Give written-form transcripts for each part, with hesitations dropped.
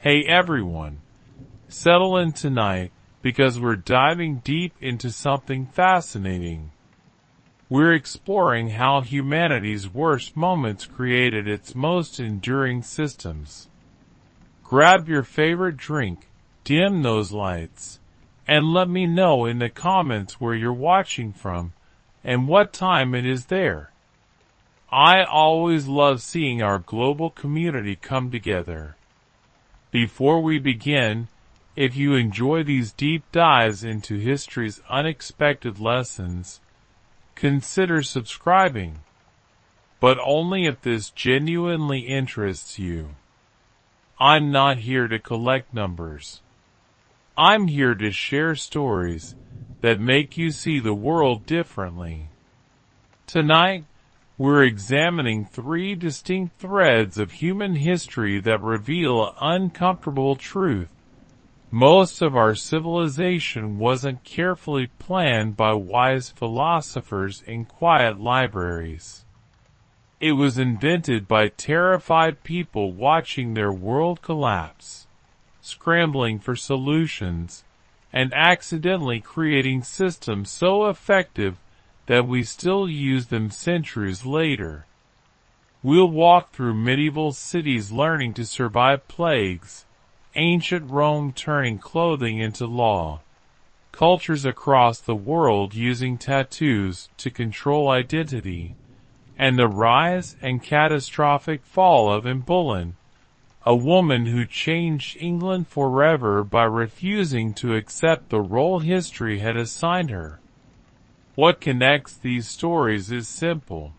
Hey everyone, settle in tonight because we're diving deep into something fascinating. We're exploring how humanity's worst moments created its most enduring systems. Grab your favorite drink, dim those lights, and let me know in the comments where you're watching from and what time it is there. I always love seeing our global community come together. Before we begin, if you enjoy these deep dives into history's unexpected lessons, consider subscribing. But only if this genuinely interests you. I'm not here to collect numbers. I'm here to share stories that make you see the world differently. Tonight, we're examining 3 distinct threads of human history that reveal an uncomfortable truth. Most of our civilization wasn't carefully planned by wise philosophers in quiet libraries. It was invented by terrified people watching their world collapse, scrambling for solutions, and accidentally creating systems so effective that we still use them centuries later. We'll walk through medieval cities learning to survive plagues, ancient Rome turning clothing into law, cultures across the world using tattoos to control identity, and the rise and catastrophic fall of Boleyn, a woman who changed England forever by refusing to accept the role history had assigned her. What connects these stories is simple.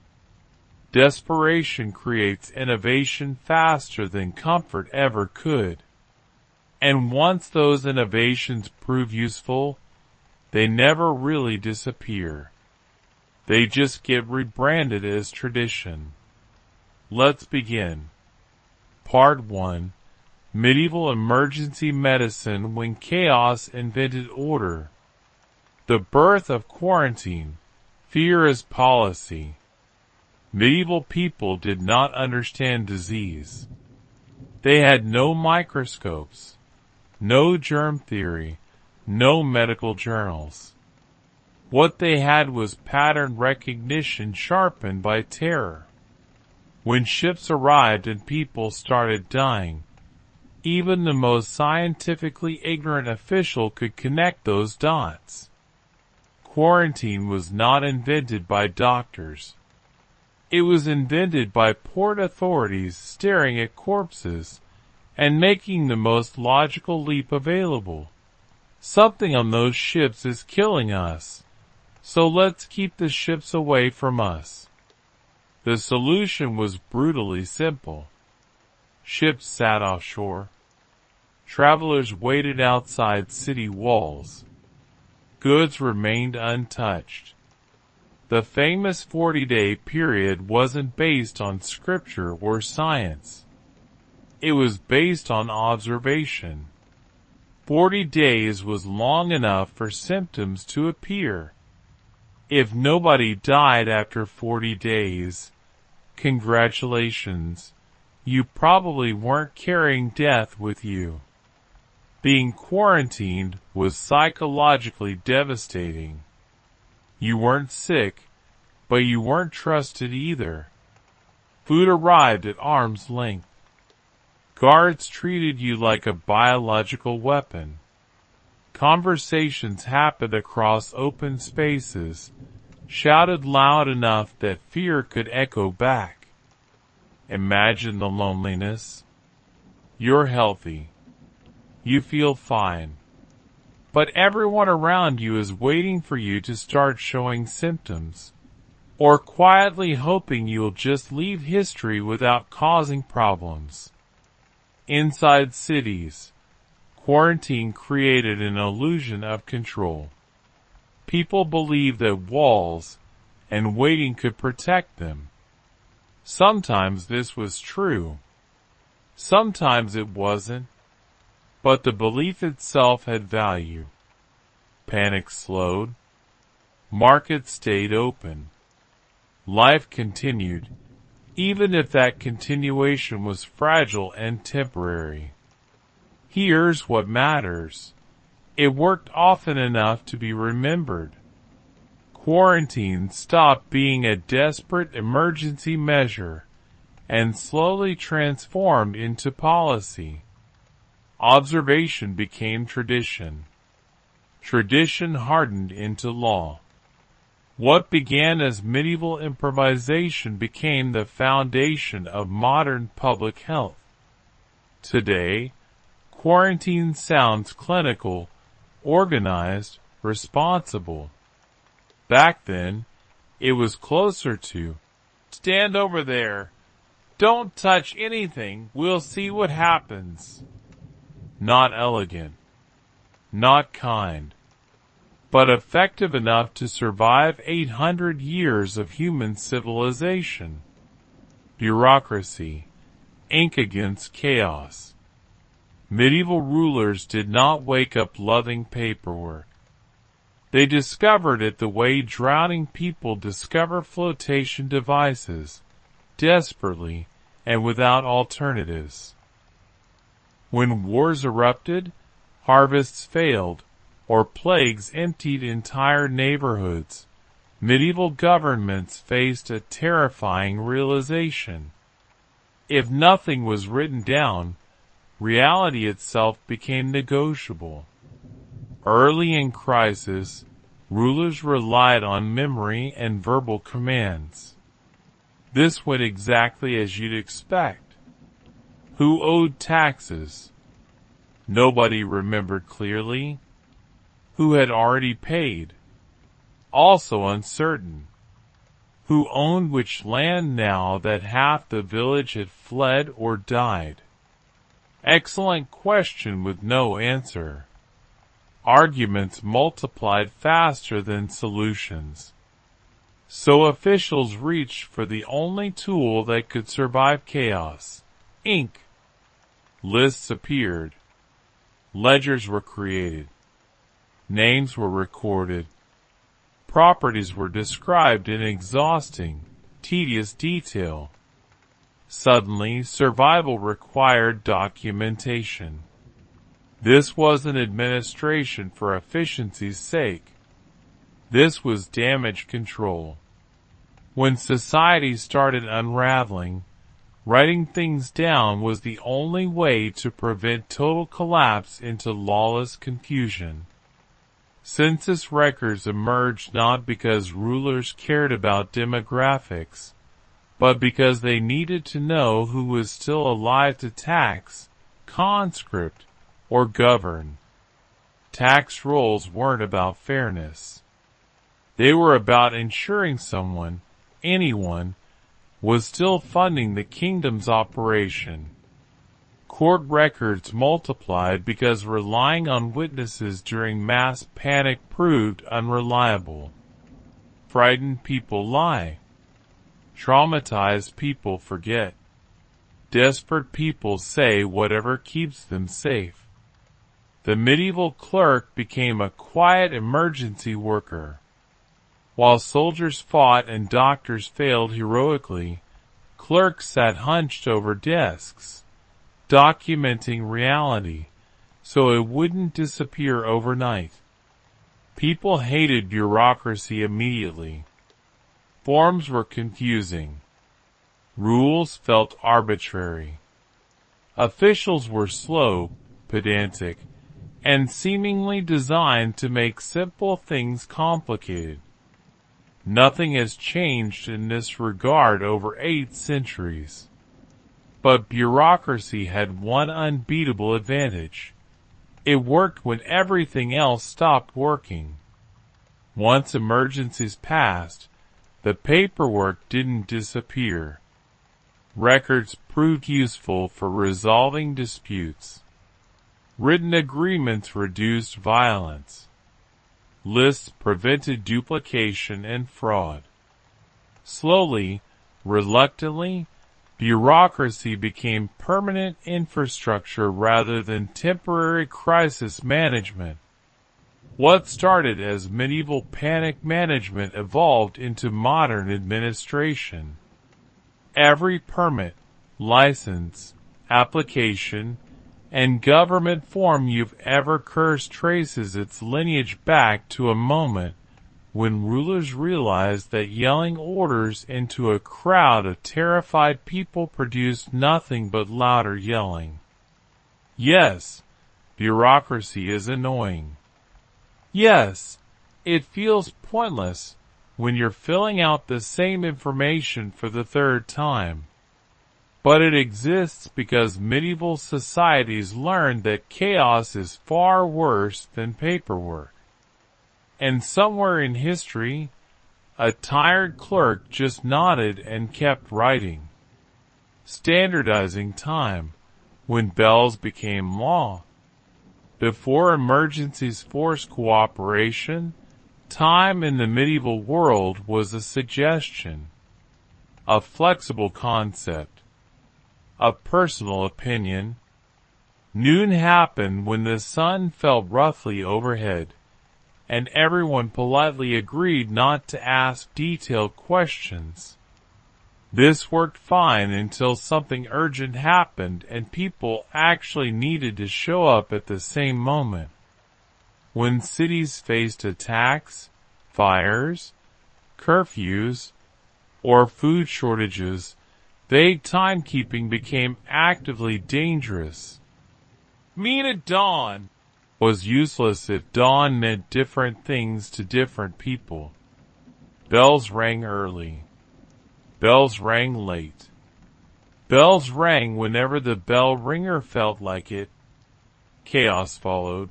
Desperation creates innovation faster than comfort ever could. And once those innovations prove useful, they never really disappear. They just get rebranded as tradition. Let's begin. Part 1. Medieval Emergency Medicine when Chaos Invented Order. The birth of quarantine. Fear as policy. Medieval people did not understand disease. They had no microscopes, no germ theory, no medical journals. What they had was pattern recognition sharpened by terror. When ships arrived and people started dying, even the most scientifically ignorant official could connect those dots. Quarantine was not invented by doctors. It was invented by port authorities staring at corpses and making the most logical leap available. Something on those ships is killing us, so let's keep the ships away from us. The solution was brutally simple. Ships sat offshore. Travelers waited outside city walls. Goods remained untouched. The famous 40-day period wasn't based on scripture or science. It was based on observation. 40 days was long enough for symptoms to appear. If nobody died after 40 days, congratulations, you probably weren't carrying death with you. Being quarantined was psychologically devastating. You weren't sick, but you weren't trusted either. Food arrived at arm's length. Guards treated you like a biological weapon. Conversations happened across open spaces, shouted loud enough that fear could echo back. Imagine the loneliness. You're healthy. You feel fine. But everyone around you is waiting for you to start showing symptoms, or quietly hoping you'll just leave history without causing problems. Inside cities, quarantine created an illusion of control. People believed that walls and waiting could protect them. Sometimes this was true. Sometimes it wasn't. But the belief itself had value. Panic slowed. Markets stayed open. Life continued, even if that continuation was fragile and temporary. Here's what matters. It worked often enough to be remembered. Quarantine stopped being a desperate emergency measure and slowly transformed into policy. Observation became tradition. Tradition hardened into law. What began as medieval improvisation became the foundation of modern public health. Today, quarantine sounds clinical, organized, responsible. Back then, it was closer to, stand over there. Don't touch anything. We'll see what happens. Not elegant. Not kind. But effective enough to survive 800 years of human civilization. Bureaucracy. Ink against chaos. Medieval rulers did not wake up loving paperwork. They discovered it the way drowning people discover flotation devices, desperately and without alternatives. When wars erupted, harvests failed, or plagues emptied entire neighborhoods, medieval governments faced a terrifying realization. If nothing was written down, reality itself became negotiable. Early in crisis, rulers relied on memory and verbal commands. This went exactly as you'd expect. Who owed taxes? Nobody remembered clearly. Who had already paid? Also uncertain. Who owned which land now that half the village had fled or died? Excellent question with no answer. Arguments multiplied faster than solutions. So officials reached for the only tool that could survive chaos: ink. Lists appeared. Ledgers were created. Names were recorded. Properties were described in exhausting, tedious detail. Suddenly, survival required documentation. This wasn't administration for efficiency's sake. This was damage control. When society started unraveling, writing things down was the only way to prevent total collapse into lawless confusion. Census records emerged not because rulers cared about demographics, but because they needed to know who was still alive to tax, conscript, or govern. Tax rolls weren't about fairness. They were about ensuring someone, anyone, was still funding the kingdom's operation. Court records multiplied because relying on witnesses during mass panic proved unreliable. Frightened people lie. Traumatized people forget. Desperate people say whatever keeps them safe. The medieval clerk became a quiet emergency worker. While soldiers fought and doctors failed heroically, clerks sat hunched over desks, documenting reality, so it wouldn't disappear overnight. People hated bureaucracy immediately. Forms were confusing. Rules felt arbitrary. Officials were slow, pedantic, and seemingly designed to make simple things complicated. Nothing has changed in this regard over 8 centuries. But bureaucracy had one unbeatable advantage. It worked when everything else stopped working. Once emergencies passed, the paperwork didn't disappear. Records proved useful for resolving disputes. Written agreements reduced violence. Lists prevented duplication and fraud. Slowly, reluctantly, bureaucracy became permanent infrastructure rather than temporary crisis management. What started as medieval panic management evolved into modern administration. Every permit, license, application, and government form you've ever cursed traces its lineage back to a moment when rulers realized that yelling orders into a crowd of terrified people produced nothing but louder yelling. Yes, bureaucracy is annoying. Yes, it feels pointless when you're filling out the same information for the third time. But it exists because medieval societies learned that chaos is far worse than paperwork. And somewhere in history, a tired clerk just nodded and kept writing. Standardizing time, when bells became law. Before emergencies forced cooperation, time in the medieval world was a suggestion, a flexible concept, a personal opinion. Noon happened when the sun fell roughly overhead, and everyone politely agreed not to ask detailed questions. This worked fine until something urgent happened and people actually needed to show up at the same moment. When cities faced attacks, fires, curfews, or food shortages, vague timekeeping became actively dangerous. Mean at dawn was useless if dawn meant different things to different people. Bells rang early. Bells rang late. Bells rang whenever the bell ringer felt like it. Chaos followed.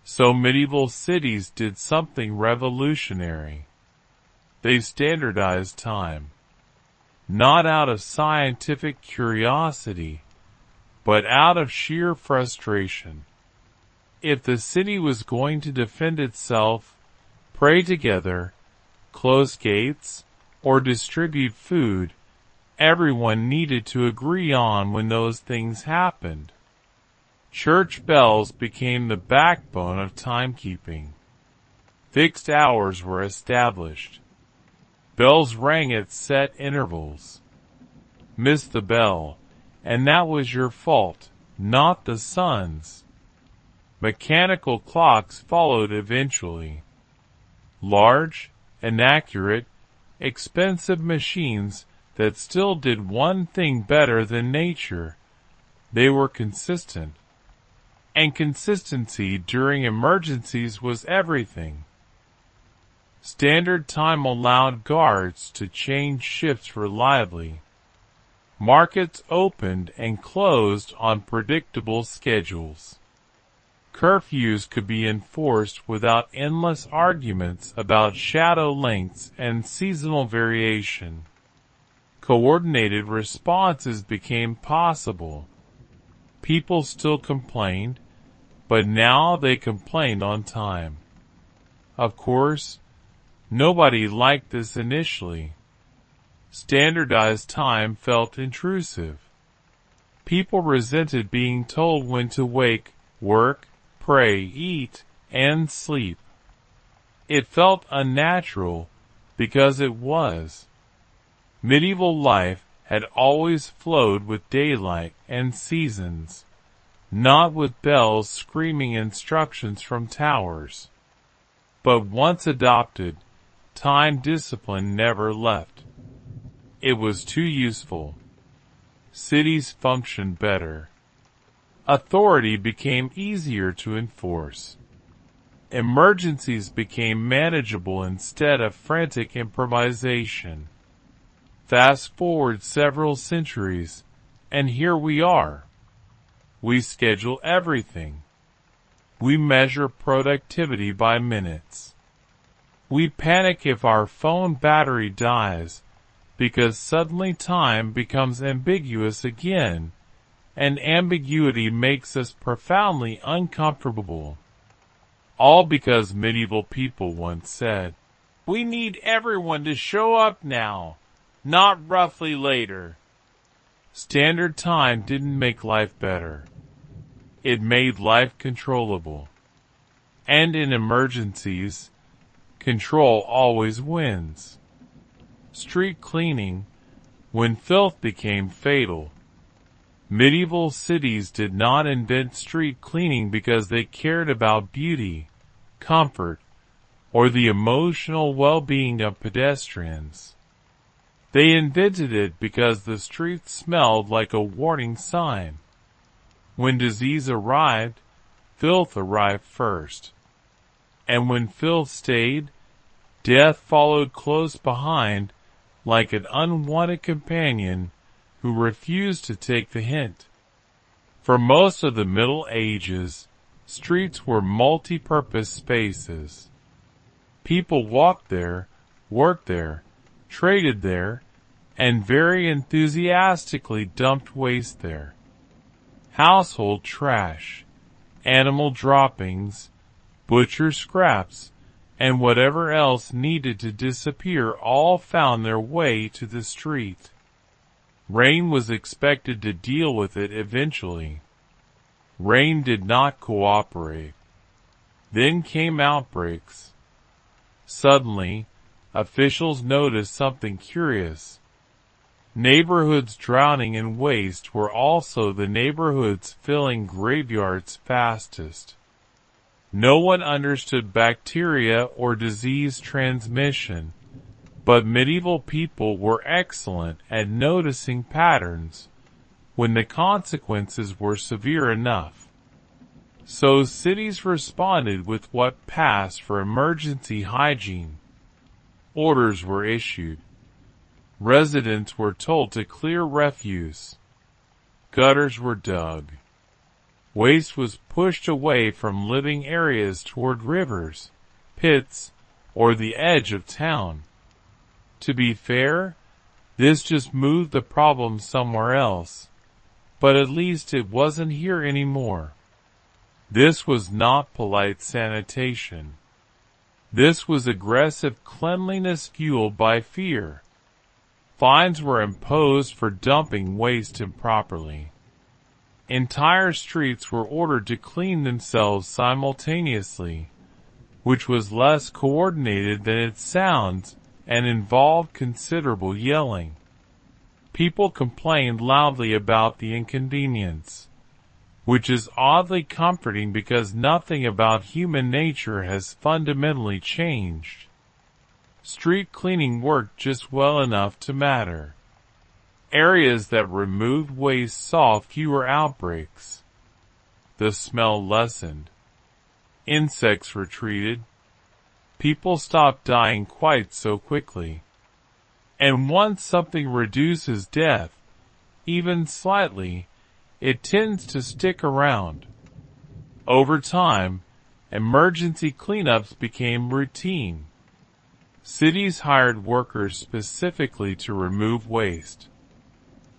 So medieval cities did something revolutionary. They standardized time. Not out of scientific curiosity, but out of sheer frustration. If the city was going to defend itself, pray together, close gates, or distribute food, everyone needed to agree on when those things happened. Church bells became the backbone of timekeeping. Fixed hours were established. Bells rang at set intervals. Miss the bell, and that was your fault, not the sun's. Mechanical clocks followed eventually. Large, inaccurate, expensive machines that still did one thing better than nature. They were consistent. And consistency during emergencies was everything. Standard time allowed guards to change shifts reliably. Markets opened and closed on predictable schedules. Curfews could be enforced without endless arguments about shadow lengths and seasonal variation. Coordinated responses became possible. People still complained, but now they complained on time. Of course, nobody liked this initially. Standardized time felt intrusive. People resented being told when to wake, work, pray, eat, and sleep. It felt unnatural because it was. Medieval life had always flowed with daylight and seasons, not with bells screaming instructions from towers. But once adopted, time discipline never left. It was too useful. Cities functioned better. Authority became easier to enforce. Emergencies became manageable instead of frantic improvisation. Fast forward several centuries, and here we are. We schedule everything. We measure productivity by minutes. We panic if our phone battery dies, because suddenly time becomes ambiguous again, and ambiguity makes us profoundly uncomfortable. All because medieval people once said, "We need everyone to show up now, not roughly later." Standard time didn't make life better. It made life controllable. And in emergencies, control always wins. Street cleaning, when filth became fatal. Medieval cities did not invent street cleaning because they cared about beauty, comfort, or the emotional well-being of pedestrians. They invented it because the streets smelled like a warning sign. When disease arrived, filth arrived first. And when filth stayed, death followed close behind, like an unwanted companion who refused to take the hint. For most of the Middle Ages, streets were multi-purpose spaces. People walked there, worked there, traded there, and very enthusiastically dumped waste there. Household trash, animal droppings, butcher scraps, and whatever else needed to disappear all found their way to the street. Rain was expected to deal with it eventually. Rain did not cooperate. Then came outbreaks. Suddenly, officials noticed something curious. Neighborhoods drowning in waste were also the neighborhoods filling graveyards fastest. No one understood bacteria or disease transmission, but medieval people were excellent at noticing patterns when the consequences were severe enough. So cities responded with what passed for emergency hygiene. Orders were issued. Residents were told to clear refuse. Gutters were dug. Waste was pushed away from living areas toward rivers, pits, or the edge of town. To be fair, this just moved the problem somewhere else, but at least it wasn't here anymore. This was not polite sanitation. This was aggressive cleanliness fueled by fear. Fines were imposed for dumping waste improperly. Entire streets were ordered to clean themselves simultaneously, which was less coordinated than it sounds and involved considerable yelling. People complained loudly about the inconvenience, which is oddly comforting because nothing about human nature has fundamentally changed. Street cleaning worked just well enough to matter. Areas that removed waste saw fewer outbreaks. The smell lessened. Insects retreated. People stopped dying quite so quickly. And once something reduces death, even slightly, it tends to stick around. Over time, emergency cleanups became routine. Cities hired workers specifically to remove waste.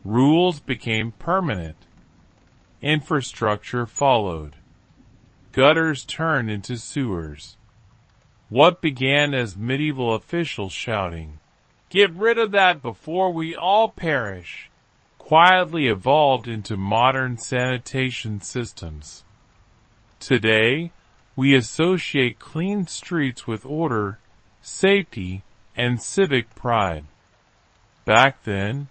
Rules became permanent. Infrastructure followed. Gutters turned into sewers. What began as medieval officials shouting, "Get rid of that before we all perish," quietly evolved into modern sanitation systems. Today, we associate clean streets with order, safety, and civic pride. Back then,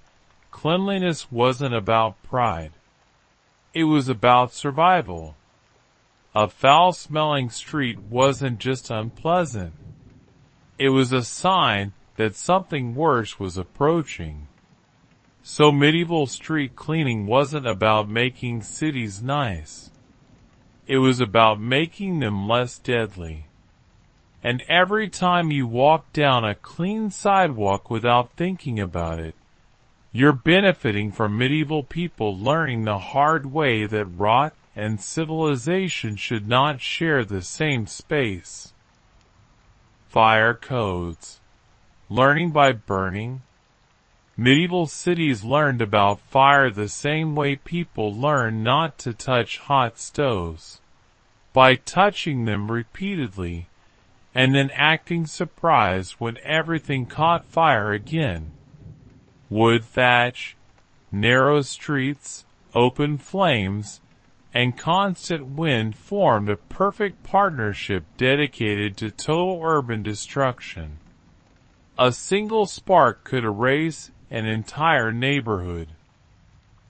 cleanliness wasn't about pride. It was about survival. A foul-smelling street wasn't just unpleasant. It was a sign that something worse was approaching. So medieval street cleaning wasn't about making cities nice. It was about making them less deadly. And every time you walk down a clean sidewalk without thinking about it, you're benefiting from medieval people learning the hard way that rot and civilization should not share the same space. Fire codes. Learning by burning. Medieval cities learned about fire the same way people learn not to touch hot stoves, by touching them repeatedly, and then acting surprised when everything caught fire again. Wood thatch, narrow streets, open flames, and constant wind formed a perfect partnership dedicated to total urban destruction. A single spark could erase an entire neighborhood.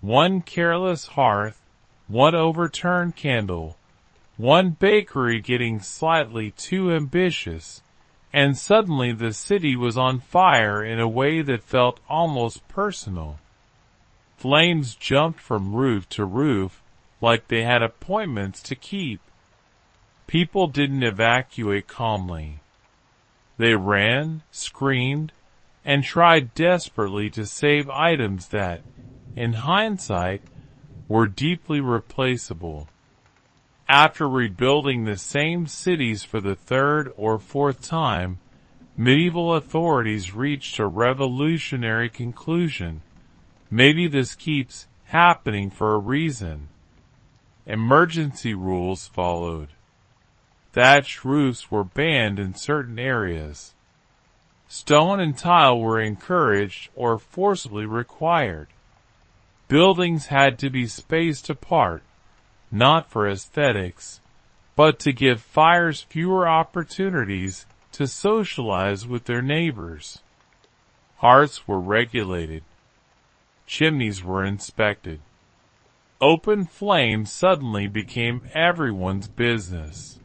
one careless hearth, one overturned candle, one bakery getting slightly too ambitious, and suddenly the city was on fire in a way that felt almost personal. Flames jumped from roof to roof like they had appointments to keep. People didn't evacuate calmly. They ran, screamed, and tried desperately to save items that, in hindsight, were deeply replaceable. After rebuilding the same cities for the third or fourth time, medieval authorities reached a revolutionary conclusion. Maybe this keeps happening for a reason. Emergency rules followed. Thatched roofs were banned in certain areas. Stone and tile were encouraged or forcibly required. Buildings had to be spaced apart, not for aesthetics, but to give fires fewer opportunities to socialize with their neighbors. Hearths were regulated. Chimneys were inspected. Open flames suddenly became everyone's business.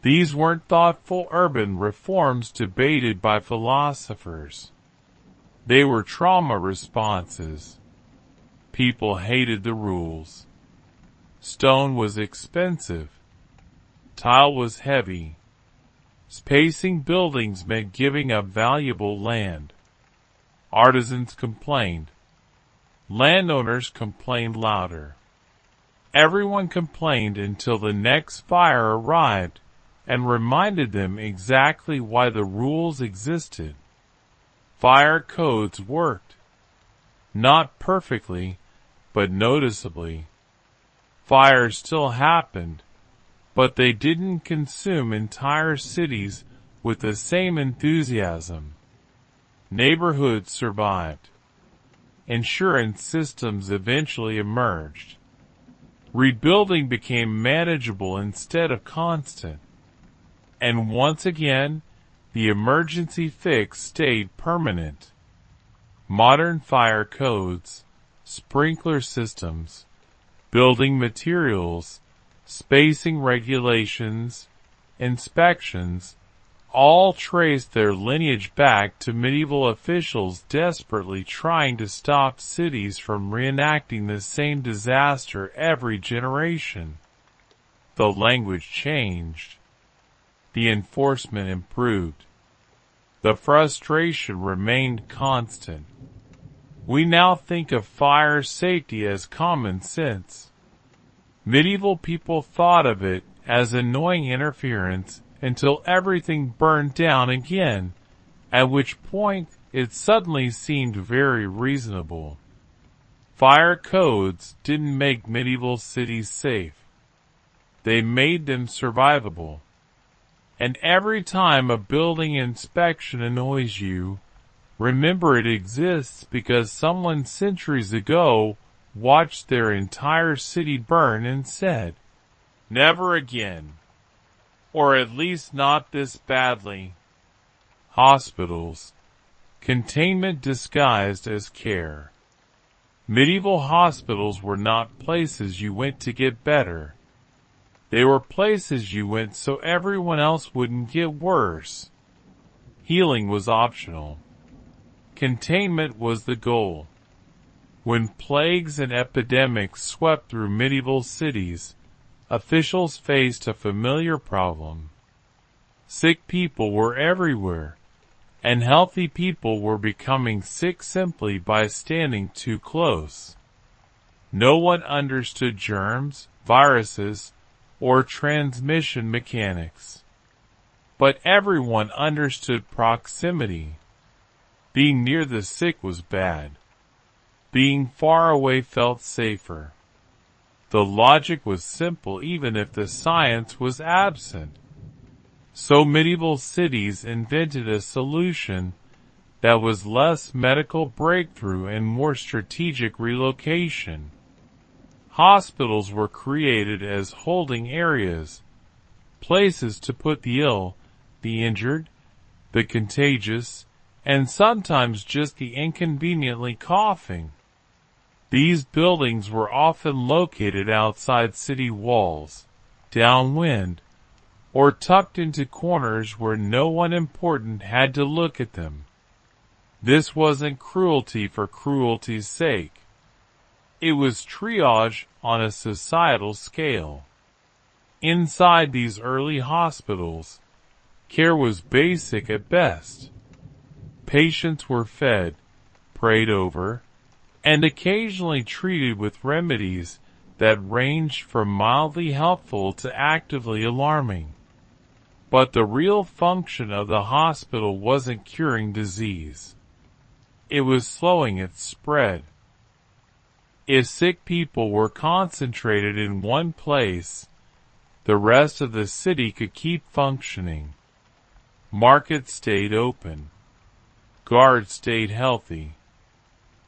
These weren't thoughtful urban reforms debated by philosophers. They were trauma responses. People hated the rules. Stone was expensive. Tile was heavy. Spacing buildings meant giving up valuable land. Artisans complained. Landowners complained louder. Everyone complained until the next fire arrived and reminded them exactly why the rules existed. Fire codes worked. Not perfectly, but noticeably. Fires still happened, but they didn't consume entire cities with the same enthusiasm. Neighborhoods survived. Insurance systems eventually emerged. Rebuilding became manageable instead of constant. And once again, the emergency fix stayed permanent. Modern fire codes, sprinkler systems, building materials, spacing regulations, inspections, all traced their lineage back to medieval officials desperately trying to stop cities from reenacting the same disaster every generation. The language changed. The enforcement improved. The frustration remained constant. We now think of fire safety as common sense. Medieval people thought of it as annoying interference until everything burned down again, at which point it suddenly seemed very reasonable. Fire codes didn't make medieval cities safe. They made them survivable. And every time a building inspection annoys you, remember it exists because someone centuries ago watched their entire city burn and said, "Never again. Or at least not this badly." Hospitals. Containment disguised as care. Medieval hospitals were not places you went to get better. They were places you went so everyone else wouldn't get worse. Healing was optional. Containment was the goal. When plagues and epidemics swept through medieval cities, officials faced a familiar problem. Sick people were everywhere, and healthy people were becoming sick simply by standing too close. No one understood germs, viruses, or transmission mechanics. But everyone understood proximity. Being near the sick was bad. Being far away felt safer. The logic was simple even if the science was absent. So medieval cities invented a solution that was less medical breakthrough and more strategic relocation. Hospitals were created as holding areas, places to put the ill, the injured, the contagious, and sometimes just the inconveniently coughing. These buildings were often located outside city walls, downwind, or tucked into corners where no one important had to look at them. This wasn't cruelty for cruelty's sake. It was triage on a societal scale. Inside these early hospitals, care was basic at best. Patients were fed, prayed over, and occasionally treated with remedies that ranged from mildly helpful to actively alarming. But the real function of the hospital wasn't curing disease. It was slowing its spread. If sick people were concentrated in one place, the rest of the city could keep functioning. Markets stayed open. Guards stayed healthy.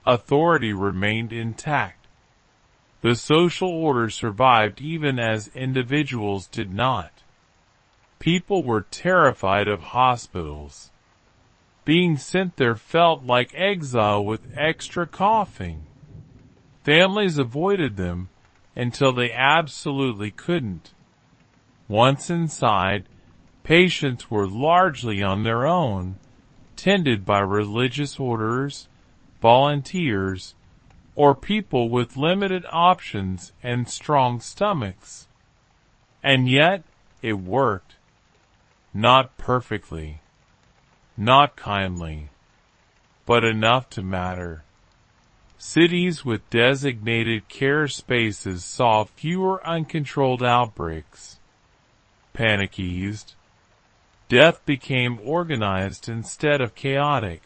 Authority remained intact. The social order survived even as individuals did not. People were terrified of hospitals. Being sent there felt like exile with extra coughing. Families avoided them until they absolutely couldn't. Once inside, patients were largely on their own, tended by religious orders, volunteers, or people with limited options and strong stomachs. And yet, it worked. Not perfectly, not kindly, but enough to matter. Cities with designated care spaces saw fewer uncontrolled outbreaks. Panic eased. Death became organized instead of chaotic,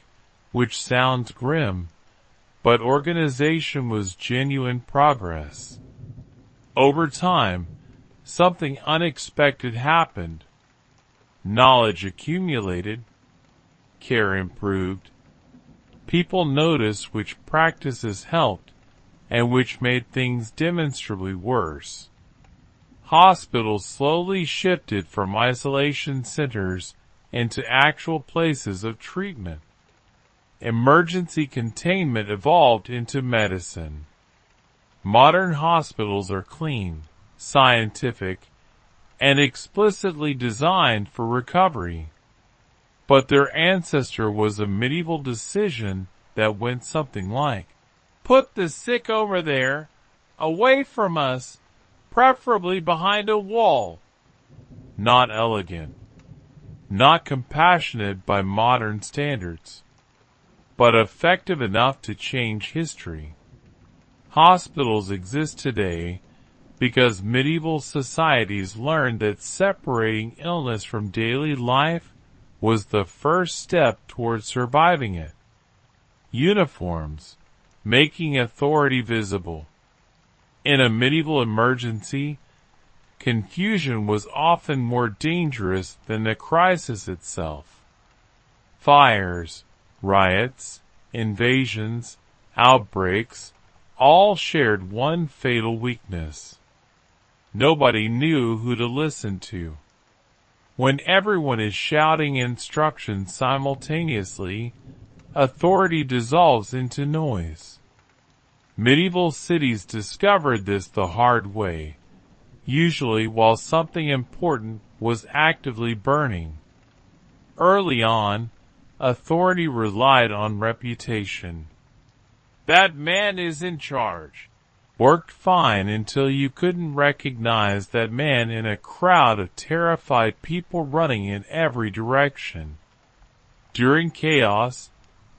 which sounds grim, but organization was genuine progress. Over time, something unexpected happened. Knowledge accumulated. Care improved. People noticed which practices helped and which made things demonstrably worse. Hospitals slowly shifted from isolation centers into actual places of treatment. Emergency containment evolved into medicine. Modern hospitals are clean, scientific, and explicitly designed for recovery. But their ancestor was a medieval decision that went something like, "Put the sick over there, away from us, preferably behind a wall." Not elegant, not compassionate by modern standards, but effective enough to change history. Hospitals exist today because medieval societies learned that separating illness from daily life was the first step towards surviving it. Uniforms, making authority visible. In a medieval emergency, confusion was often more dangerous than the crisis itself. Fires, riots, invasions, outbreaks, all shared one fatal weakness. Nobody knew who to listen to. When everyone is shouting instructions simultaneously, authority dissolves into noise. Medieval cities discovered this the hard way, usually while something important was actively burning. Early on, authority relied on reputation. "That man is in charge." Worked fine until you couldn't recognize that man in a crowd of terrified people running in every direction. During chaos,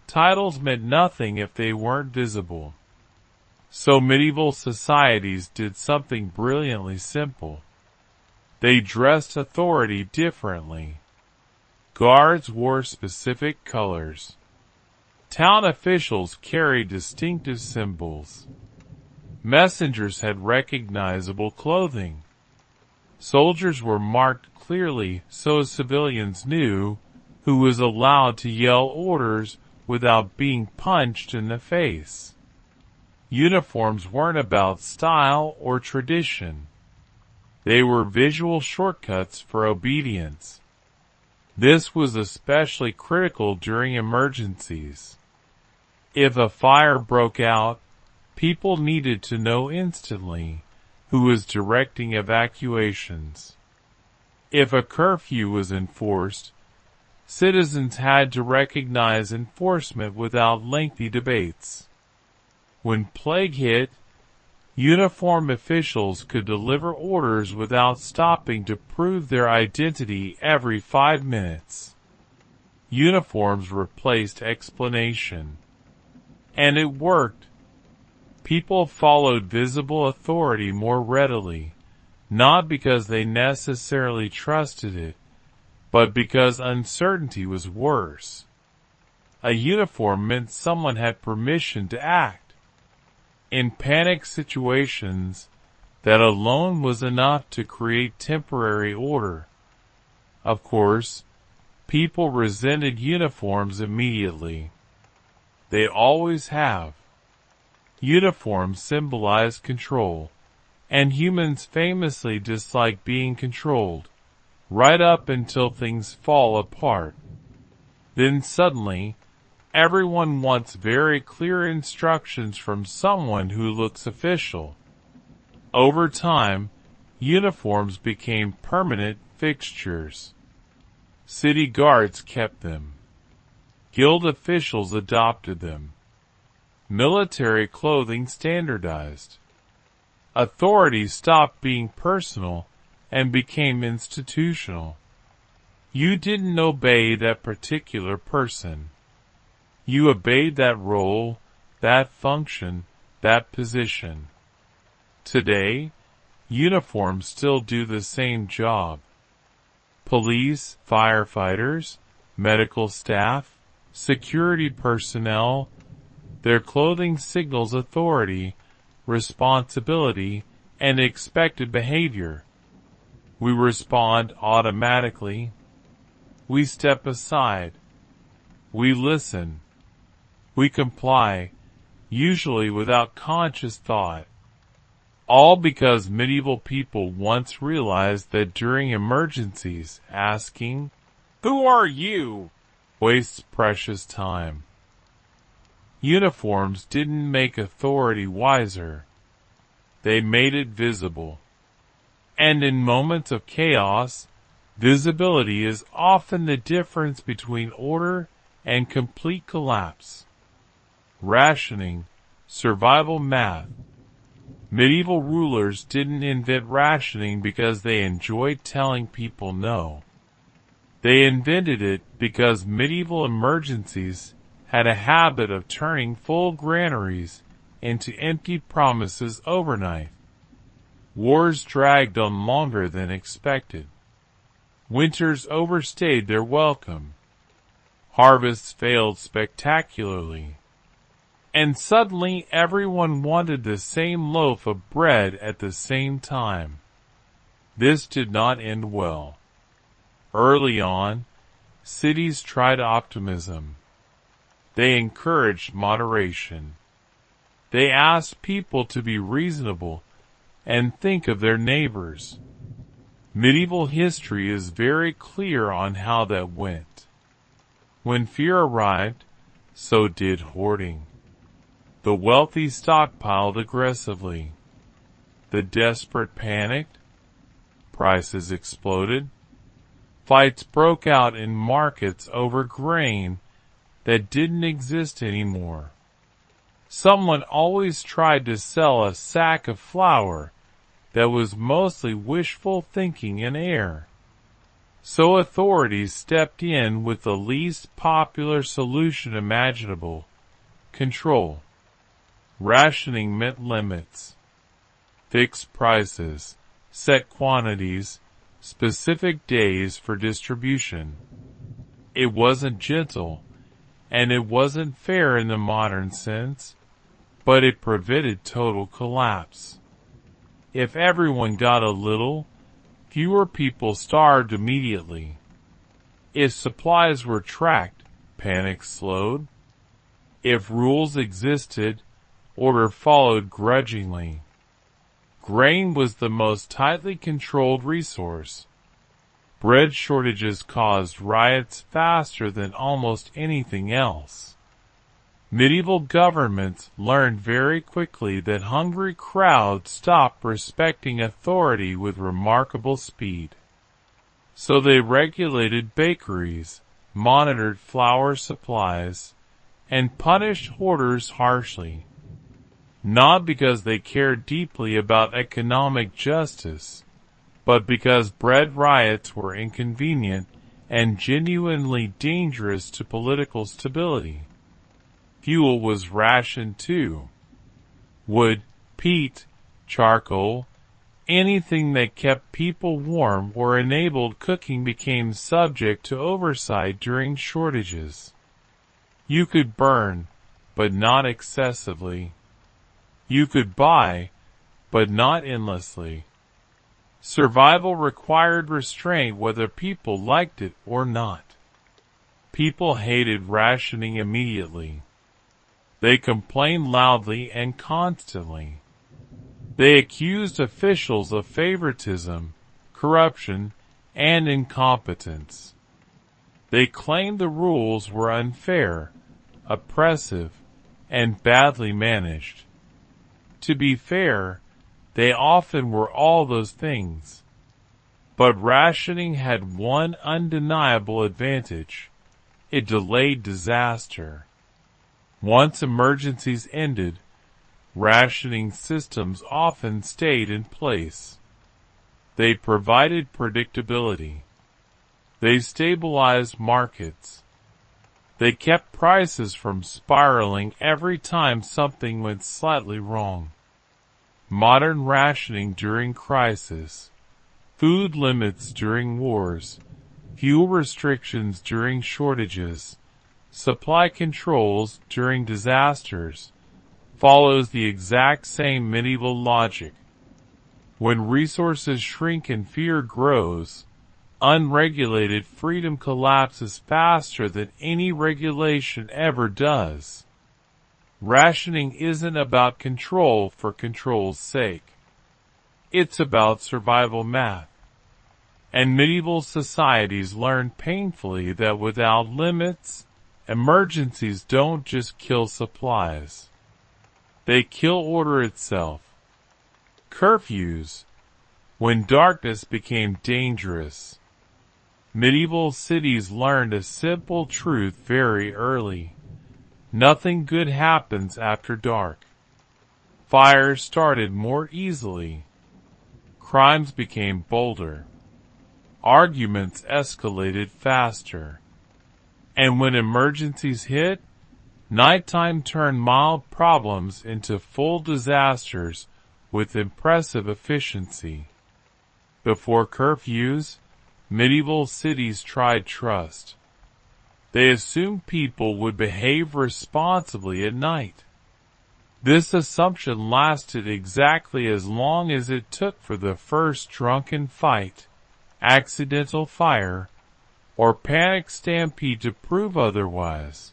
titles meant nothing if they weren't visible. So medieval societies did something brilliantly simple. They dressed authority differently. Guards wore specific colors. Town officials carried distinctive symbols. Messengers had recognizable clothing. Soldiers were marked clearly so civilians knew who was allowed to yell orders without being punched in the face. Uniforms weren't about style or tradition. They were visual shortcuts for obedience. This was especially critical during emergencies. If a fire broke out, People needed to know instantly who was directing evacuations. If a curfew was enforced, citizens had to recognize enforcement without lengthy debates. When plague hit, uniformed officials could deliver orders without stopping to prove their identity every 5 minutes. Uniforms replaced explanation. And it worked. People followed visible authority more readily, not because they necessarily trusted it, but because uncertainty was worse. A uniform meant someone had permission to act. In panic situations, that alone was enough to create temporary order. Of course, people resented uniforms immediately. They always have. Uniforms symbolize control, and humans famously dislike being controlled, right up until things fall apart. Then suddenly, everyone wants very clear instructions from someone who looks official. Over time, uniforms became permanent fixtures. City guards kept them. Guild officials adopted them. Military clothing standardized. Authority stopped being personal and became institutional. You didn't obey that particular person. You obeyed that role, that function, that position. Today, uniforms still do the same job. Police, firefighters, medical staff, security personnel, their clothing signals authority, responsibility, and expected behavior. We respond automatically. We step aside. We listen. We comply, usually without conscious thought. All because medieval people once realized that during emergencies, asking, "Who are you?" wastes precious time. Uniforms didn't make authority wiser. They made it visible. And in moments of chaos, visibility is often the difference between order and complete collapse. Rationing, survival math. Medieval rulers didn't invent rationing because they enjoyed telling people no. They invented it because medieval emergencies had a habit of turning full granaries into empty promises overnight. Wars dragged on longer than expected. Winters overstayed their welcome. Harvests failed spectacularly. And suddenly everyone wanted the same loaf of bread at the same time. This did not end well. Early on, cities tried optimism. They encouraged moderation. They asked people to be reasonable and think of their neighbors. Medieval history is very clear on how that went. When fear arrived, so did hoarding. The wealthy stockpiled aggressively. The desperate panicked. Prices exploded. Fights broke out in markets over grain that didn't exist anymore. Someone always tried to sell a sack of flour that was mostly wishful thinking and air. So authorities stepped in with the least popular solution imaginable: control. Rationing meant limits. Fixed prices, set quantities, specific days for distribution. It wasn't gentle, and it wasn't fair in the modern sense, but it prevented total collapse. If everyone got a little, fewer people starved immediately. If supplies were tracked, panic slowed. If rules existed, order followed grudgingly. Grain was the most tightly controlled resource. Bread shortages caused riots faster than almost anything else. Medieval governments learned very quickly that hungry crowds stopped respecting authority with remarkable speed. So they regulated bakeries, monitored flour supplies, and punished hoarders harshly. Not because they cared deeply about economic justice, but because bread riots were inconvenient and genuinely dangerous to political stability. Fuel was rationed too. Wood, peat, charcoal, anything that kept people warm or enabled cooking became subject to oversight during shortages. You could burn, but not excessively. You could buy, but not endlessly. Survival required restraint whether people liked it or not. People hated rationing immediately. They complained loudly and constantly. They accused officials of favoritism, corruption, and incompetence. They claimed the rules were unfair, oppressive, and badly managed. To be fair, they often were all those things. But rationing had one undeniable advantage. It delayed disaster. Once emergencies ended, rationing systems often stayed in place. They provided predictability. They stabilized markets. They kept prices from spiraling every time something went slightly wrong. Modern rationing during crisis, food limits during wars, fuel restrictions during shortages, supply controls during disasters, follows the exact same medieval logic. When resources shrink and fear grows, unregulated freedom collapses faster than any regulation ever does. Rationing isn't about control for control's sake. It's about survival math. And medieval societies learned painfully that without limits, emergencies don't just kill supplies. They kill order itself. Curfews, when darkness became dangerous. Medieval cities learned a simple truth very early. Nothing good happens after dark. Fires started more easily. Crimes became bolder. Arguments escalated faster. And when emergencies hit, nighttime turned mild problems into full disasters with impressive efficiency. Before curfews, medieval cities tried trust. They assumed people would behave responsibly at night. This assumption lasted exactly as long as it took for the first drunken fight, accidental fire, or panic stampede to prove otherwise.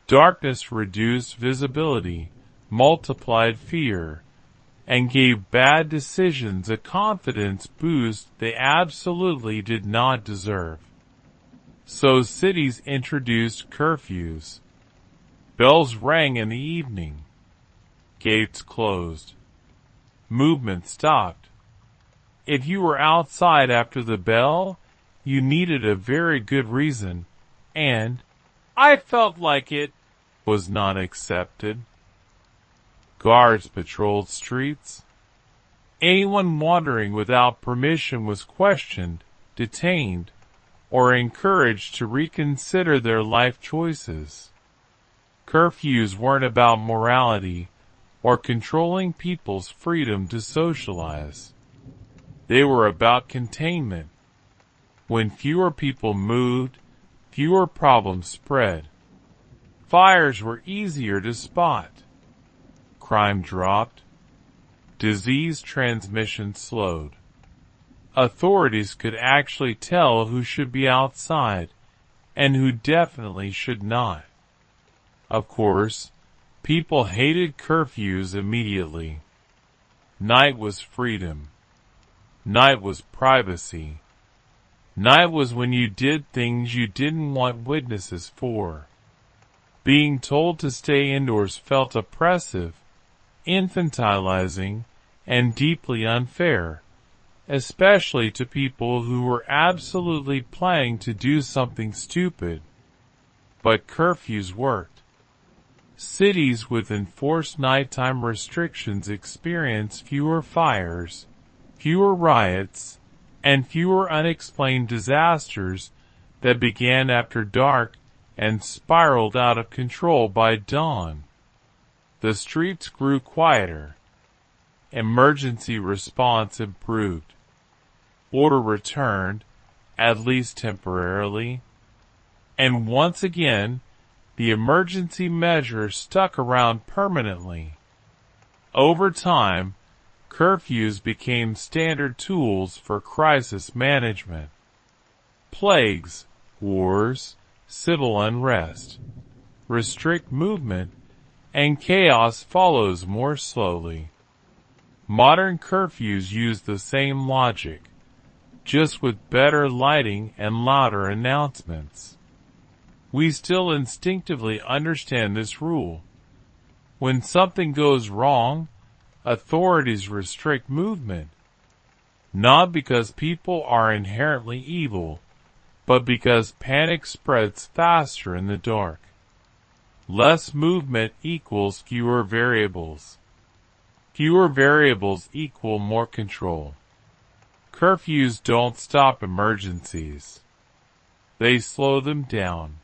Darkness reduced visibility, multiplied fear, and gave bad decisions a confidence boost they absolutely did not deserve. So cities introduced curfews. Bells rang in the evening. Gates closed. Movement stopped. If you were outside after the bell, you needed a very good reason, and "I felt like it" was not accepted. Guards patrolled streets. Anyone wandering without permission was questioned, detained, or encouraged to reconsider their life choices. Curfews weren't about morality or controlling people's freedom to socialize. They were about containment. When fewer people moved, fewer problems spread. Fires were easier to spot. Crime dropped. Disease transmission slowed. Authorities could actually tell who should be outside and who definitely should not. Of course, people hated curfews immediately. Night was freedom. Night was privacy. Night was when you did things you didn't want witnesses for. Being told to stay indoors felt oppressive, infantilizing, and deeply unfair, especially to people who were absolutely planning to do something stupid. But curfews worked. Cities with enforced nighttime restrictions experienced fewer fires, fewer riots, and fewer unexplained disasters that began after dark and spiraled out of control by dawn. The streets grew quieter. Emergency response improved. Order returned, at least temporarily. And once again, the emergency measures stuck around permanently. Over time, curfews became standard tools for crisis management. Plagues, wars, civil unrest, restrict movement, and chaos follows more slowly. Modern curfews use the same logic, just with better lighting and louder announcements. We still instinctively understand this rule. When something goes wrong, authorities restrict movement, not because people are inherently evil, but because panic spreads faster in the dark. Less movement equals fewer variables. Fewer variables equal more control. Curfews don't stop emergencies. They slow them down.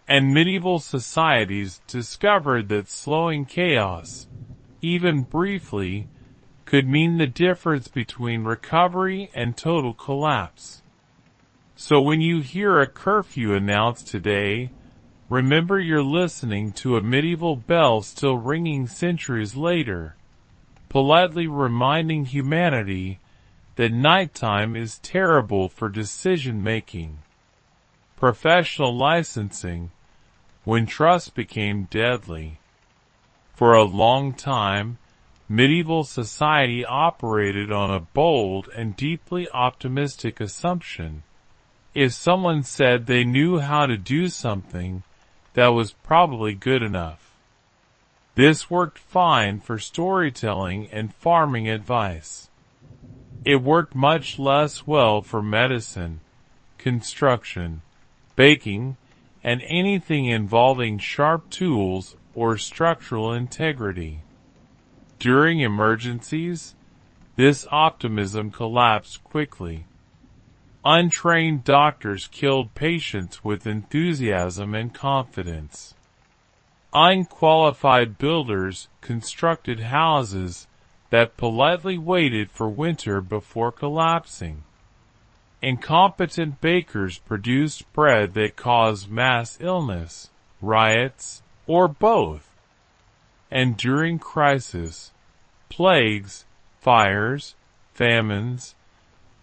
And medieval societies discovered that slowing chaos, even briefly, could mean the difference between recovery and total collapse. So when you hear a curfew announced today, remember you're listening to a medieval bell still ringing centuries later, politely reminding humanity that nighttime is terrible for decision-making. Professional licensing, when trust became deadly. For a long time, medieval society operated on a bold and deeply optimistic assumption. If someone said they knew how to do something, that was probably good enough. This worked fine for storytelling and farming advice. It worked much less well for medicine, construction, baking, and anything involving sharp tools or structural integrity. During emergencies, this optimism collapsed quickly. Untrained doctors killed patients with enthusiasm and confidence. Unqualified builders constructed houses that politely waited for winter before collapsing. Incompetent bakers produced bread that caused mass illness, riots, or both. And during crisis, plagues, fires, famines,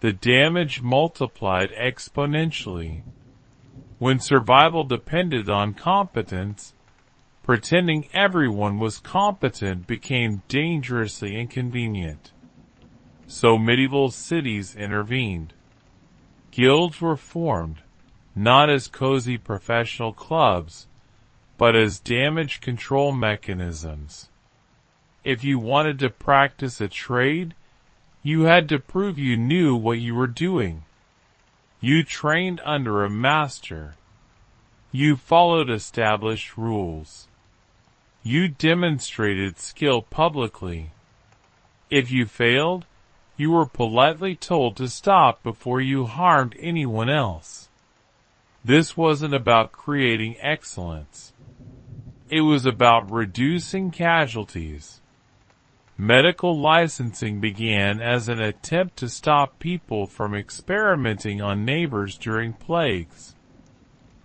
the damage multiplied exponentially. When survival depended on competence, pretending everyone was competent became dangerously inconvenient. So medieval cities intervened. Guilds were formed, not as cozy professional clubs, but as damage control mechanisms. If you wanted to practice a trade, you had to prove you knew what you were doing. You trained under a master. You followed established rules. You demonstrated skill publicly. If you failed, you were politely told to stop before you harmed anyone else. This wasn't about creating excellence. It was about reducing casualties. Medical licensing began as an attempt to stop people from experimenting on neighbors during plagues.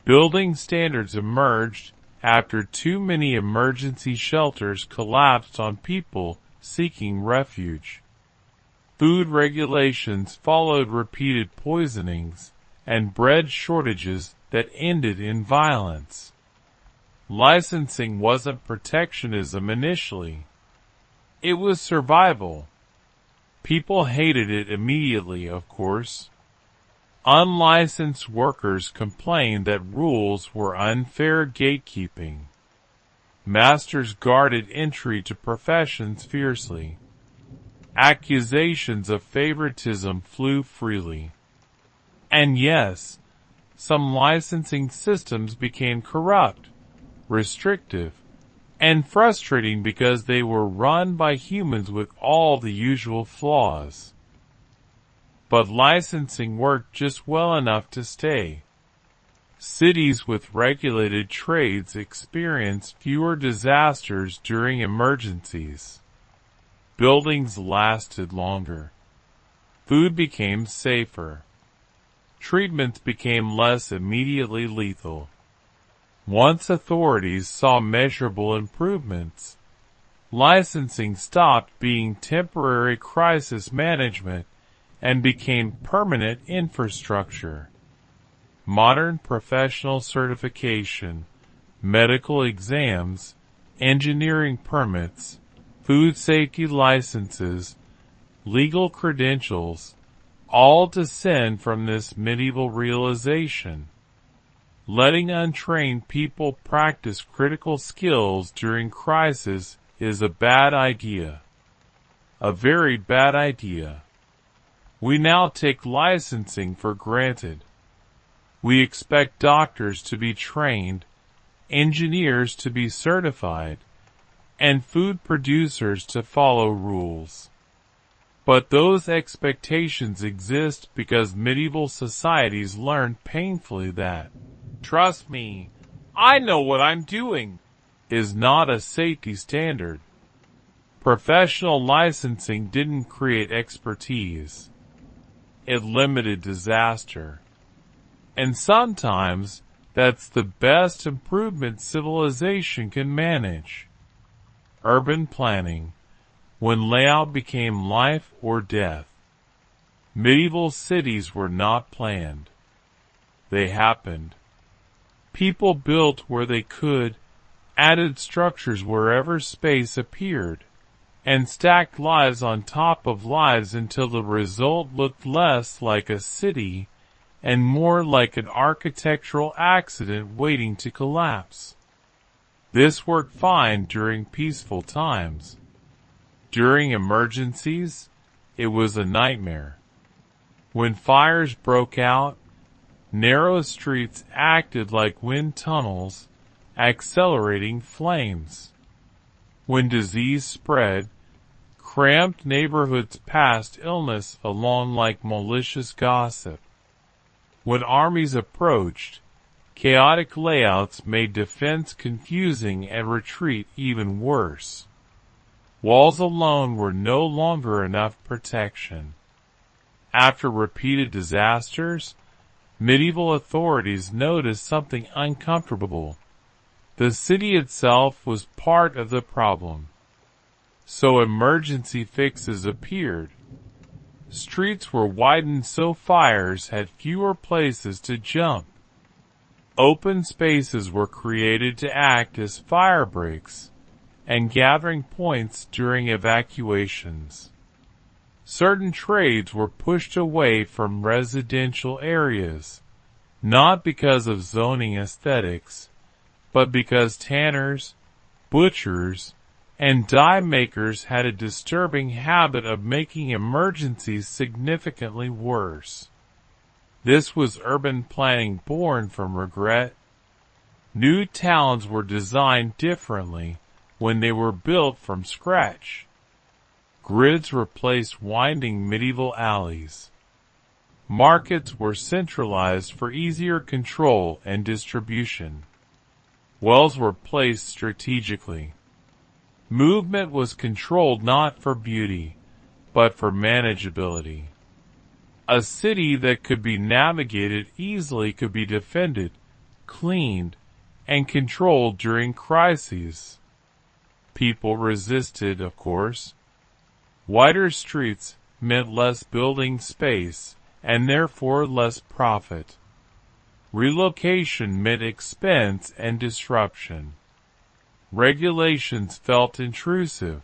Building standards emerged after too many emergency shelters collapsed on people seeking refuge. Food regulations followed repeated poisonings and bread shortages that ended in violence. Licensing wasn't protectionism initially. It was survival. People hated it immediately, of course. Unlicensed workers complained that rules were unfair gatekeeping. Masters guarded entry to professions fiercely. Accusations of favoritism flew freely. And yes, some licensing systems became corrupt, restrictive, and frustrating because they were run by humans with all the usual flaws. But licensing worked just well enough to stay. Cities with regulated trades experienced fewer disasters during emergencies. Buildings lasted longer. Food became safer. Treatments became less immediately lethal. Once authorities saw measurable improvements, licensing stopped being temporary crisis management and became permanent infrastructure. Modern professional certification, medical exams, engineering permits, food safety licenses, legal credentials, all descend from this medieval realization. Letting untrained people practice critical skills during crisis is a bad idea. A very bad idea. We now take licensing for granted. We expect doctors to be trained, engineers to be certified, and food producers to follow rules. But those expectations exist because medieval societies learned painfully that, "Trust me, I know what I'm doing," is not a safety standard. Professional licensing didn't create expertise. It limited disaster. And sometimes that's the best improvement civilization can manage. Urban planning, when layout became life or death. Medieval cities were not planned. They happened. People built where they could, added structures wherever space appeared, and stacked lives on top of lives until the result looked less like a city and more like an architectural accident waiting to collapse. This worked fine during peaceful times. During emergencies, it was a nightmare. When fires broke out, narrow streets acted like wind tunnels, accelerating flames. When disease spread, cramped neighborhoods passed illness along like malicious gossip. When armies approached, chaotic layouts made defense confusing and retreat even worse. Walls alone were no longer enough protection. After repeated disasters, medieval authorities noticed something uncomfortable. The city itself was part of the problem. So emergency fixes appeared. Streets were widened so fires had fewer places to jump. Open spaces were created to act as fire breaks and gathering points during evacuations. Certain trades were pushed away from residential areas, not because of zoning aesthetics, but because tanners, butchers, and dye makers had a disturbing habit of making emergencies significantly worse. This was urban planning born from regret. New towns were designed differently when they were built from scratch. Grids replaced winding medieval alleys. Markets were centralized for easier control and distribution. Wells were placed strategically. Movement was controlled not for beauty, but for manageability. A city that could be navigated easily could be defended, cleaned, and controlled during crises. People resisted, of course. Wider streets meant less building space, and therefore less profit. Relocation meant expense and disruption. Regulations felt intrusive.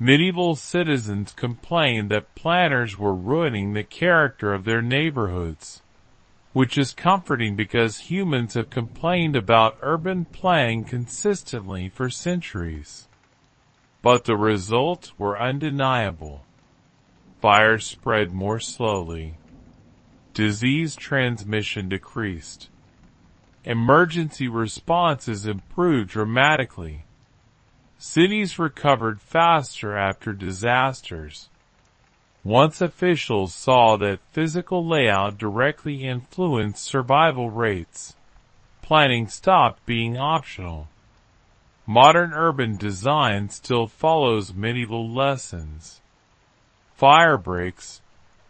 Medieval citizens complained that planners were ruining the character of their neighborhoods, which is comforting because humans have complained about urban planning consistently for centuries. But the results were undeniable. Fire spread more slowly. Disease transmission decreased. Emergency responses improved dramatically. Cities recovered faster after disasters. Once officials saw that physical layout directly influenced survival rates, planning stopped being optional. Modern urban design still follows medieval lessons. Fire breaks,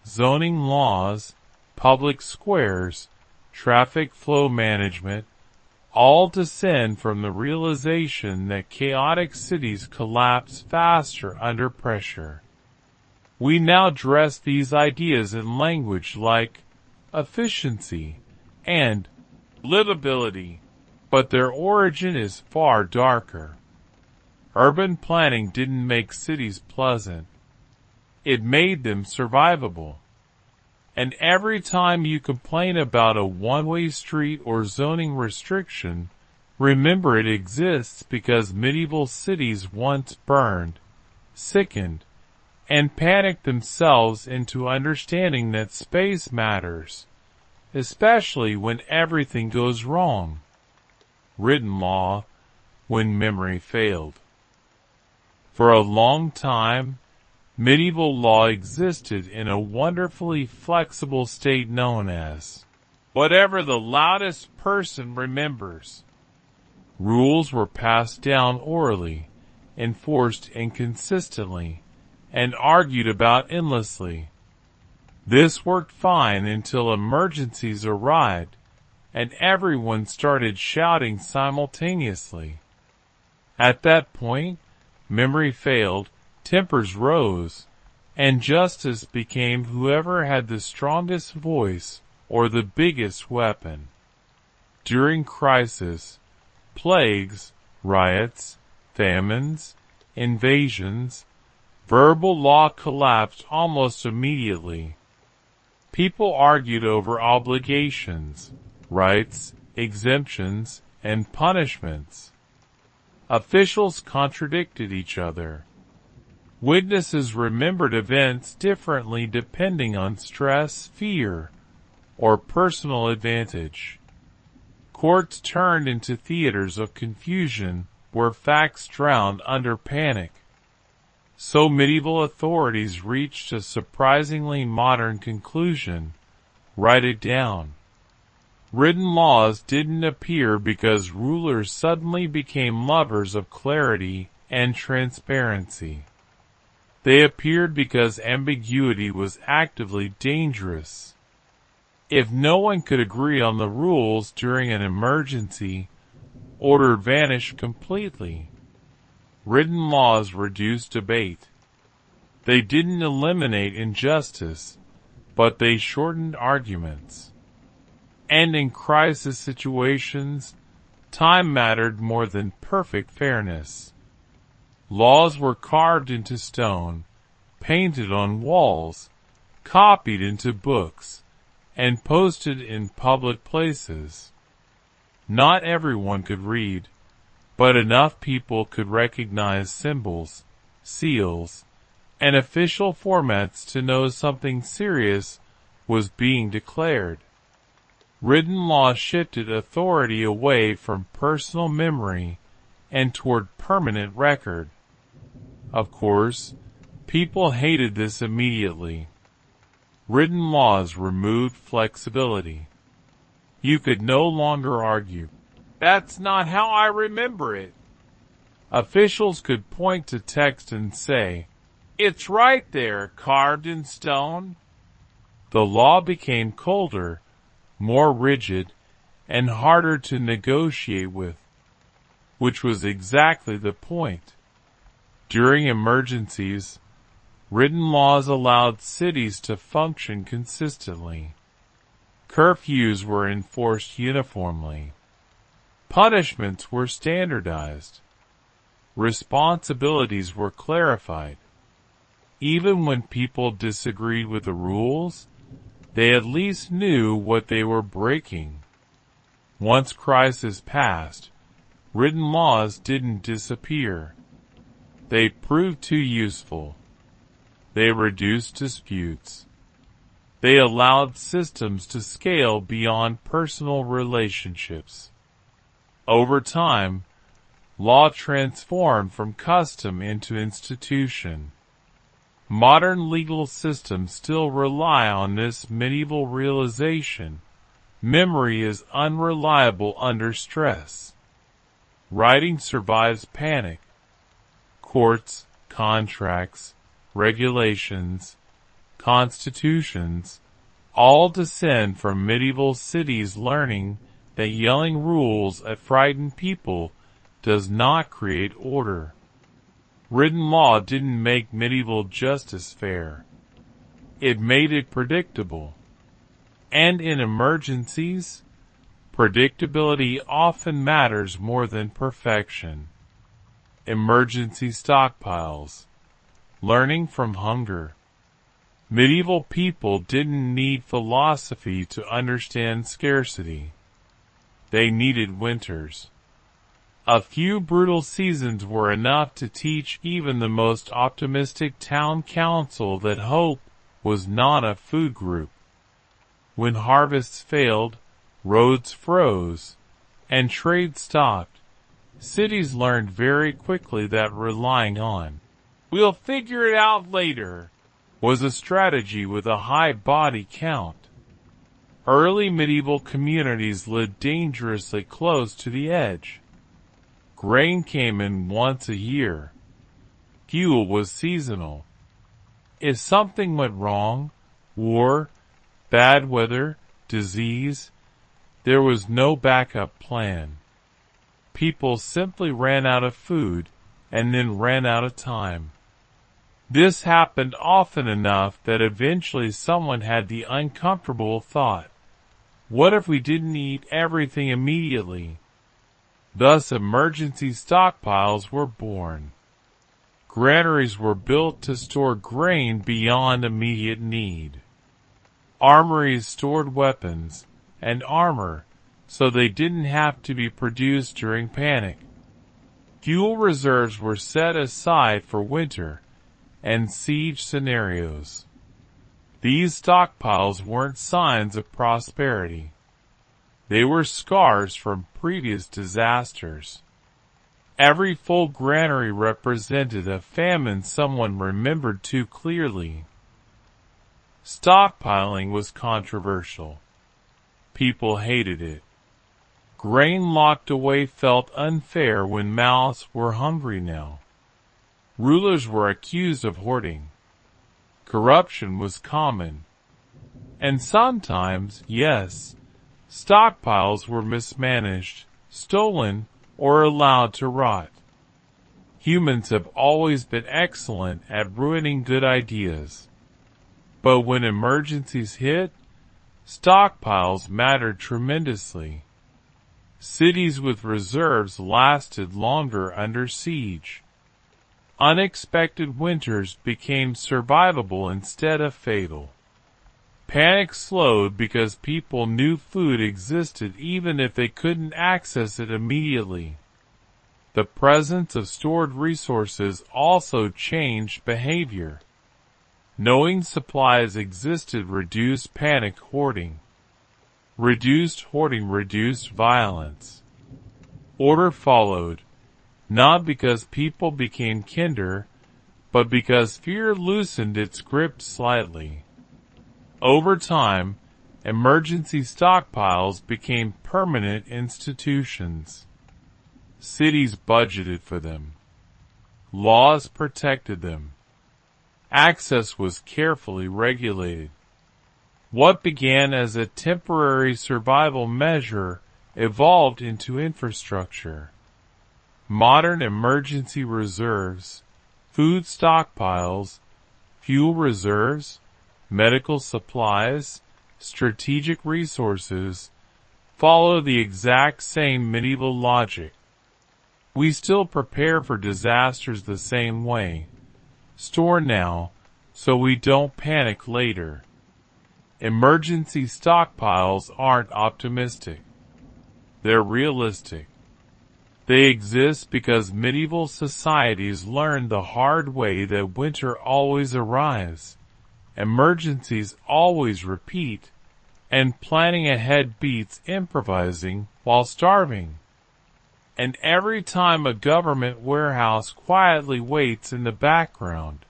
zoning laws, public squares, traffic flow management, all descend from the realization that chaotic cities collapse faster under pressure. We now dress these ideas in language like efficiency and livability, but their origin is far darker. Urban planning didn't make cities pleasant. It made them survivable. And every time you complain about a one-way street or zoning restriction, remember it exists because medieval cities once burned, sickened, and panicked themselves into understanding that space matters, especially when everything goes wrong. Written law, when memory failed. For a long time, medieval law existed in a wonderfully flexible state known as whatever the loudest person remembers. Rules were passed down orally, enforced inconsistently, and argued about endlessly. This worked fine until emergencies arrived, and everyone started shouting simultaneously. At that point, memory failed, tempers rose, and justice became whoever had the strongest voice or the biggest weapon. During crisis, plagues, riots, famines, invasions, verbal law collapsed almost immediately. People argued over obligations, rights, exemptions, and punishments. Officials contradicted each other. Witnesses remembered events differently depending on stress, fear, or personal advantage. Courts turned into theaters of confusion where facts drowned under panic. So medieval authorities reached a surprisingly modern conclusion. Write it down. Written laws didn't appear because rulers suddenly became lovers of clarity and transparency. They appeared because ambiguity was actively dangerous. If no one could agree on the rules during an emergency, order vanished completely. Written laws reduced debate. They didn't eliminate injustice, but they shortened arguments. And in crisis situations, time mattered more than perfect fairness. Laws were carved into stone, painted on walls, copied into books, and posted in public places. Not everyone could read, but enough people could recognize symbols, seals, and official formats to know something serious was being declared. Written law shifted authority away from personal memory and toward permanent record. Of course, people hated this immediately. Written laws removed flexibility. You could no longer argue, "That's not how I remember it." Officials could point to text and say, "It's right there, carved in stone." The law became colder, more rigid, and harder to negotiate with, which was exactly the point. During emergencies, written laws allowed cities to function consistently. Curfews were enforced uniformly. Punishments were standardized. responsibilities were clarified. Even when people disagreed with the rules, they at least knew what they were breaking. Once crisis passed, written laws didn't disappear. They proved too useful. They reduced disputes. They allowed systems to scale beyond personal relationships. Over time, law transformed from custom into institution. Modern legal systems still rely on this medieval realization. Memory is unreliable under stress. Writing survives panic. Courts, contracts, regulations, constitutions, all descend from medieval cities learning that yelling rules at frightened people does not create order. Written law didn't make medieval justice fair. It made it predictable. And in emergencies, predictability often matters more than perfection. Emergency stockpiles. Learning from hunger. Medieval people didn't need philosophy to understand scarcity. They needed winters. A few brutal seasons were enough to teach even the most optimistic town council that hope was not a food group. When harvests failed, roads froze, and trade stopped, cities learned very quickly that relying on "we'll figure it out later" was a strategy with a high body count. Early medieval communities lived dangerously close to the edge. Grain came in once a year. Fuel was seasonal. If something went wrong, war, bad weather, disease, there was no backup plan. People simply ran out of food and then ran out of time. This happened often enough that eventually someone had the uncomfortable thought, what if we didn't eat everything immediately? Thus emergency stockpiles were born. Granaries were built to store grain beyond immediate need. Armories stored weapons and armor so they didn't have to be produced during panic. Fuel reserves were set aside for winter and siege scenarios. These stockpiles weren't signs of prosperity. They were scars from previous disasters. Every full granary represented a famine someone remembered too clearly. Stockpiling was controversial. People hated it. Grain locked away felt unfair when mouths were hungry now. Rulers were accused of hoarding. Corruption was common. And sometimes, yes, stockpiles were mismanaged, stolen, or allowed to rot. Humans have always been excellent at ruining good ideas. But when emergencies hit, stockpiles mattered tremendously. Cities with reserves lasted longer under siege. Unexpected winters became survivable instead of fatal. Panic slowed because people knew food existed even if they couldn't access it immediately. The presence of stored resources also changed behavior. Knowing supplies existed reduced panic hoarding. Reduced hoarding reduced violence. Order followed, not because people became kinder, but because fear loosened its grip slightly. Over time, emergency stockpiles became permanent institutions. Cities budgeted for them. Laws protected them. Access was carefully regulated. What began as a temporary survival measure evolved into infrastructure. Modern emergency reserves, food stockpiles, fuel reserves, medical supplies, strategic resources follow the exact same medieval logic. We still prepare for disasters the same way. Store now, so we don't panic later. Emergency stockpiles aren't optimistic. They're realistic. They exist because medieval societies learned the hard way that winter always arrives, emergencies always repeat, and planning ahead beats improvising while starving. And every time a government warehouse quietly waits in the background,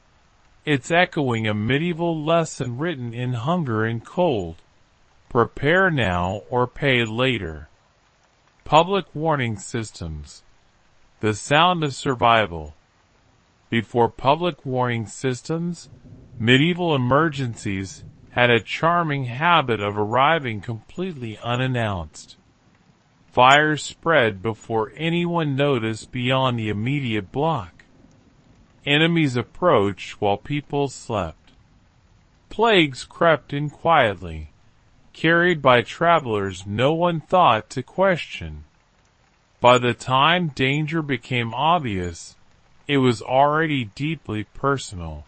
it's echoing a medieval lesson written in hunger and cold. Prepare now or pay later. Public warning systems. The sound of survival. Before public warning systems, medieval emergencies had a charming habit of arriving completely unannounced. Fires spread before anyone noticed beyond the immediate block. Enemies approached while people slept. Plagues crept in quietly, carried by travelers no one thought to question. By the time danger became obvious, it was already deeply personal.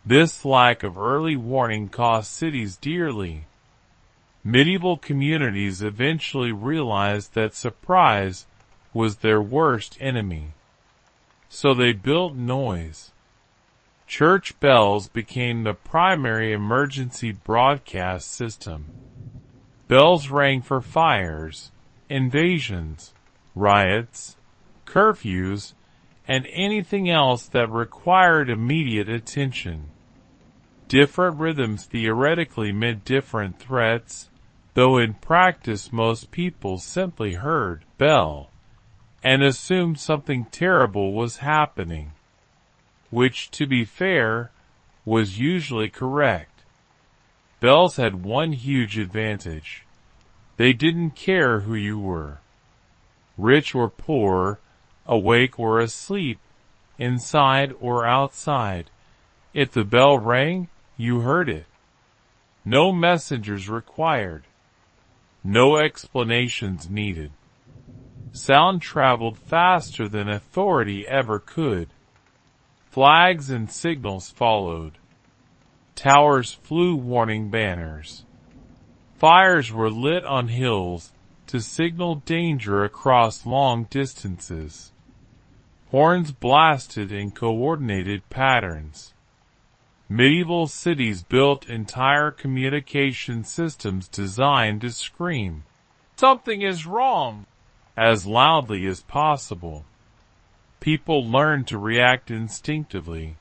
This lack of early warning cost cities dearly. Medieval communities eventually realized that surprise was their worst enemy. So they built noise. Church bells became the primary emergency broadcast system. Bells rang for fires, invasions, riots, curfews, and anything else that required immediate attention. Different rhythms theoretically meant different threats, though in practice most people simply heard bell and assumed something terrible was happening, which, to be fair, was usually correct. Bells had one huge advantage. They didn't care who you were. Rich or poor, awake or asleep, inside or outside. If the bell rang, you heard it. No messengers required. No explanations needed. Sound traveled faster than authority ever could. Flags and signals followed. Towers flew warning banners. Fires were lit on hills to signal danger across long distances. Horns blasted in coordinated patterns. Medieval cities built entire communication systems designed to scream, "Something is wrong!" as loudly as possible. People learned to react instinctively.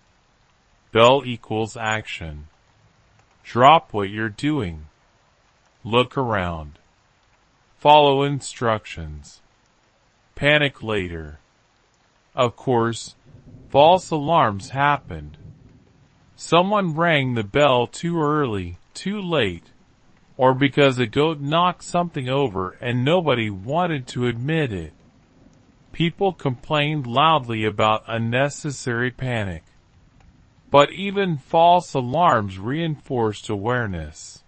Bell equals action. Drop what you're doing. Look around. Follow instructions. Panic later. Of course, false alarms happened. Someone rang the bell too early, too late, or because a goat knocked something over and nobody wanted to admit it. People complained loudly about unnecessary panic. But even false alarms reinforced awareness.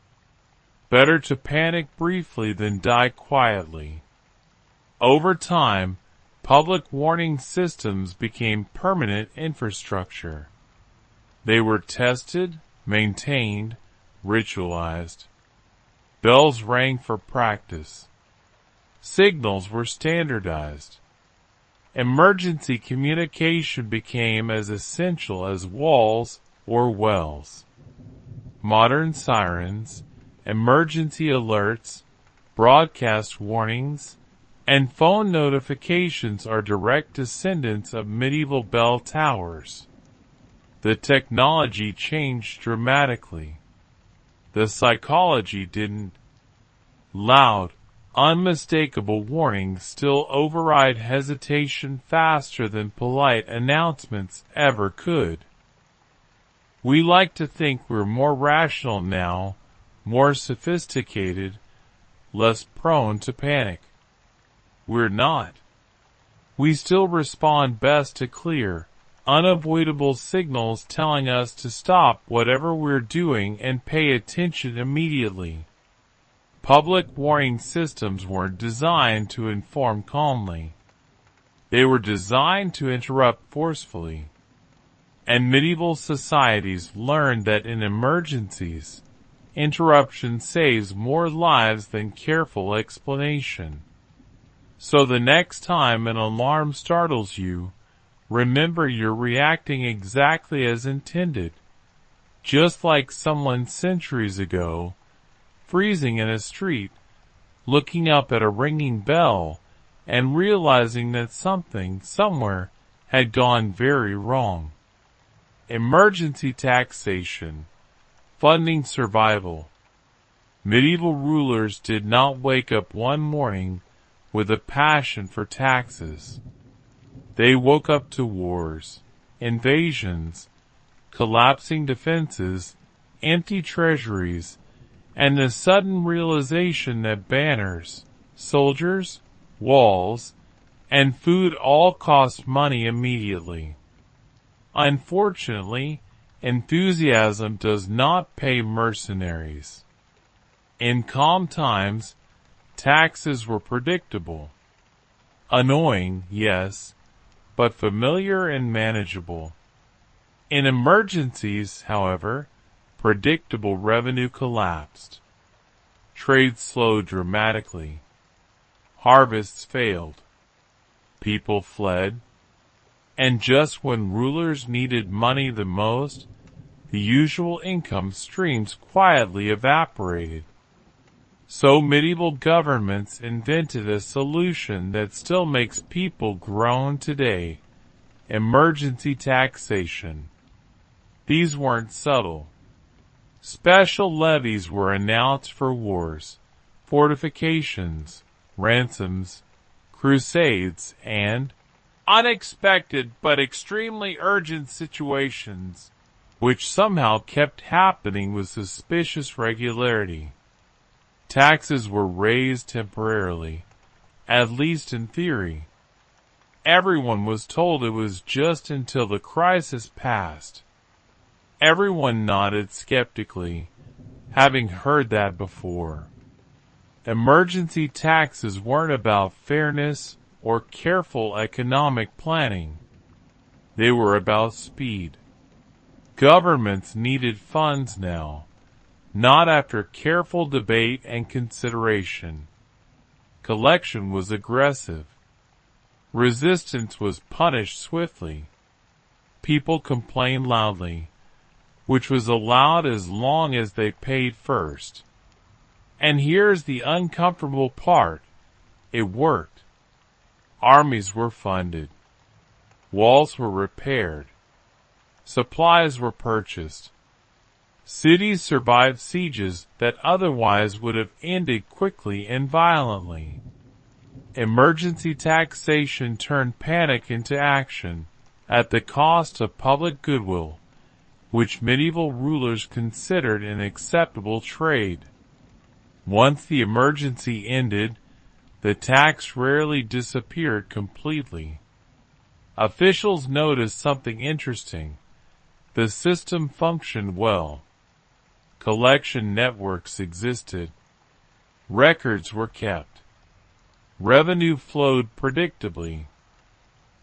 Better to panic briefly than die quietly. Over time, public warning systems became permanent infrastructure. They were tested, maintained, ritualized. Bells rang for practice. Signals were standardized. Emergency communication became as essential as walls or wells. Modern sirens, emergency alerts, broadcast warnings, and phone notifications are direct descendants of medieval bell towers. The technology changed dramatically. The psychology didn't. Loud, unmistakable warnings still override hesitation faster than polite announcements ever could. We like to think we're more rational now, more sophisticated, less prone to panic. We're not. We still respond best to clear, unavoidable signals telling us to stop whatever we're doing and pay attention immediately. Public warning systems weren't designed to inform calmly. They were designed to interrupt forcefully, and medieval societies learned that in emergencies, interruption saves more lives than careful explanation. So the next time an alarm startles you, remember you're reacting exactly as intended, just like someone centuries ago, freezing in a street, looking up at a ringing bell, and realizing that something, somewhere, had gone very wrong. Emergency taxation, funding survival. Medieval rulers did not wake up one morning with a passion for taxes. They woke up to wars, invasions, collapsing defenses, empty treasuries, and the sudden realization that banners, soldiers, walls, and food all cost money immediately. Unfortunately, enthusiasm does not pay mercenaries. In calm times, taxes were predictable. Annoying, yes, but familiar and manageable. In emergencies, however, predictable revenue collapsed. Trade slowed dramatically. Harvests failed. People fled. And just when rulers needed money the most, the usual income streams quietly evaporated. So medieval governments invented a solution that still makes people groan today: emergency taxation. These weren't subtle. Special levies were announced for wars, fortifications, ransoms, crusades, and unexpected but extremely urgent situations, which somehow kept happening with suspicious regularity. Taxes were raised temporarily, at least in theory. Everyone was told it was just until the crisis passed. Everyone nodded skeptically, having heard that before. Emergency taxes weren't about fairness or careful economic planning. They were about speed. Governments needed funds now, not after careful debate and consideration. Collection was aggressive. Resistance was punished swiftly. People complained loudly, which was allowed as long as they paid first. And here's the uncomfortable part. It worked. Armies were funded. Walls were repaired. Supplies were purchased. Cities survived sieges that otherwise would have ended quickly and violently. Emergency taxation turned panic into action at the cost of public goodwill, which medieval rulers considered an acceptable trade. Once the emergency ended, the tax rarely disappeared completely. Officials noticed something interesting. The system functioned well. Collection networks existed. Records were kept. Revenue flowed predictably.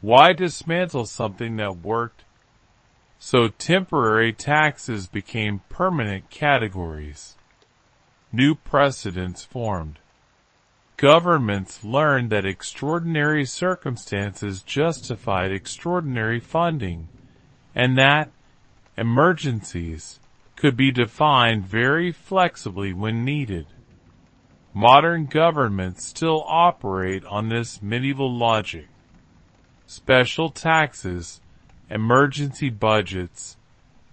Why dismantle something that worked? So temporary taxes became permanent categories. New precedents formed. Governments learned that extraordinary circumstances justified extraordinary funding, and that emergencies could be defined very flexibly when needed. Modern governments still operate on this medieval logic. Special taxes, emergency budgets,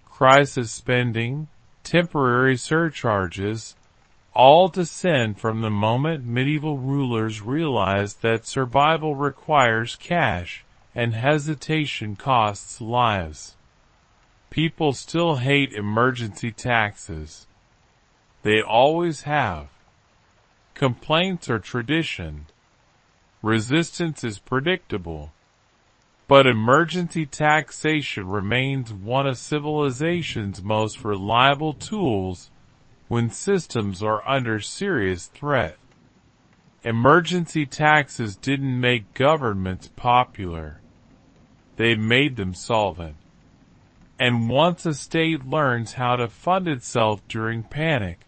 crisis spending, temporary surcharges, all descend from the moment medieval rulers realized that survival requires cash and hesitation costs lives. People still hate emergency taxes. They always have. Complaints are tradition. Resistance is predictable. But emergency taxation remains one of civilization's most reliable tools when systems are under serious threat. Emergency taxes didn't make governments popular. They made them solvent. And once a state learns how to fund itself during panic,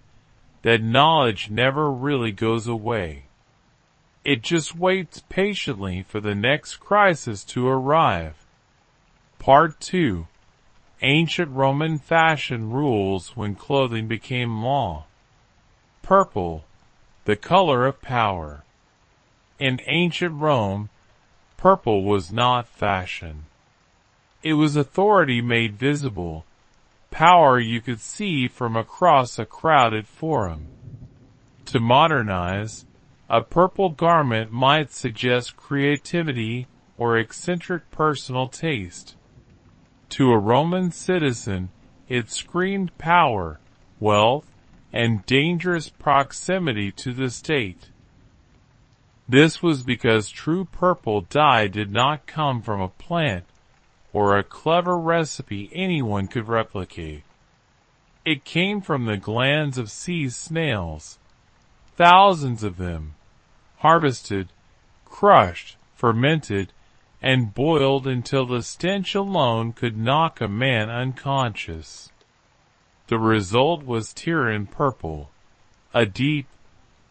that knowledge never really goes away. It just waits patiently for the next crisis to arrive. Part 2. Ancient Roman Fashion Rules When Clothing Became Law. Purple, the color of power. In ancient Rome, purple was not fashion. It was authority made visible, power you could see from across a crowded forum. To modernize, a purple garment might suggest creativity or eccentric personal taste. To a Roman citizen, it screamed power, wealth, and dangerous proximity to the state. This was because true purple dye did not come from a plant or a clever recipe anyone could replicate. It came from the glands of sea snails, thousands of them, harvested, crushed, fermented, and boiled until the stench alone could knock a man unconscious. The result was Tyrian purple, a deep,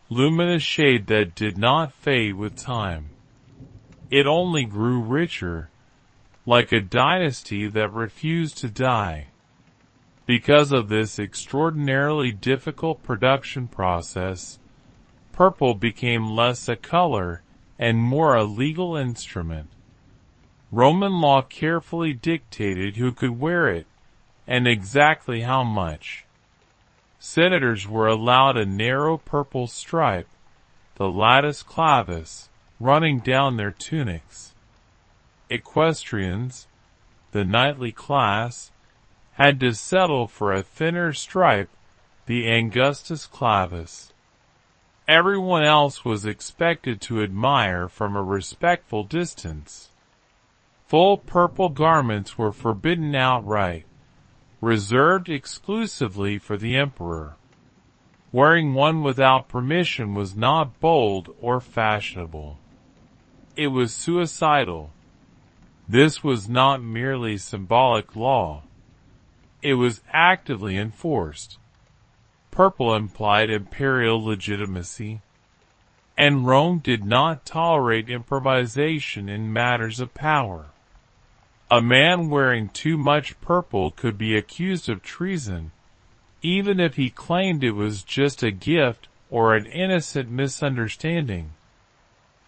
luminous shade that did not fade with time. It only grew richer, like a dynasty that refused to die. Because of this extraordinarily difficult production process, purple became less a color and more a legal instrument. Roman law carefully dictated who could wear it, and exactly how much. Senators were allowed a narrow purple stripe, the latus clavis, running down their tunics. Equestrians, the knightly class, had to settle for a thinner stripe, the angustus clavis. Everyone else was expected to admire from a respectful distance. Full purple garments were forbidden outright, reserved exclusively for the emperor. Wearing one without permission was not bold or fashionable. It was suicidal. This was not merely symbolic law. It was actively enforced. Purple implied imperial legitimacy, and Rome did not tolerate improvisation in matters of power. A man wearing too much purple could be accused of treason, even if he claimed it was just a gift or an innocent misunderstanding.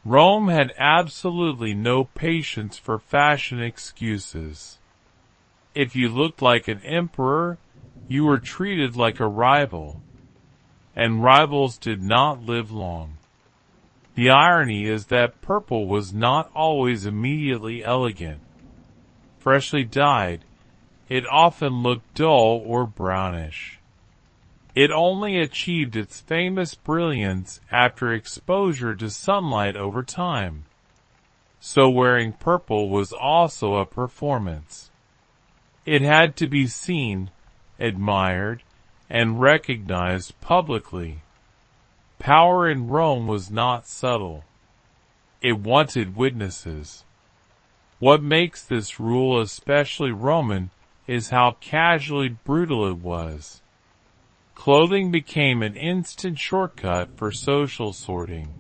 Rome had absolutely no patience for fashion excuses. If you looked like an emperor, you were treated like a rival, and rivals did not live long. The irony is that purple was not always immediately elegant. Freshly dyed, it often looked dull or brownish. It only achieved its famous brilliance after exposure to sunlight over time. So wearing purple was also a performance. It had to be seen, admired, and recognized publicly. Power in Rome was not subtle. It wanted witnesses. What makes this rule especially Roman is how casually brutal it was. Clothing became an instant shortcut for social sorting.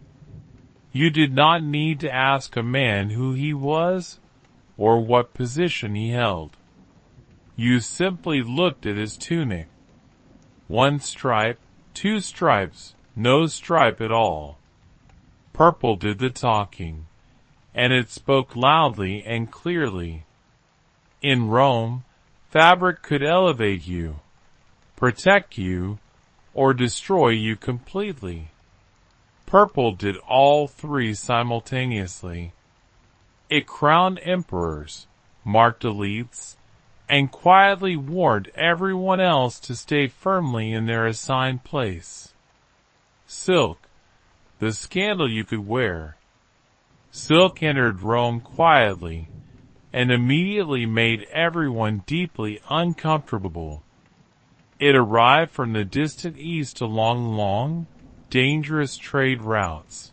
You did not need to ask a man who he was or what position he held. You simply looked at his tunic. One stripe, two stripes, no stripe at all. Purple did the talking, and it spoke loudly and clearly. In Rome, fabric could elevate you, protect you, or destroy you completely. Purple did all three simultaneously. It crowned emperors, marked elites, and quietly warned everyone else to stay firmly in their assigned place. Silk, the scandal you could wear. Silk entered Rome quietly, and immediately made everyone deeply uncomfortable. It arrived from the distant east along long, dangerous trade routes.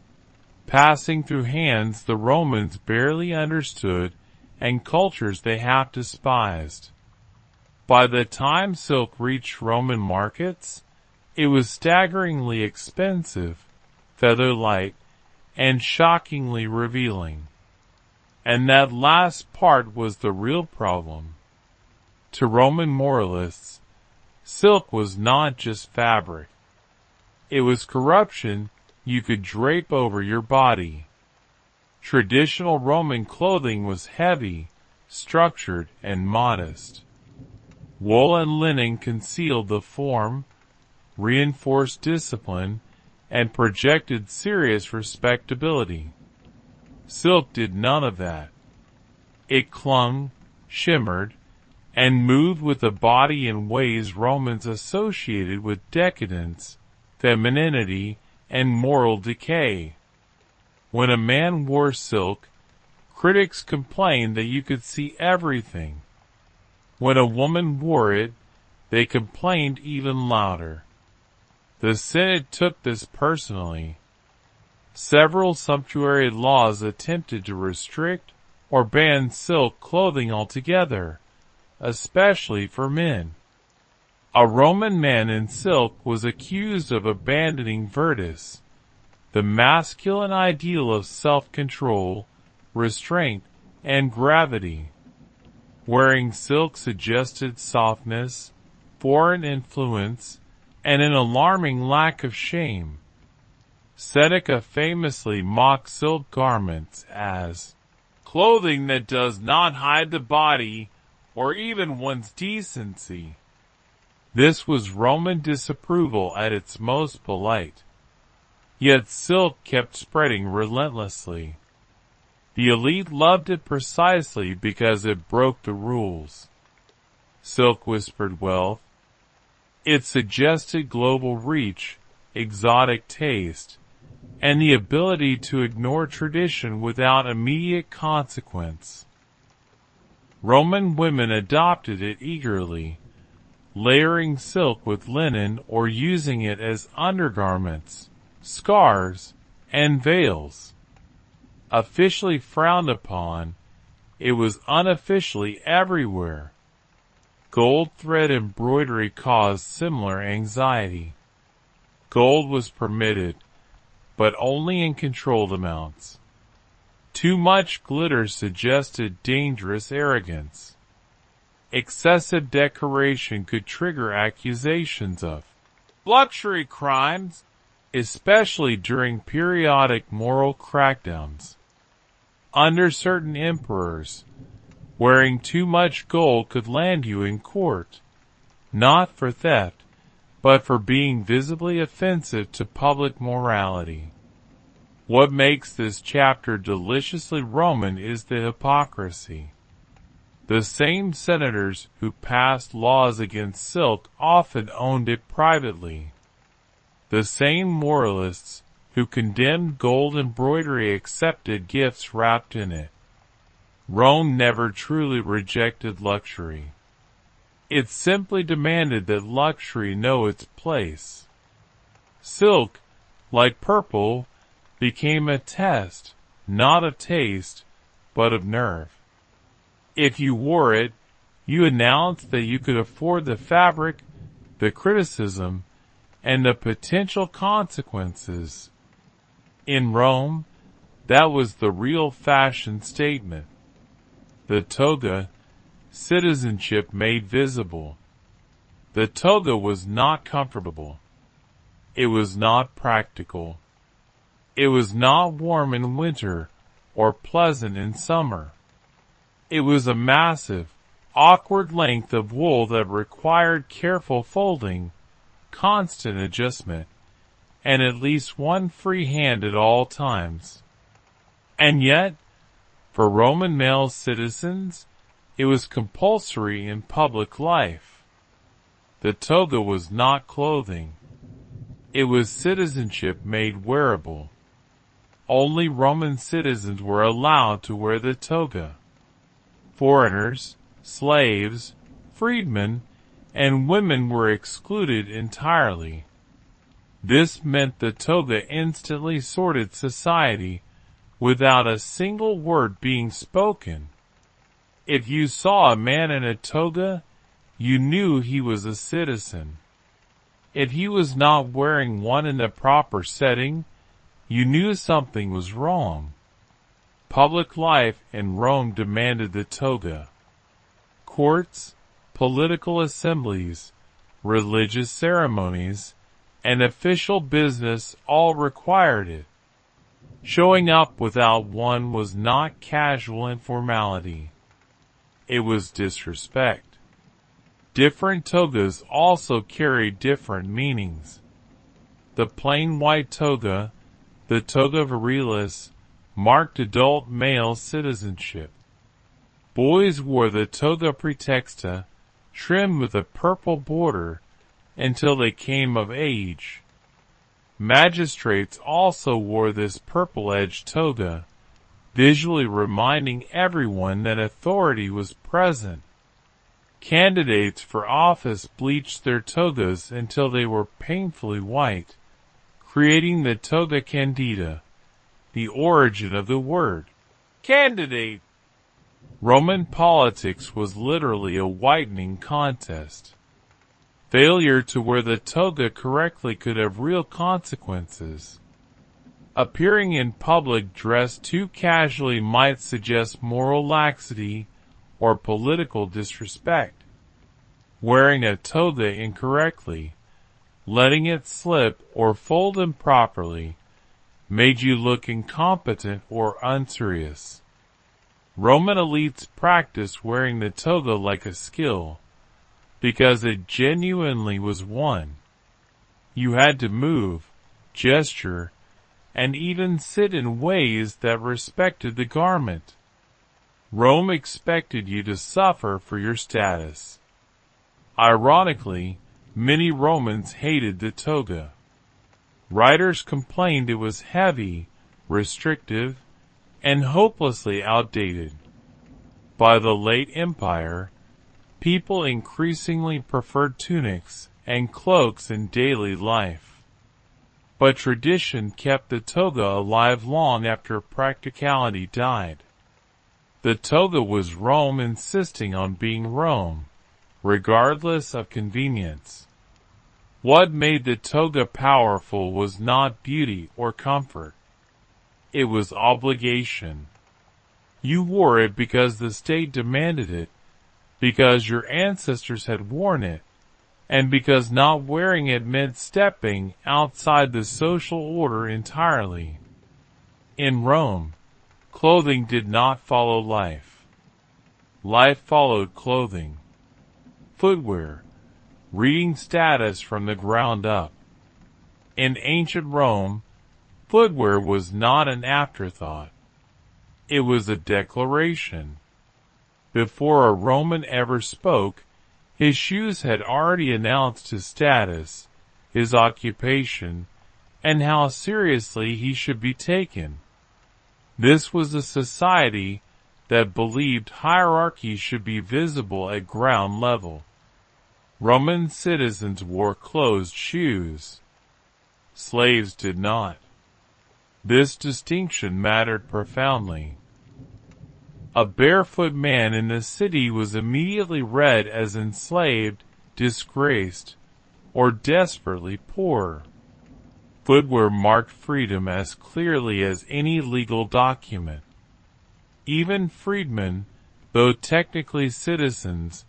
passing through hands the Romans barely understood and cultures they half despised. By the time silk reached Roman markets, it was staggeringly expensive, feather-light, and shockingly revealing. And that last part was the real problem. To Roman moralists, silk was not just fabric. It was corruption you could drape over your body. Traditional Roman clothing was heavy, structured, and modest. Wool and linen concealed the form, reinforced discipline, and projected serious respectability. Silk did none of that. It clung, shimmered, and moved with the body in ways Romans associated with decadence, femininity, and moral decay. When a man wore silk, critics complained that you could see everything. When a woman wore it, they complained even louder. The Senate took this personally. Several sumptuary laws attempted to restrict or ban silk clothing altogether, especially for men. A Roman man in silk was accused of abandoning virtus, the masculine ideal of self-control, restraint, and gravity. Wearing silk suggested softness, foreign influence, and an alarming lack of shame. Seneca famously mocked silk garments as clothing that does not hide the body or even one's decency. This was Roman disapproval at its most polite. Yet silk kept spreading relentlessly. The elite loved it precisely because it broke the rules. Silk whispered wealth. It suggested global reach, exotic taste, and the ability to ignore tradition without immediate consequence. Roman women adopted it eagerly, layering silk with linen or using it as undergarments, scarves, and veils. Officially frowned upon, it was unofficially everywhere. Gold thread embroidery caused similar anxiety. Gold was permitted, but only in controlled amounts. Too much glitter suggested dangerous arrogance. Excessive decoration could trigger accusations of luxury crimes, especially during periodic moral crackdowns. Under certain emperors, wearing too much gold could land you in court, not for theft, but for being visibly offensive to public morality. What makes this chapter deliciously Roman is the hypocrisy. The same senators who passed laws against silk often owned it privately. The same moralists who condemned gold embroidery accepted gifts wrapped in it. Rome never truly rejected luxury. It simply demanded that luxury know its place. Silk, like purple, became a test, not of taste, but of nerve. If you wore it, you announced that you could afford the fabric, the criticism, and the potential consequences. In Rome, that was the real fashion statement. The toga, citizenship made visible. The toga was not comfortable. It was not practical. It was not warm in winter or pleasant in summer. It was a massive, awkward length of wool that required careful folding, constant adjustment, and at least one free hand at all times. And yet, for Roman male citizens, it was compulsory in public life. The toga was not clothing. It was citizenship made wearable. Only Roman citizens were allowed to wear the toga. Foreigners, slaves, freedmen, and women were excluded entirely. This meant the toga instantly sorted society without a single word being spoken. If you saw a man in a toga, you knew he was a citizen. If he was not wearing one in the proper setting, you knew something was wrong. Public life in Rome demanded the toga. Courts, political assemblies, religious ceremonies, and official business all required it. Showing up without one was not casual informality. It was disrespect. Different togas also carried different meanings. The plain white toga, the toga virilis, marked adult male citizenship. Boys wore the toga praetexta, trimmed with a purple border, until they came of age. Magistrates also wore this purple-edged toga, visually reminding everyone that authority was present. Candidates for office bleached their togas until they were painfully white, creating the toga candida, the origin of the word candidate. Roman politics was literally a whitening contest. Failure to wear the toga correctly could have real consequences. Appearing in public dressed too casually might suggest moral laxity or political disrespect. Wearing a toga incorrectly, letting it slip or fold improperly, made you look incompetent or unserious. Roman elites practiced wearing the toga like a skill, because it genuinely was one. You had to move, gesture, and even sit in ways that respected the garment. Rome expected you to suffer for your status. Ironically, many Romans hated the toga. Writers complained it was heavy, restrictive, and hopelessly outdated. By the late Empire, people increasingly preferred tunics and cloaks in daily life. But tradition kept the toga alive long after practicality died. The toga was Rome insisting on being Rome, regardless of convenience. What made the toga powerful was not beauty or comfort. It was obligation. You wore it because the state demanded it, because your ancestors had worn it, and because not wearing it meant stepping outside the social order entirely. In Rome, clothing did not follow life. Life followed clothing. Footwear, reading status from the ground up. In ancient Rome, footwear was not an afterthought. It was a declaration. Before a Roman ever spoke, his shoes had already announced his status, his occupation, and how seriously he should be taken. This was a society that believed hierarchy should be visible at ground level. Roman citizens wore closed shoes. Slaves did not. This distinction mattered profoundly. A barefoot man in the city was immediately read as enslaved, disgraced, or desperately poor. Footwear marked freedom as clearly as any legal document. Even freedmen, though technically citizens,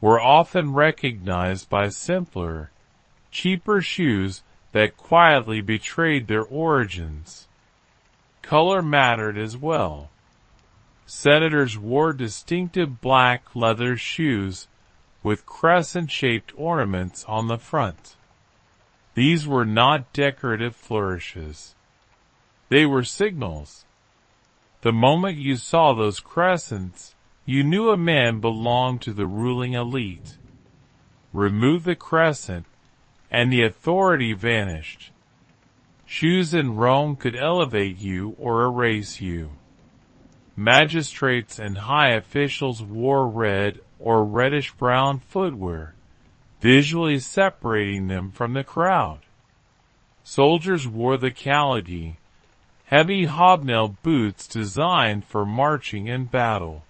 were often recognized by simpler, cheaper shoes that quietly betrayed their origins. Color mattered as well. Senators wore distinctive black leather shoes with crescent-shaped ornaments on the front. These were not decorative flourishes. They were signals. The moment you saw those crescents, you knew a man belonged to the ruling elite. Remove the crescent, and the authority vanished. Shoes in Rome could elevate you or erase you. Magistrates and high officials wore red or reddish-brown footwear, visually separating them from the crowd. Soldiers wore the callity, heavy hobnailed boots designed for marching and battle.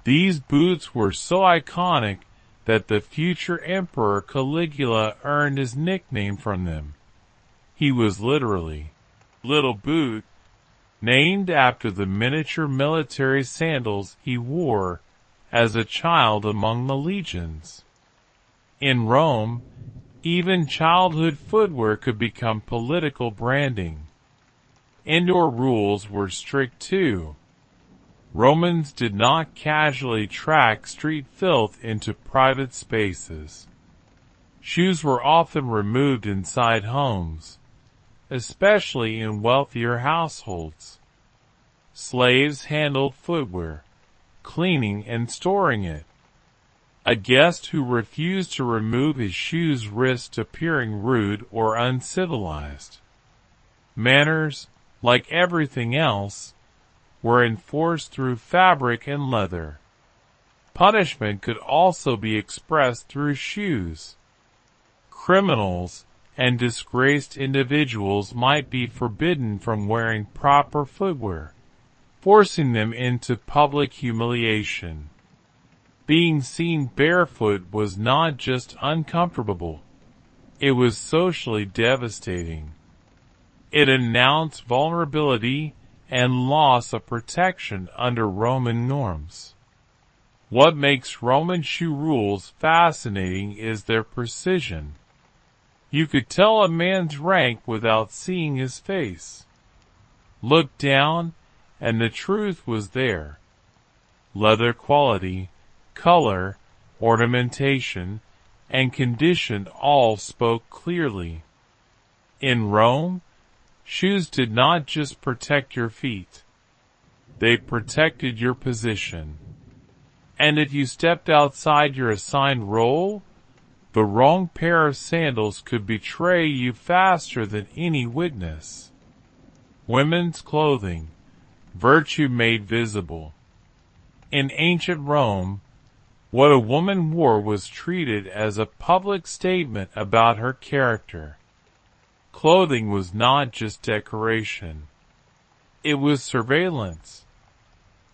These boots were so iconic that the future Emperor Caligula earned his nickname from them. He was literally Little Boot, named after the miniature military sandals he wore as a child among the legions. In Rome, even childhood footwear could become political branding. Indoor rules were strict too. Romans did not casually track street filth into private spaces. Shoes were often removed inside homes, especially in wealthier households. Slaves handled footwear, cleaning and storing it. A guest who refused to remove his shoes risked appearing rude or uncivilized. Manners, like everything else, were enforced through fabric and leather. Punishment could also be expressed through shoes. Criminals and disgraced individuals might be forbidden from wearing proper footwear, forcing them into public humiliation. Being seen barefoot was not just uncomfortable, it was socially devastating. It announced vulnerability and loss of protection under Roman norms. What makes Roman shoe rules fascinating is their precision. You could tell a man's rank without seeing his face. Look down, and the truth was there. Leather quality, color, ornamentation, and condition all spoke clearly. In Rome, shoes did not just protect your feet. They protected your position. And if you stepped outside your assigned role, the wrong pair of sandals could betray you faster than any witness. Women's clothing, virtue made visible. In ancient Rome, what a woman wore was treated as a public statement about her character. Clothing was not just decoration. It was surveillance.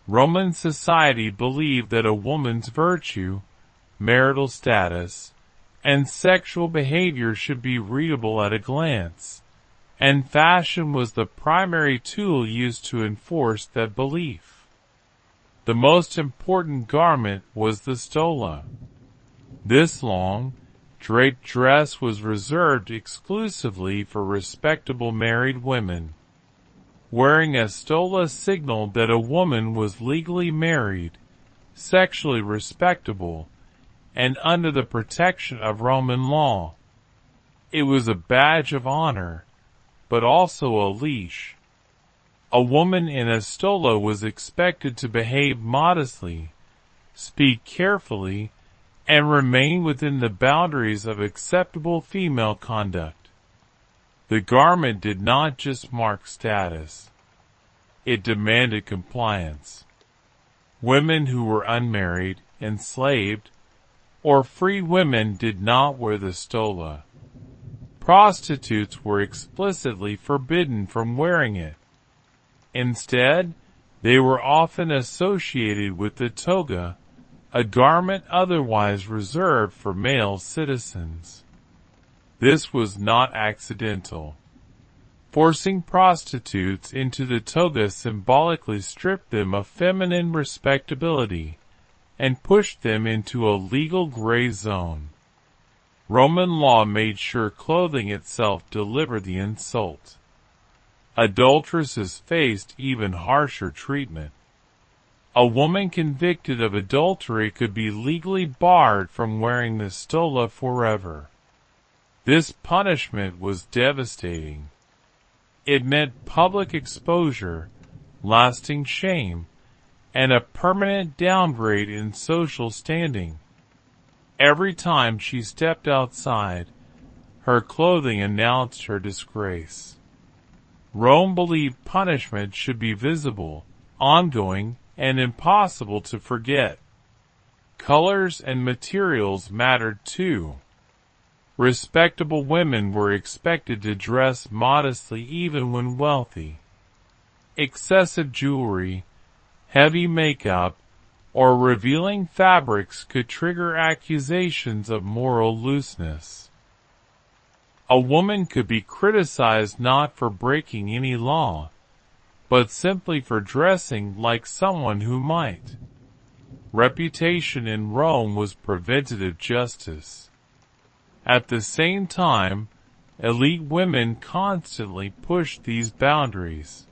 Roman society believed that a woman's virtue, marital status, and sexual behavior should be readable at a glance, and fashion was the primary tool used to enforce that belief. The most important garment was the stola. This long, draped dress was reserved exclusively for respectable married women. Wearing a stola signaled that a woman was legally married, sexually respectable, and under the protection of Roman law. It was a badge of honor, but also a leash. A woman in a stola was expected to behave modestly, speak carefully, and remain within the boundaries of acceptable female conduct. The garment did not just mark status. It demanded compliance. Women who were unmarried, enslaved, or free women did not wear the stola. Prostitutes were explicitly forbidden from wearing it. Instead, they were often associated with the toga, a garment otherwise reserved for male citizens. This was not accidental. Forcing prostitutes into the toga symbolically stripped them of feminine respectability and pushed them into a legal gray zone. Roman law made sure clothing itself delivered the insult. Adulteresses faced even harsher treatment. A woman convicted of adultery could be legally barred from wearing the stola forever. This punishment was devastating. It meant public exposure, lasting shame, and a permanent downgrade in social standing. Every time she stepped outside, her clothing announced her disgrace. Rome believed punishment should be visible, ongoing, and impossible to forget. Colors and materials mattered too. Respectable women were expected to dress modestly even when wealthy. Excessive jewelry, heavy makeup, or revealing fabrics could trigger accusations of moral looseness. A woman could be criticized not for breaking any law, but simply for dressing like someone who might. Reputation in Rome was preventative justice. At the same time, elite women constantly pushed these boundaries.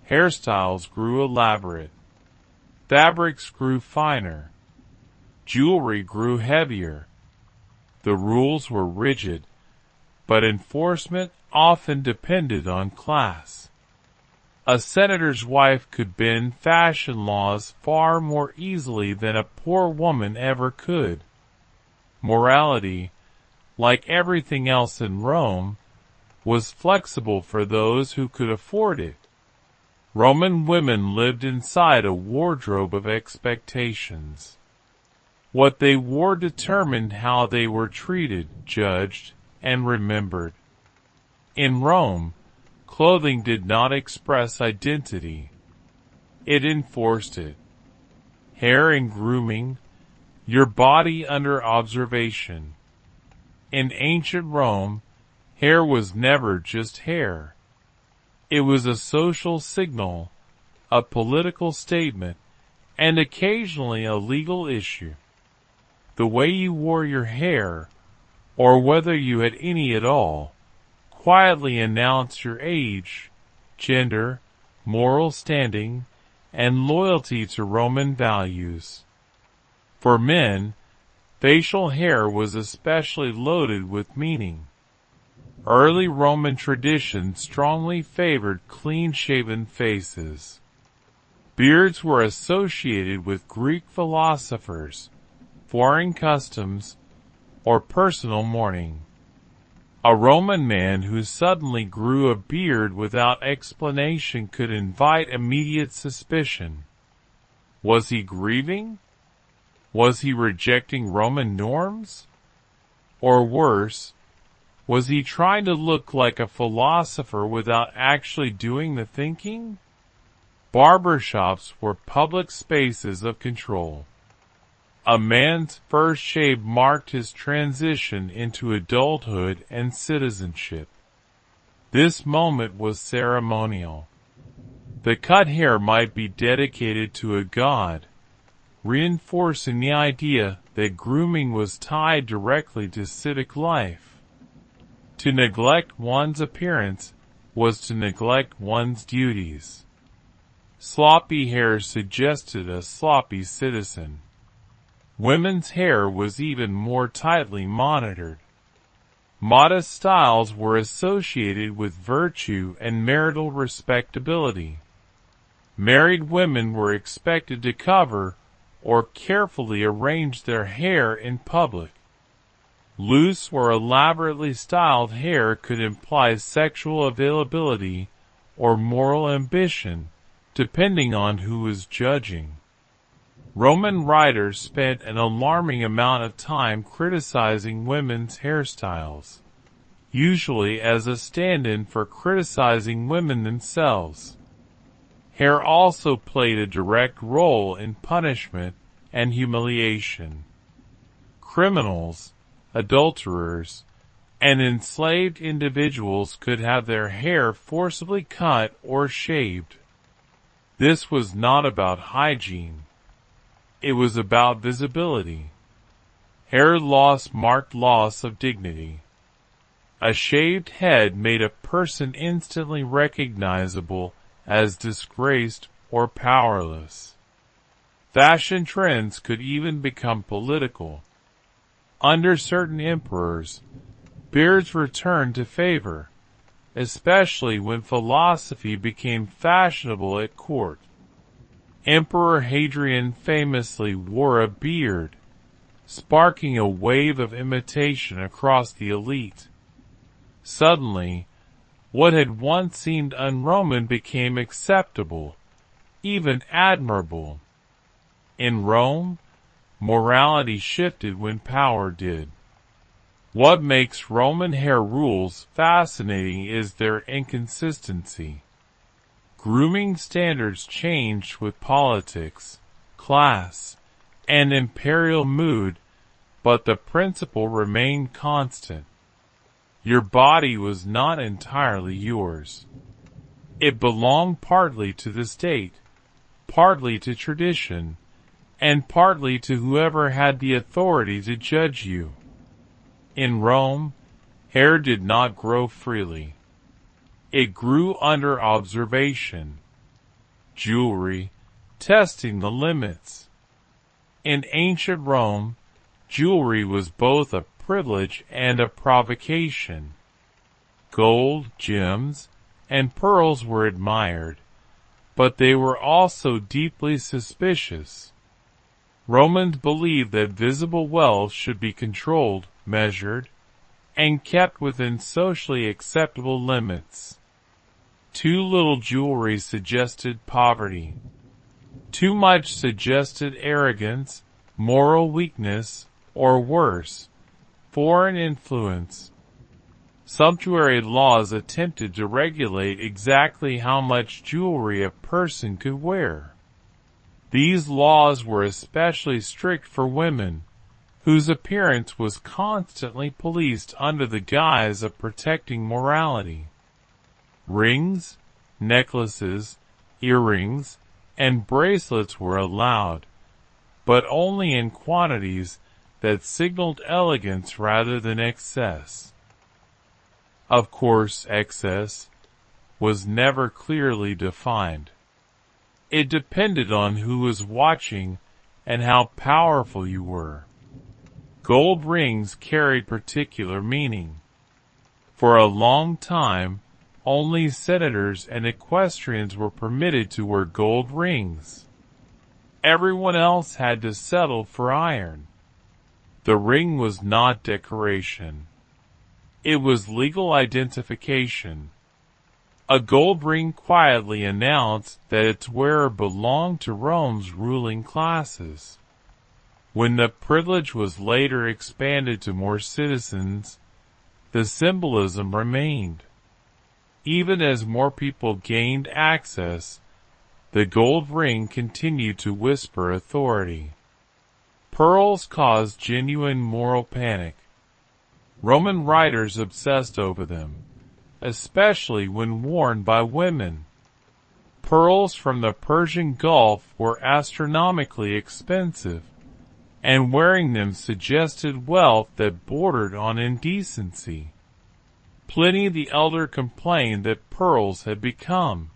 Hairstyles grew elaborate. Fabrics grew finer. Jewelry grew heavier. The rules were rigid, but enforcement often depended on class. A senator's wife could bend fashion laws far more easily than a poor woman ever could. Morality, like everything else in Rome, was flexible for those who could afford it. Roman women lived inside a wardrobe of expectations. What they wore determined how they were treated, judged, and remembered. In Rome, clothing did not express identity. It enforced it. Hair and grooming, your body under observation. In ancient Rome, hair was never just hair. It was a social signal, a political statement, and occasionally a legal issue. The way you wore your hair, or whether you had any at all, quietly announced your age, gender, moral standing, and loyalty to Roman values. For men, facial hair was especially loaded with meaning. Early Roman tradition strongly favored clean-shaven faces. Beards were associated with Greek philosophers, foreign customs, or personal mourning. A Roman man who suddenly grew a beard without explanation could invite immediate suspicion. Was he grieving? Was he rejecting Roman norms? Or worse, was he trying to look like a philosopher without actually doing the thinking? Barbershops were public spaces of control. A man's first shave marked his transition into adulthood and citizenship. This moment was ceremonial. The cut hair might be dedicated to a god, reinforcing the idea that grooming was tied directly to civic life. To neglect one's appearance was to neglect one's duties. Sloppy hair suggested a sloppy citizen. Women's hair was even more tightly monitored. Modest styles were associated with virtue and marital respectability. Married women were expected to cover or carefully arrange their hair in public. Loose or elaborately styled hair could imply sexual availability or moral ambition, depending on who was judging. Roman writers spent an alarming amount of time criticizing women's hairstyles, usually as a stand-in for criticizing women themselves. Hair also played a direct role in punishment and humiliation. Criminals, adulterers, and enslaved individuals could have their hair forcibly cut or shaved. This was not about hygiene. It was about visibility. Hair loss marked loss of dignity. A shaved head made a person instantly recognizable as disgraced or powerless. Fashion trends could even become political. Under certain emperors, beards returned to favor, especially when philosophy became fashionable at court. Emperor Hadrian famously wore a beard, sparking a wave of imitation across the elite. Suddenly, what had once seemed un-Roman became acceptable, even admirable. In Rome, morality shifted when power did. What makes Roman hair rules fascinating is their inconsistency. Grooming standards changed with politics, class, and imperial mood, but the principle remained constant. Your body was not entirely yours. It belonged partly to the state, partly to tradition, and partly to whoever had the authority to judge you. In Rome, hair did not grow freely. It grew under observation. Jewelry, testing the limits. In ancient Rome, jewelry was both a privilege and a provocation. Gold, gems, and pearls were admired, but they were also deeply suspicious. Romans believed that visible wealth should be controlled, measured, and kept within socially acceptable limits. Too little jewelry suggested poverty. Too much suggested arrogance, moral weakness, or worse, foreign influence. Sumptuary laws attempted to regulate exactly how much jewelry a person could wear. These laws were especially strict for women, whose appearance was constantly policed under the guise of protecting morality. Rings, necklaces, earrings, and bracelets were allowed, but only in quantities that signaled elegance rather than excess. Of course, excess was never clearly defined. It depended on who was watching and how powerful you were. Gold rings carried particular meaning. For a long time, only senators and equestrians were permitted to wear gold rings. Everyone else had to settle for iron. The ring was not decoration. It was legal identification. A gold ring quietly announced that its wearer belonged to Rome's ruling classes. When the privilege was later expanded to more citizens, the symbolism remained. Even as more people gained access, the gold ring continued to whisper authority. Pearls caused genuine moral panic. Roman writers obsessed over them, especially when worn by women. Pearls from the Persian Gulf were astronomically expensive, and wearing them suggested wealth that bordered on indecency. Pliny the Elder complained that pearls had become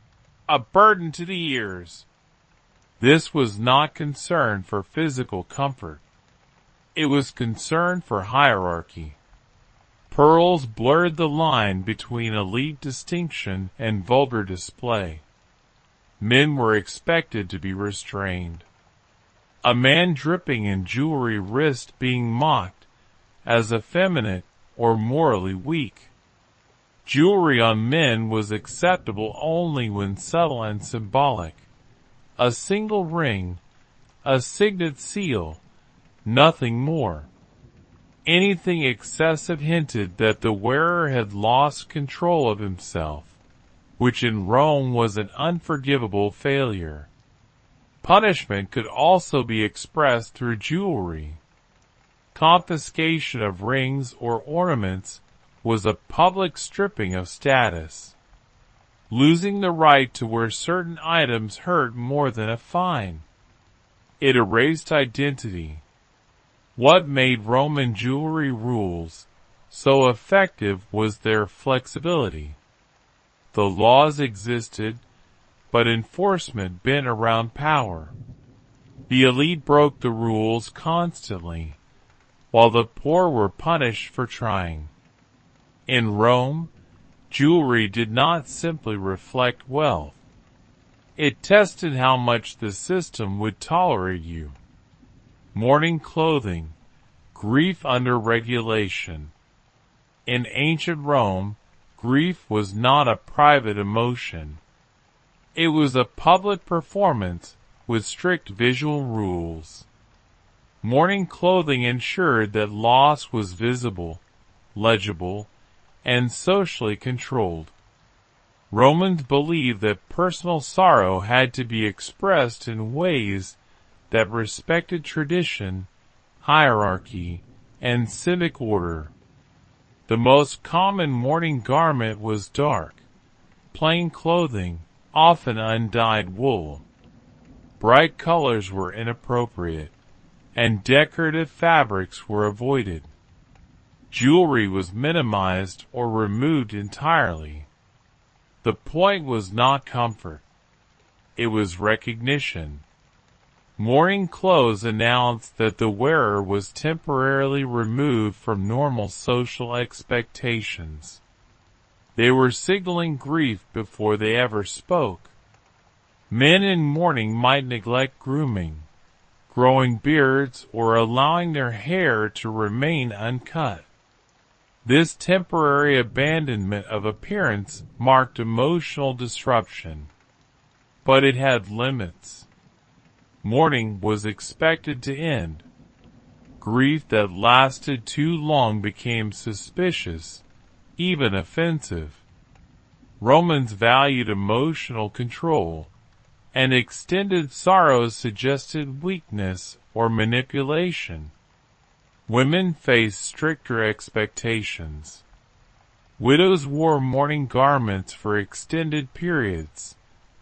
a burden to the ears. This was not concern for physical comfort. It was concern for hierarchy. Pearls blurred the line between elite distinction and vulgar display. Men were expected to be restrained. A man dripping in jewelry risked being mocked as effeminate or morally weak. Jewelry on men was acceptable only when subtle and symbolic. A single ring, a signet seal, nothing more. Anything excessive hinted that the wearer had lost control of himself, which in Rome was an unforgivable failure. Punishment could also be expressed through jewelry. Confiscation of rings or ornaments was a public stripping of status. Losing the right to wear certain items hurt more than a fine. It erased identity. What made Roman jewelry rules so effective was their flexibility. The laws existed, but enforcement bent around power. The elite broke the rules constantly, while the poor were punished for trying. In Rome, jewelry did not simply reflect wealth. It tested how much the system would tolerate you. Mourning clothing, grief under regulation. In ancient Rome, grief was not a private emotion. It was a public performance with strict visual rules. Mourning clothing ensured that loss was visible, legible, and socially controlled. Romans believed that personal sorrow had to be expressed in ways that respected tradition, hierarchy, and civic order. The most common mourning garment was dark, plain clothing, often undyed wool. Bright colors were inappropriate, and decorative fabrics were avoided. Jewelry was minimized or removed entirely. The point was not comfort. It was recognition. Mourning clothes announced that the wearer was temporarily removed from normal social expectations. They were signaling grief before they ever spoke. Men in mourning might neglect grooming, growing beards, or allowing their hair to remain uncut. This temporary abandonment of appearance marked emotional disruption. But it had limits. Mourning was expected to end. Grief that lasted too long became suspicious, even offensive. Romans valued emotional control, and extended sorrow suggested weakness or manipulation. Women faced stricter expectations. Widows wore mourning garments for extended periods,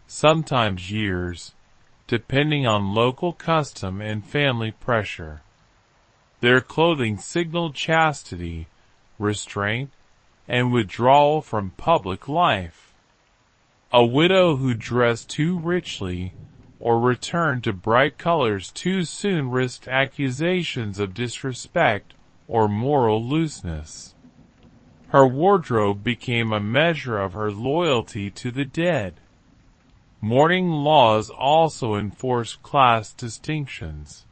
sometimes years, depending on local custom and family pressure. Their clothing signaled chastity, restraint, and withdrawal from public life. A widow who dressed too richly or returned to bright colors too soon risked accusations of disrespect or moral looseness. Her wardrobe became a measure of her loyalty to the dead. Mourning laws also enforced class distinctions.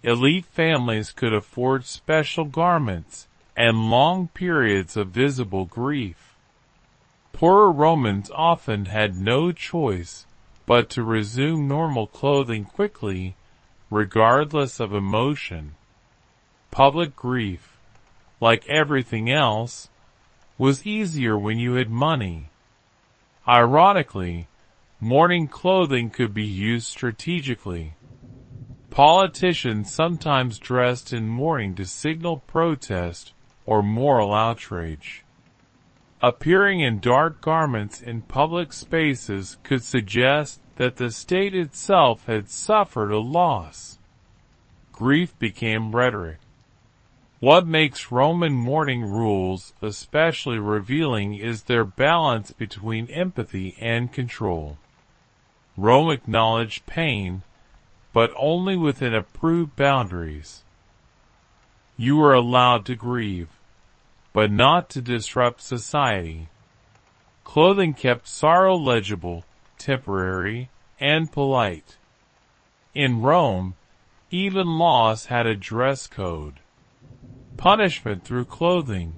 Elite families could afford special garments and long periods of visible grief. Poorer Romans often had no choice but to resume normal clothing quickly, regardless of emotion. Public grief, like everything else, was easier when you had money. Ironically, mourning clothing could be used strategically. Politicians sometimes dressed in mourning to signal protest or moral outrage. Appearing in dark garments in public spaces could suggest that the state itself had suffered a loss. Grief became rhetoric. What makes Roman mourning rules especially revealing is their balance between empathy and control. Rome acknowledged pain, but only within approved boundaries. You were allowed to grieve, but not to disrupt society. Clothing kept sorrow legible, temporary, and polite. In Rome, even laws had a dress code. Punishment through clothing,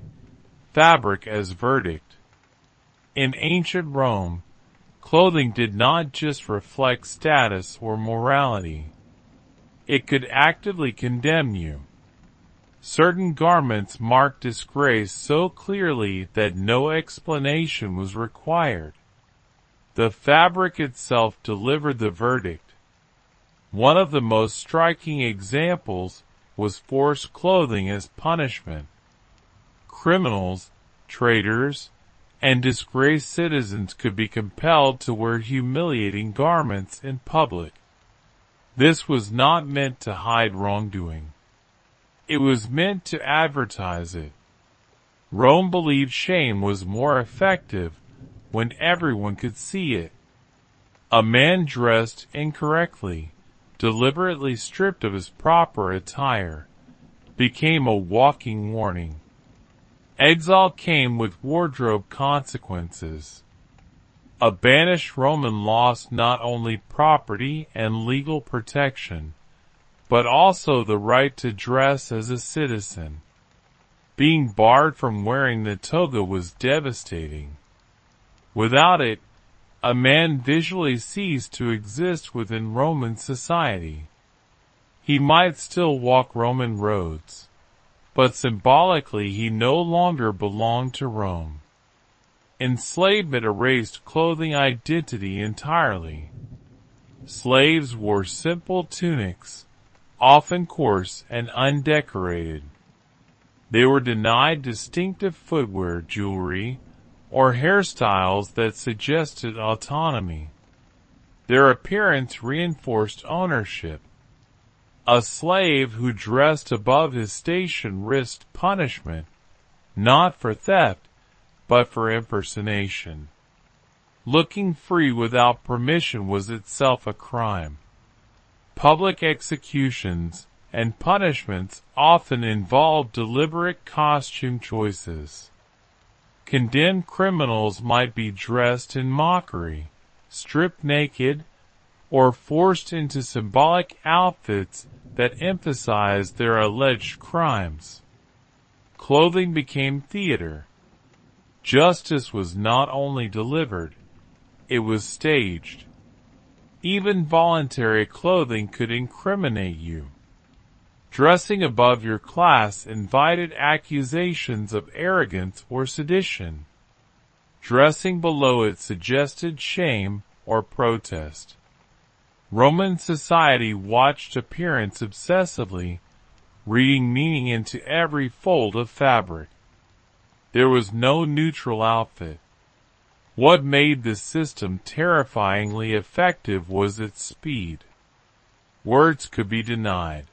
fabric as verdict. In ancient Rome, clothing did not just reflect status or morality. It could actively condemn you. Certain garments marked disgrace so clearly that no explanation was required. The fabric itself delivered the verdict. One of the most striking examples was forced clothing as punishment. Criminals, traitors, and disgraced citizens could be compelled to wear humiliating garments in public. This was not meant to hide wrongdoing. It was meant to advertise it. Rome believed shame was more effective when everyone could see it. A man dressed incorrectly, deliberately stripped of his proper attire, became a walking warning. Exile came with wardrobe consequences. A banished Roman lost not only property and legal protection, but also the right to dress as a citizen. Being barred from wearing the toga was devastating. Without it, a man visually ceased to exist within Roman society. He might still walk Roman roads, but symbolically he no longer belonged to Rome. Enslavement erased clothing identity entirely. Slaves wore simple tunics, often coarse and undecorated. They were denied distinctive footwear, jewelry, or hairstyles that suggested autonomy. Their appearance reinforced ownership. A slave who dressed above his station risked punishment, not for theft, but for impersonation. Looking free without permission was itself a crime. Public executions and punishments often involved deliberate costume choices. Condemned criminals might be dressed in mockery, stripped naked, or forced into symbolic outfits that emphasized their alleged crimes. Clothing became theater. Justice was not only delivered, it was staged. Even voluntary clothing could incriminate you. Dressing above your class invited accusations of arrogance or sedition. Dressing below it suggested shame or protest. Roman society watched appearance obsessively, reading meaning into every fold of fabric. There was no neutral outfit. What made this system terrifyingly effective was its speed. Words could be denied.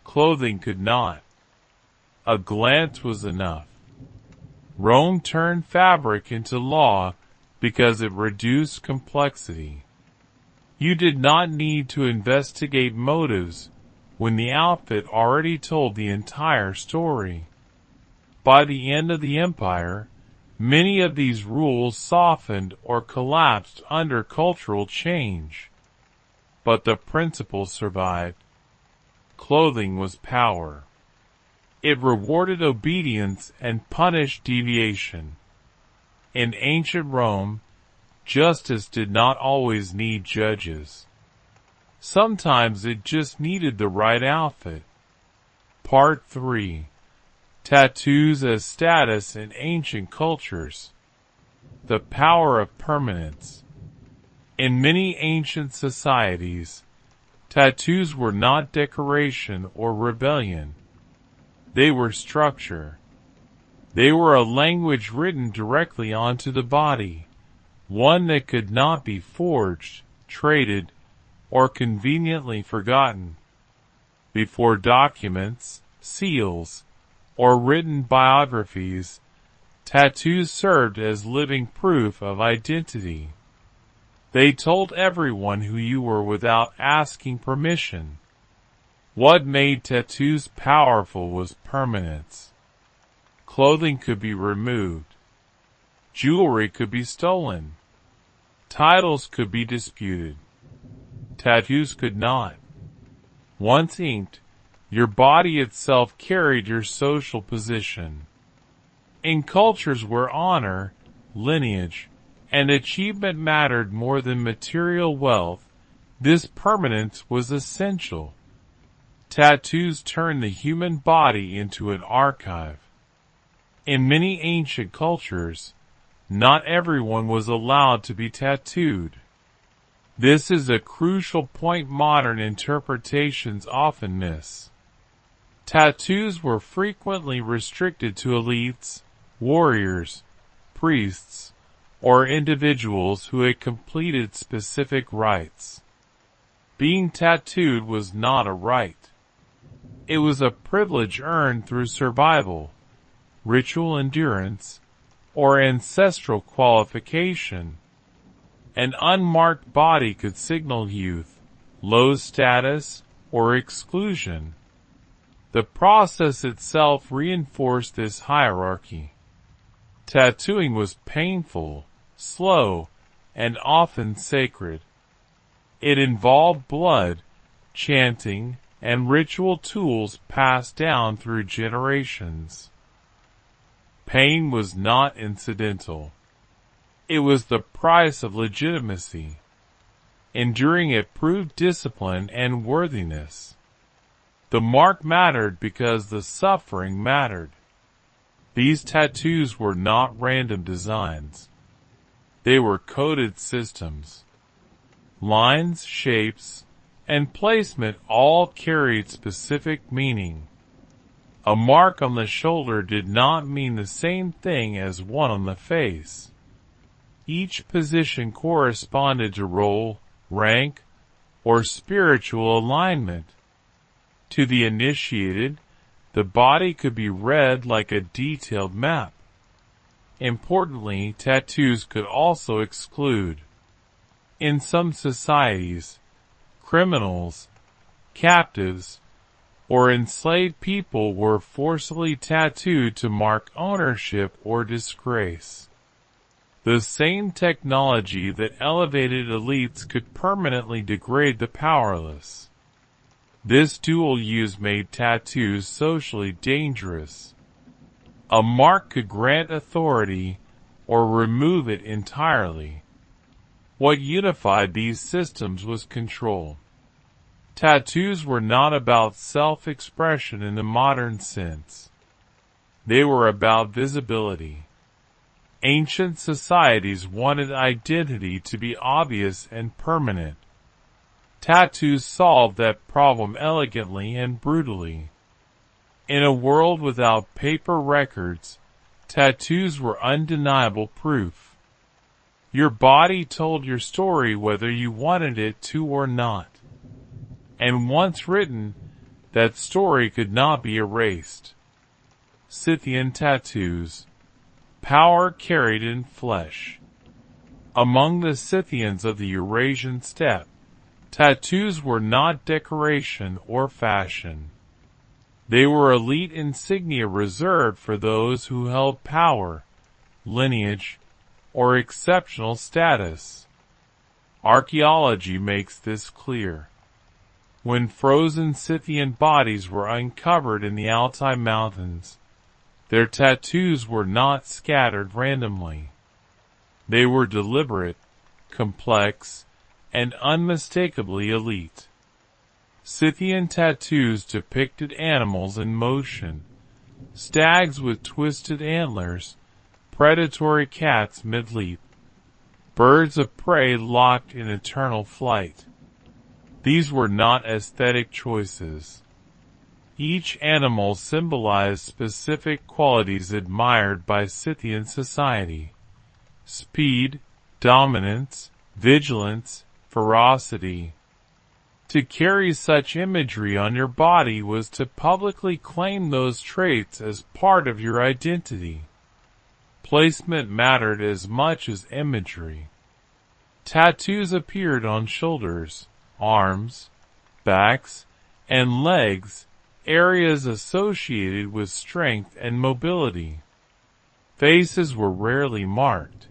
Clothing could not. A glance was enough. Rome turned fabric into law because it reduced complexity. You did not need to investigate motives when the outfit already told the entire story. By the end of the empire, many of these rules softened or collapsed under cultural change. But the principle survived. Clothing was power. It rewarded obedience and punished deviation. In ancient Rome, justice did not always need judges. Sometimes it just needed the right outfit. Part 3. Tattoos as status in ancient cultures. The power of permanence. In many ancient societies, tattoos were not decoration or rebellion. They were structure. They were a language written directly onto the body, one that could not be forged, traded, or conveniently forgotten. Before documents, seals, or written biographies, tattoos served as living proof of identity. They told everyone who you were without asking permission. What made tattoos powerful was permanence. Clothing could be removed. Jewelry could be stolen. Titles could be disputed. Tattoos could not. Once inked, your body itself carried your social position. In cultures where honor, lineage, and achievement mattered more than material wealth, this permanence was essential. Tattoos turned the human body into an archive. In many ancient cultures, not everyone was allowed to be tattooed. This is a crucial point modern interpretations often miss. Tattoos were frequently restricted to elites, warriors, priests, or individuals who had completed specific rites. Being tattooed was not a right. It was a privilege earned through survival, ritual endurance, or ancestral qualification. An unmarked body could signal youth, low status, or exclusion. The process itself reinforced this hierarchy. Tattooing was painful, slow, and often sacred. It involved blood, chanting, and ritual tools passed down through generations. Pain was not incidental. It was the price of legitimacy. Enduring it proved discipline and worthiness. The mark mattered because the suffering mattered. These tattoos were not random designs. They were coded systems. Lines, shapes, and placement all carried specific meaning. A mark on the shoulder did not mean the same thing as one on the face. Each position corresponded to role, rank, or spiritual alignment. To the initiated, the body could be read like a detailed map. Importantly, tattoos could also exclude. In some societies, criminals, captives, or enslaved people were forcibly tattooed to mark ownership or disgrace. The same technology that elevated elites could permanently degrade the powerless. This dual use made tattoos socially dangerous. A mark could grant authority or remove it entirely. What unified these systems was control. Tattoos were not about self-expression in the modern sense. They were about visibility. Ancient societies wanted identity to be obvious and permanent. Tattoos solved that problem elegantly and brutally. In a world without paper records, tattoos were undeniable proof. Your body told your story whether you wanted it to or not. And once written, that story could not be erased. Scythian tattoos. Power carried in flesh. Among the Scythians of the Eurasian steppe, tattoos were not decoration or fashion. They were elite insignia reserved for those who held power, lineage, or exceptional status. Archaeology makes this clear. When frozen Scythian bodies were uncovered in the Altai Mountains, their tattoos were not scattered randomly. They were deliberate, complex, and unmistakably elite. Scythian tattoos depicted animals in motion, stags with twisted antlers, predatory cats mid-leap, birds of prey locked in eternal flight. These were not aesthetic choices. Each animal symbolized specific qualities admired by Scythian society: speed, dominance, vigilance, ferocity. To carry such imagery on your body was to publicly claim those traits as part of your identity. Placement mattered as much as imagery. Tattoos appeared on shoulders, arms, backs, and legs, areas associated with strength and mobility. Faces were rarely marked,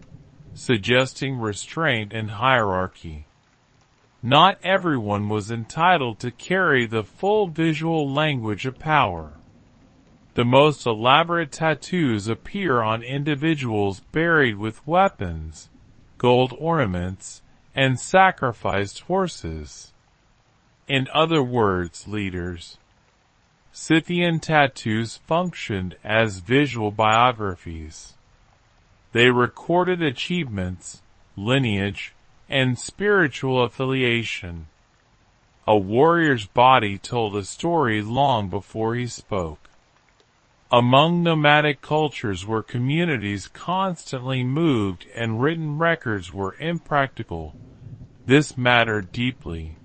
suggesting restraint and hierarchy. Not everyone was entitled to carry the full visual language of power. The most elaborate tattoos appear on individuals buried with weapons, gold ornaments, and sacrificed horses. In other words, leaders. Scythian tattoos functioned as visual biographies. They recorded achievements, lineage, and spiritual affiliation. A warrior's body told a story long before he spoke. Among nomadic cultures where communities constantly moved and written records were impractical, this mattered deeply.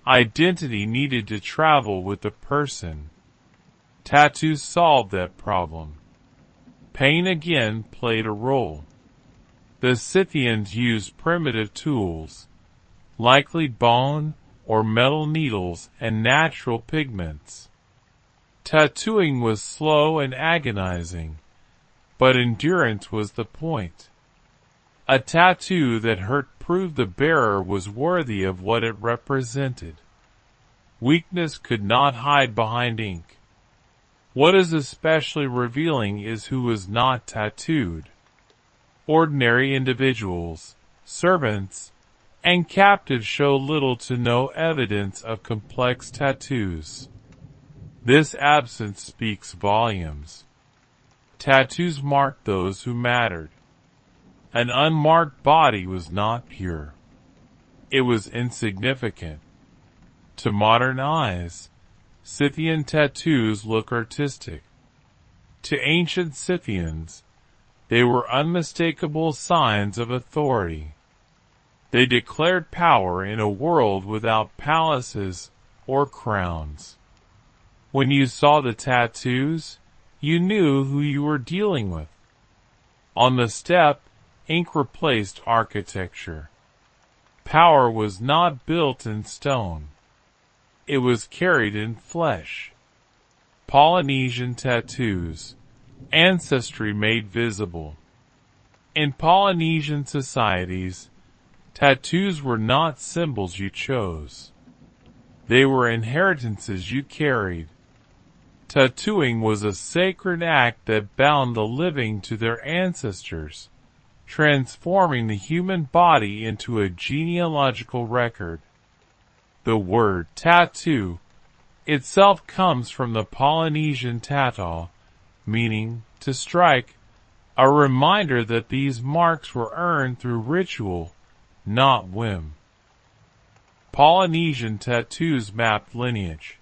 Identity needed to travel with the person. Tattoos solved that problem. Pain again played a role. The Scythians used primitive tools, likely bone or metal needles and natural pigments. Tattooing was slow and agonizing, but endurance was the point. A tattoo that hurt proved the bearer was worthy of what it represented. Weakness could not hide behind ink. What is especially revealing is who was not tattooed. Ordinary individuals, servants, and captives show little to no evidence of complex tattoos. This absence speaks volumes. Tattoos marked those who mattered. An unmarked body was not pure. It was insignificant. To modern eyes, Scythian tattoos look artistic. To ancient Scythians, they were unmistakable signs of authority. They declared power in a world without palaces or crowns. When you saw the tattoos, you knew who you were dealing with. On the step, ink replaced architecture. Power was not built in stone. It was carried in flesh. Polynesian tattoos. Ancestry made visible. In Polynesian societies, tattoos were not symbols you chose. They were inheritances you carried. Tattooing was a sacred act that bound the living to their ancestors, transforming the human body into a genealogical record. The word tattoo itself comes from the Polynesian tata, meaning to strike, a reminder that these marks were earned through ritual, not whim. Polynesian tattoos mapped lineage.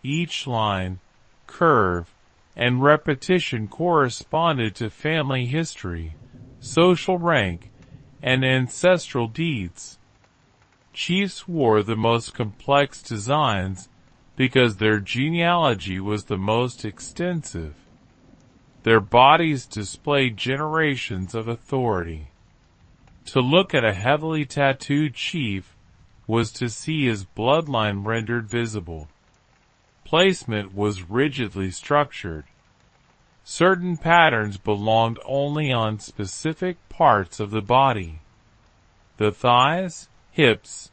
Each line, curve, and repetition corresponded to family history, social rank, and ancestral deeds. Chiefs wore the most complex designs because their genealogy was the most extensive. Their bodies displayed generations of authority. To look at a heavily tattooed chief was to see his bloodline rendered visible. Placement was rigidly structured. Certain patterns belonged only on specific parts of the body. The thighs, hips,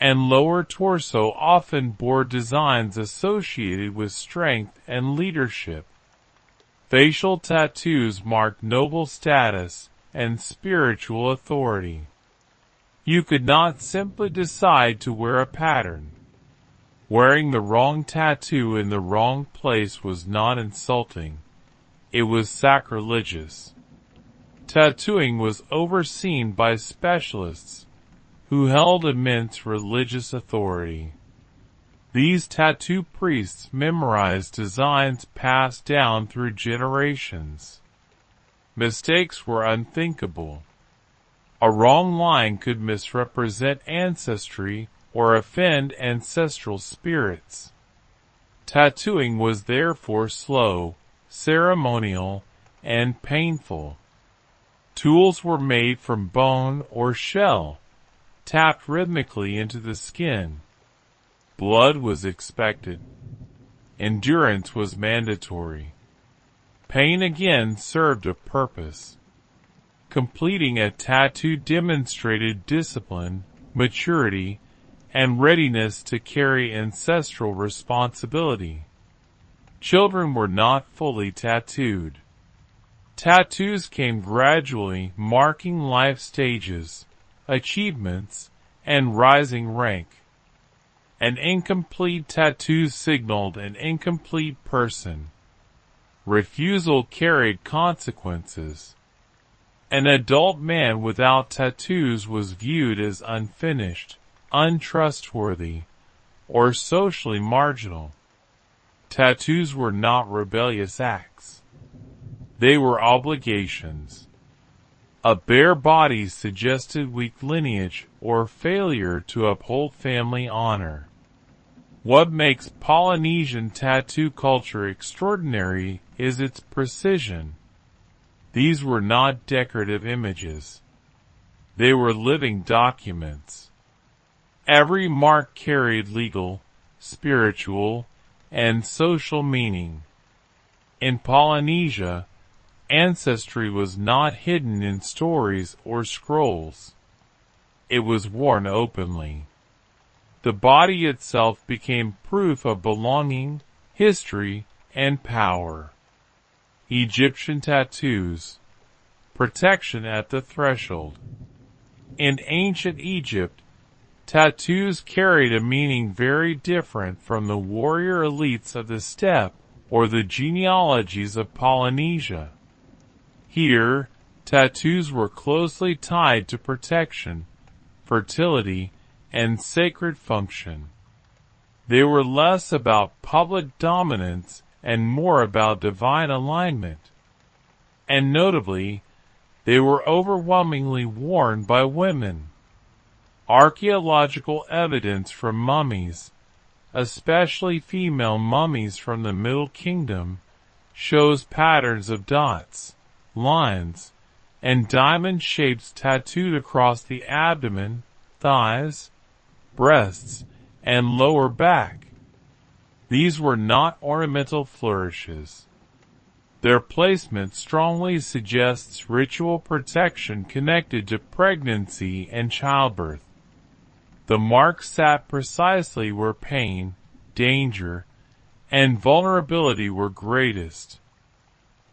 and lower torso often bore designs associated with strength and leadership. Facial tattoos marked noble status and spiritual authority. You could not simply decide to wear a pattern. Wearing the wrong tattoo in the wrong place was not insulting. It was sacrilegious. Tattooing was overseen by specialists who held immense religious authority. These tattoo priests memorized designs passed down through generations. Mistakes were unthinkable. A wrong line could misrepresent ancestry or offend ancestral spirits. Tattooing was therefore slow, ceremonial, and painful. Tools were made from bone or shell, tapped rhythmically into the skin. Blood was expected. Endurance was mandatory. Pain again served a purpose. Completing a tattoo demonstrated discipline, maturity, and readiness to carry ancestral responsibility. Children were not fully tattooed. Tattoos came gradually, marking life stages, achievements, and rising rank. An incomplete tattoo signaled an incomplete person. Refusal carried consequences. An adult man without tattoos was viewed as unfinished, untrustworthy, or socially marginal. Tattoos were not rebellious acts. They were obligations. A bare body suggested weak lineage or failure to uphold family honor. What makes Polynesian tattoo culture extraordinary is its precision. These were not decorative images. They were living documents. Every mark carried legal, spiritual, and social meaning. In Polynesia, ancestry was not hidden in stories or scrolls. It was worn openly. The body itself became proof of belonging, history, and power. Egyptian tattoos. Protection at the threshold. In ancient Egypt, tattoos carried a meaning very different from the warrior elites of the steppe or the genealogies of Polynesia. Here, tattoos were closely tied to protection, fertility, and sacred function. They were less about public dominance and more about divine alignment. And notably, they were overwhelmingly worn by women. Archaeological evidence from mummies, especially female mummies from the Middle Kingdom, shows patterns of dots, lines, and diamond shapes tattooed across the abdomen, thighs, breasts, and lower back. These were not ornamental flourishes. Their placement strongly suggests ritual protection connected to pregnancy and childbirth. The marks sat precisely where pain, danger, and vulnerability were greatest.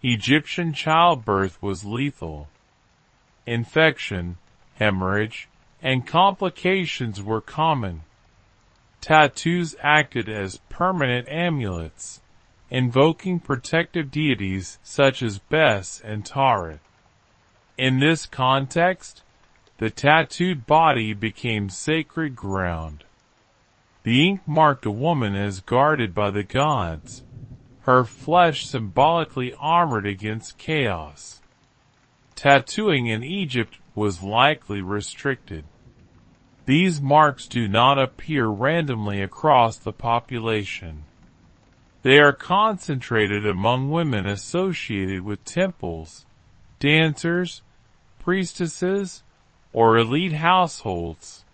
Egyptian childbirth was lethal. Infection, hemorrhage, and complications were common. Tattoos acted as permanent amulets, invoking protective deities such as Bes and Taret. In this context, the tattooed body became sacred ground. The ink marked a woman as guarded by the gods, her flesh symbolically armored against chaos. Tattooing in Egypt was likely restricted. These marks do not appear randomly across the population. They are concentrated among women associated with temples, dancers, priestesses, or elite households.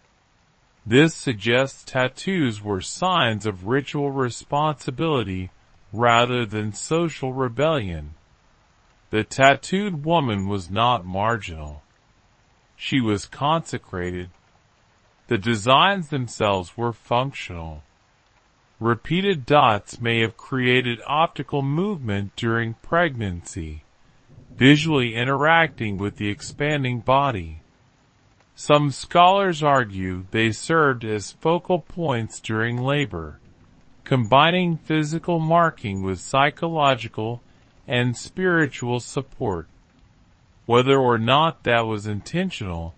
This suggests tattoos were signs of ritual responsibility rather than social rebellion. The tattooed woman was not marginal. She was consecrated. The designs themselves were functional. Repeated dots may have created optical movement during pregnancy, visually interacting with the expanding body. Some scholars argue they served as focal points during labor, combining physical marking with psychological and spiritual support. Whether or not that was intentional,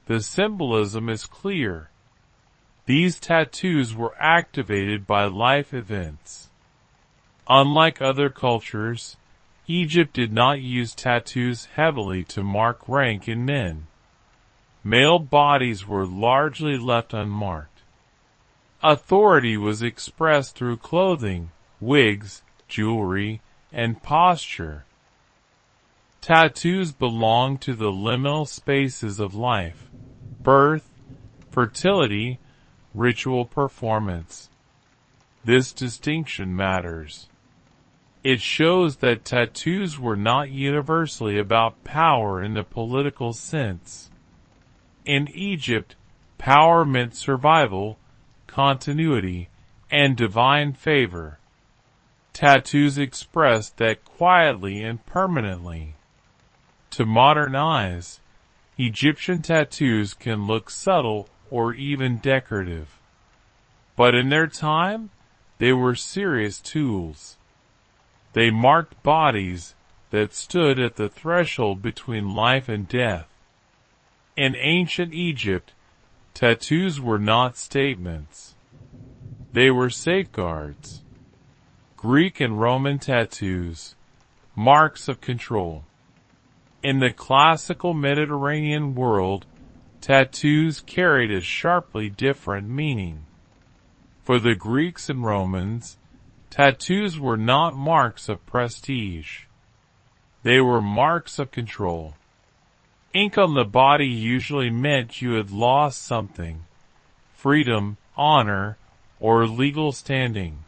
the symbolism is clear. These tattoos were activated by life events. Unlike other cultures, Egypt did not use tattoos heavily to mark rank in men. Male bodies were largely left unmarked. Authority was expressed through clothing, wigs, jewelry, and posture. Tattoos belong to the liminal spaces of life: birth, fertility, ritual performance. This distinction matters. It shows that tattoos were not universally about power in the political sense. In Egypt, power meant survival, continuity, and divine favor. Tattoos expressed that quietly and permanently. To modern eyes, Egyptian tattoos can look subtle or even decorative. But in their time, they were serious tools. They marked bodies that stood at the threshold between life and death. In ancient Egypt, tattoos were not statements. They were safeguards. Greek and Roman tattoos, marks of control. In the classical Mediterranean world, tattoos carried a sharply different meaning. For the Greeks and Romans, tattoos were not marks of prestige. They were marks of control. Ink on the body usually meant you had lost something: freedom, honor, or legal standing.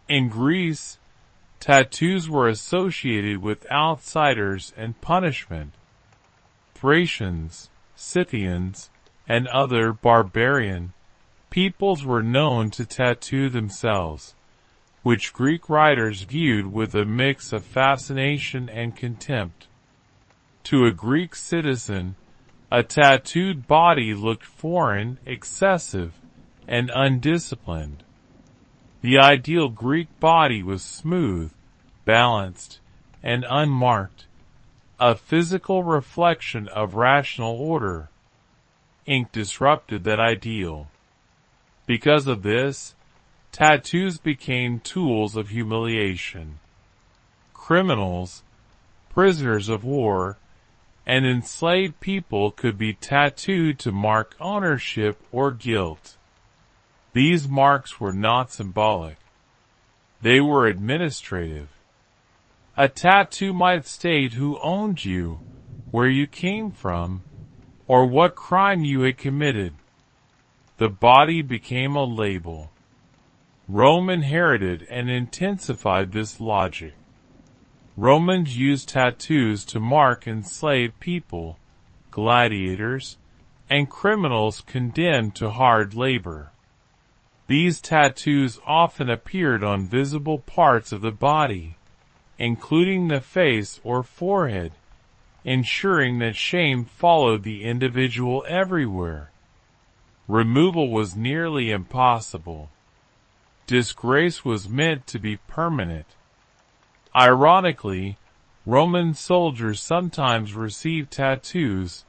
In Greece, tattoos were associated with outsiders and punishment. Thracians, Scythians, and other barbarian peoples were known to tattoo themselves, which Greek writers viewed with a mix of fascination and contempt. To a Greek citizen, A tattooed body looked foreign, excessive, and undisciplined. The ideal Greek body was smooth, balanced, and unmarked, a physical reflection of rational order. Ink disrupted that ideal. Because of this, tattoos became tools of humiliation. Criminals, prisoners of war, and enslaved people could be tattooed to mark ownership or guilt. These marks were not symbolic. They were administrative. A tattoo might state who owned you, where you came from, or what crime you had committed. The body became a label. Rome inherited and intensified this logic. Romans used tattoos to mark enslaved people, gladiators, and criminals condemned to hard labor. These tattoos often appeared on visible parts of the body, including the face or forehead, ensuring that shame followed the individual everywhere. Removal was nearly impossible. Disgrace was meant to be permanent. Ironically, Roman soldiers sometimes received tattoos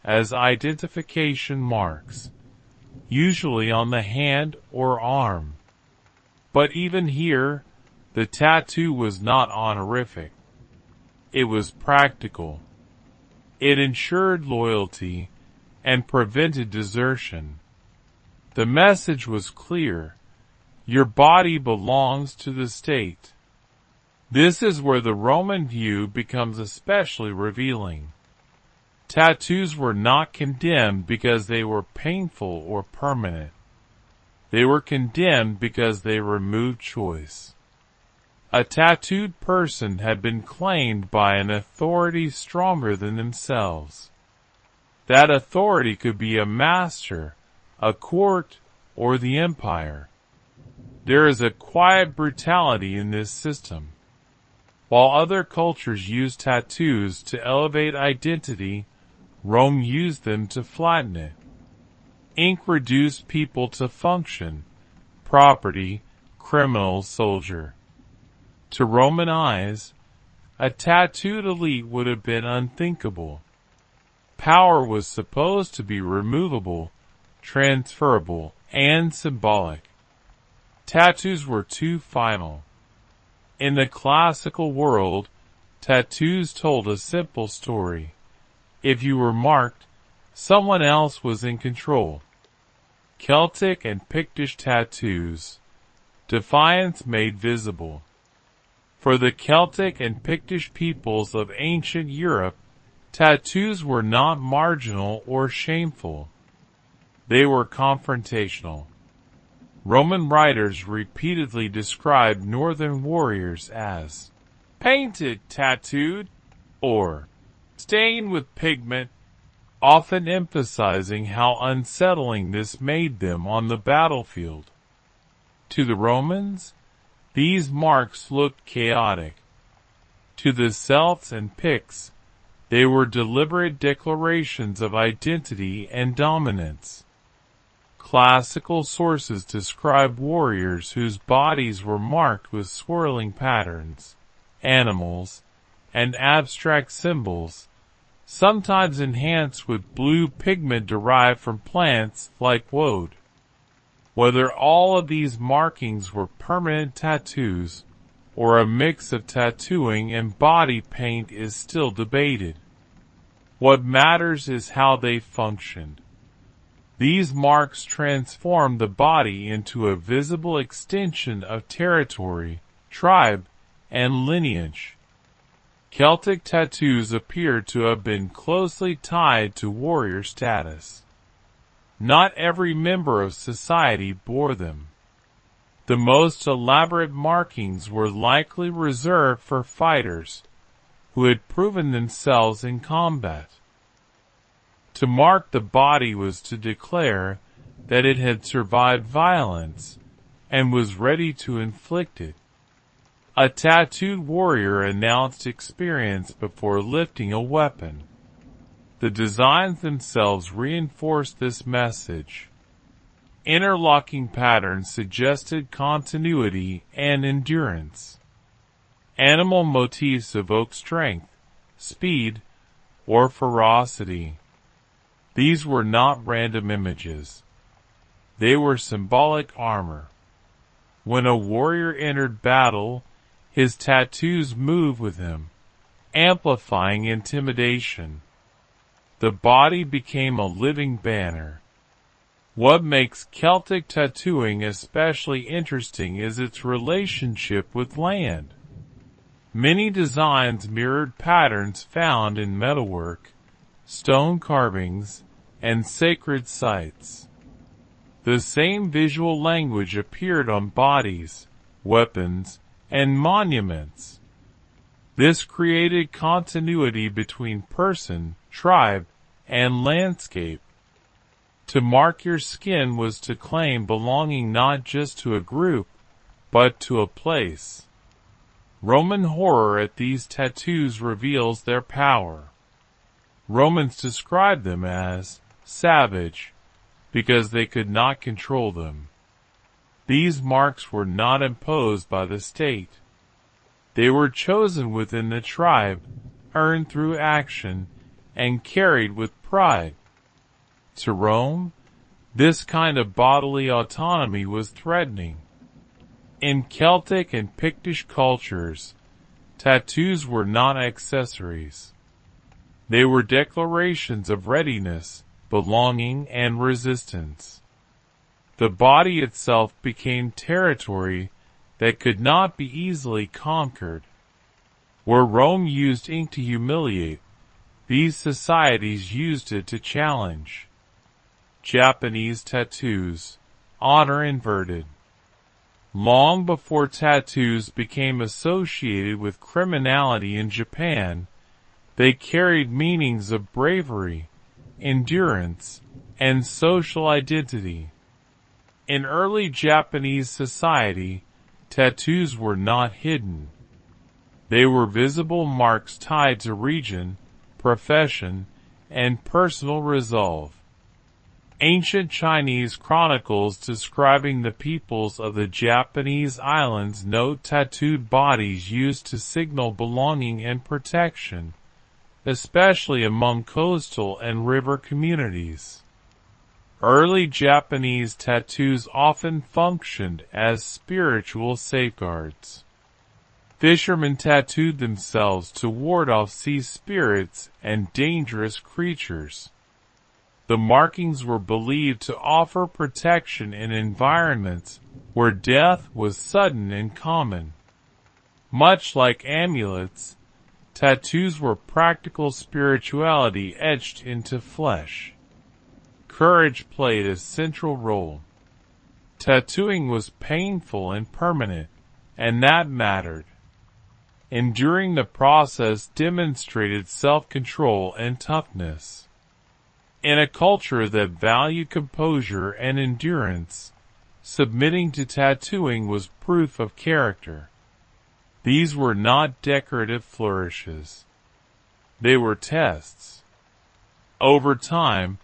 as identification marks, usually on the hand or arm. But even here, the tattoo was not honorific. It was practical. It ensured loyalty and prevented desertion. The message was clear. Your body belongs to the state. This is where the Roman view becomes especially revealing. Tattoos were not condemned because they were painful or permanent. They were condemned because they removed choice. A tattooed person had been claimed by an authority stronger than themselves. That authority could be a master, a court, or the empire. There is a quiet brutality in this system. While other cultures used tattoos to elevate identity, Rome used them to flatten it. Ink reduced people to function, property, criminal, soldier. To Roman eyes, a tattooed elite would have been unthinkable. Power was supposed to be removable, transferable, and symbolic. Tattoos were too final. In the classical world, tattoos told a simple story. If you were marked, someone else was in control. Celtic and Pictish tattoos. Defiance made visible. For the Celtic and Pictish peoples of ancient Europe, tattoos were not marginal or shameful. They were confrontational. Roman writers repeatedly described northern warriors as painted, tattooed, or stained with pigment, often emphasizing how unsettling this made them on the battlefield. To the Romans, these marks looked chaotic. To the Celts and Picts, they were deliberate declarations of identity and dominance. Classical sources describe warriors whose bodies were marked with swirling patterns, animals, and abstract symbols, sometimes enhanced with blue pigment derived from plants like woad. Whether all of these markings were permanent tattoos or a mix of tattooing and body paint is still debated. What matters is how they functioned. These marks transformed the body into a visible extension of territory, tribe, and lineage. Celtic tattoos appear to have been closely tied to warrior status. Not every member of society bore them. The most elaborate markings were likely reserved for fighters who had proven themselves in combat. To mark the body was to declare that it had survived violence and was ready to inflict it. A tattooed warrior announced experience before lifting a weapon. The designs themselves reinforced this message. Interlocking patterns suggested continuity and endurance. Animal motifs evoked strength, speed, or ferocity. These were not random images. They were symbolic armor. When a warrior entered battle, his tattoos moved with him, amplifying intimidation. The body became a living banner. What makes Celtic tattooing especially interesting is its relationship with land. Many designs mirrored patterns found in metalwork, stone carvings, and sacred sites. The same visual language appeared on bodies, weapons, and monuments. This created continuity between person, tribe, and landscape. To mark your skin was to claim belonging not just to a group, but to a place. Roman horror at these tattoos reveals their power. Romans described them as savage because they could not control them. These marks were not imposed by the state. They were chosen within the tribe, earned through action, and carried with pride. To Rome, this kind of bodily autonomy was threatening. In Celtic and Pictish cultures, tattoos were not accessories. They were declarations of readiness, belonging, and resistance. The body itself became territory that could not be easily conquered. Where Rome used ink to humiliate, these societies used it to challenge. Japanese tattoos, honor inverted. Long before tattoos became associated with criminality in Japan, they carried meanings of bravery, endurance, and social identity. In early Japanese society, tattoos were not hidden. They were visible marks tied to region, profession, and personal resolve. Ancient Chinese chronicles describing the peoples of the Japanese islands note tattooed bodies used to signal belonging and protection, especially among coastal and river communities. Early Japanese tattoos often functioned as spiritual safeguards. Fishermen tattooed themselves to ward off sea spirits and dangerous creatures. The markings were believed to offer protection in environments where death was sudden and common. Much like amulets, tattoos were practical spirituality etched into flesh. Courage played a central role. Tattooing was painful and permanent, and that mattered. Enduring the process demonstrated self-control and toughness. In a culture that valued composure and endurance, submitting to tattooing was proof of character. These were not decorative flourishes. They were tests. Over time,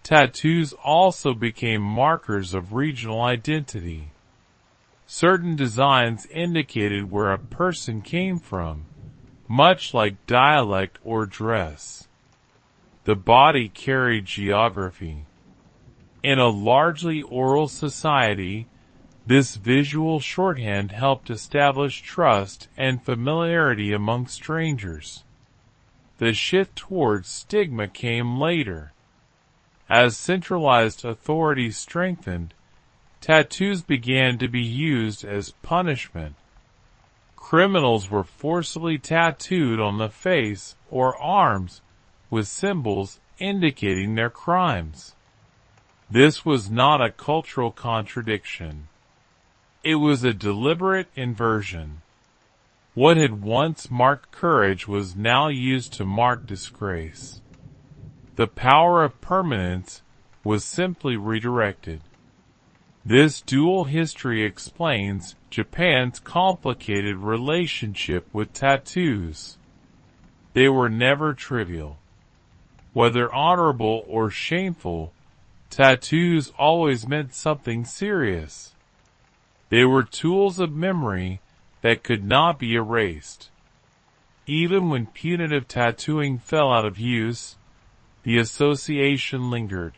tattoos also became markers of regional identity. Certain designs indicated where a person came from, much like dialect or dress. The body carried geography. In a largely oral society, this visual shorthand helped establish trust and familiarity among strangers. The shift towards stigma came later. As centralized authority strengthened, tattoos began to be used as punishment. Criminals were forcibly tattooed on the face or arms with symbols indicating their crimes. This was not a cultural contradiction. It was a deliberate inversion. What had once marked courage was now used to mark disgrace. The power of permanence was simply redirected. This dual history explains Japan's complicated relationship with tattoos. They were never trivial. Whether honorable or shameful, tattoos always meant something serious. They were tools of memory that could not be erased. Even when punitive tattooing fell out of use, the association lingered.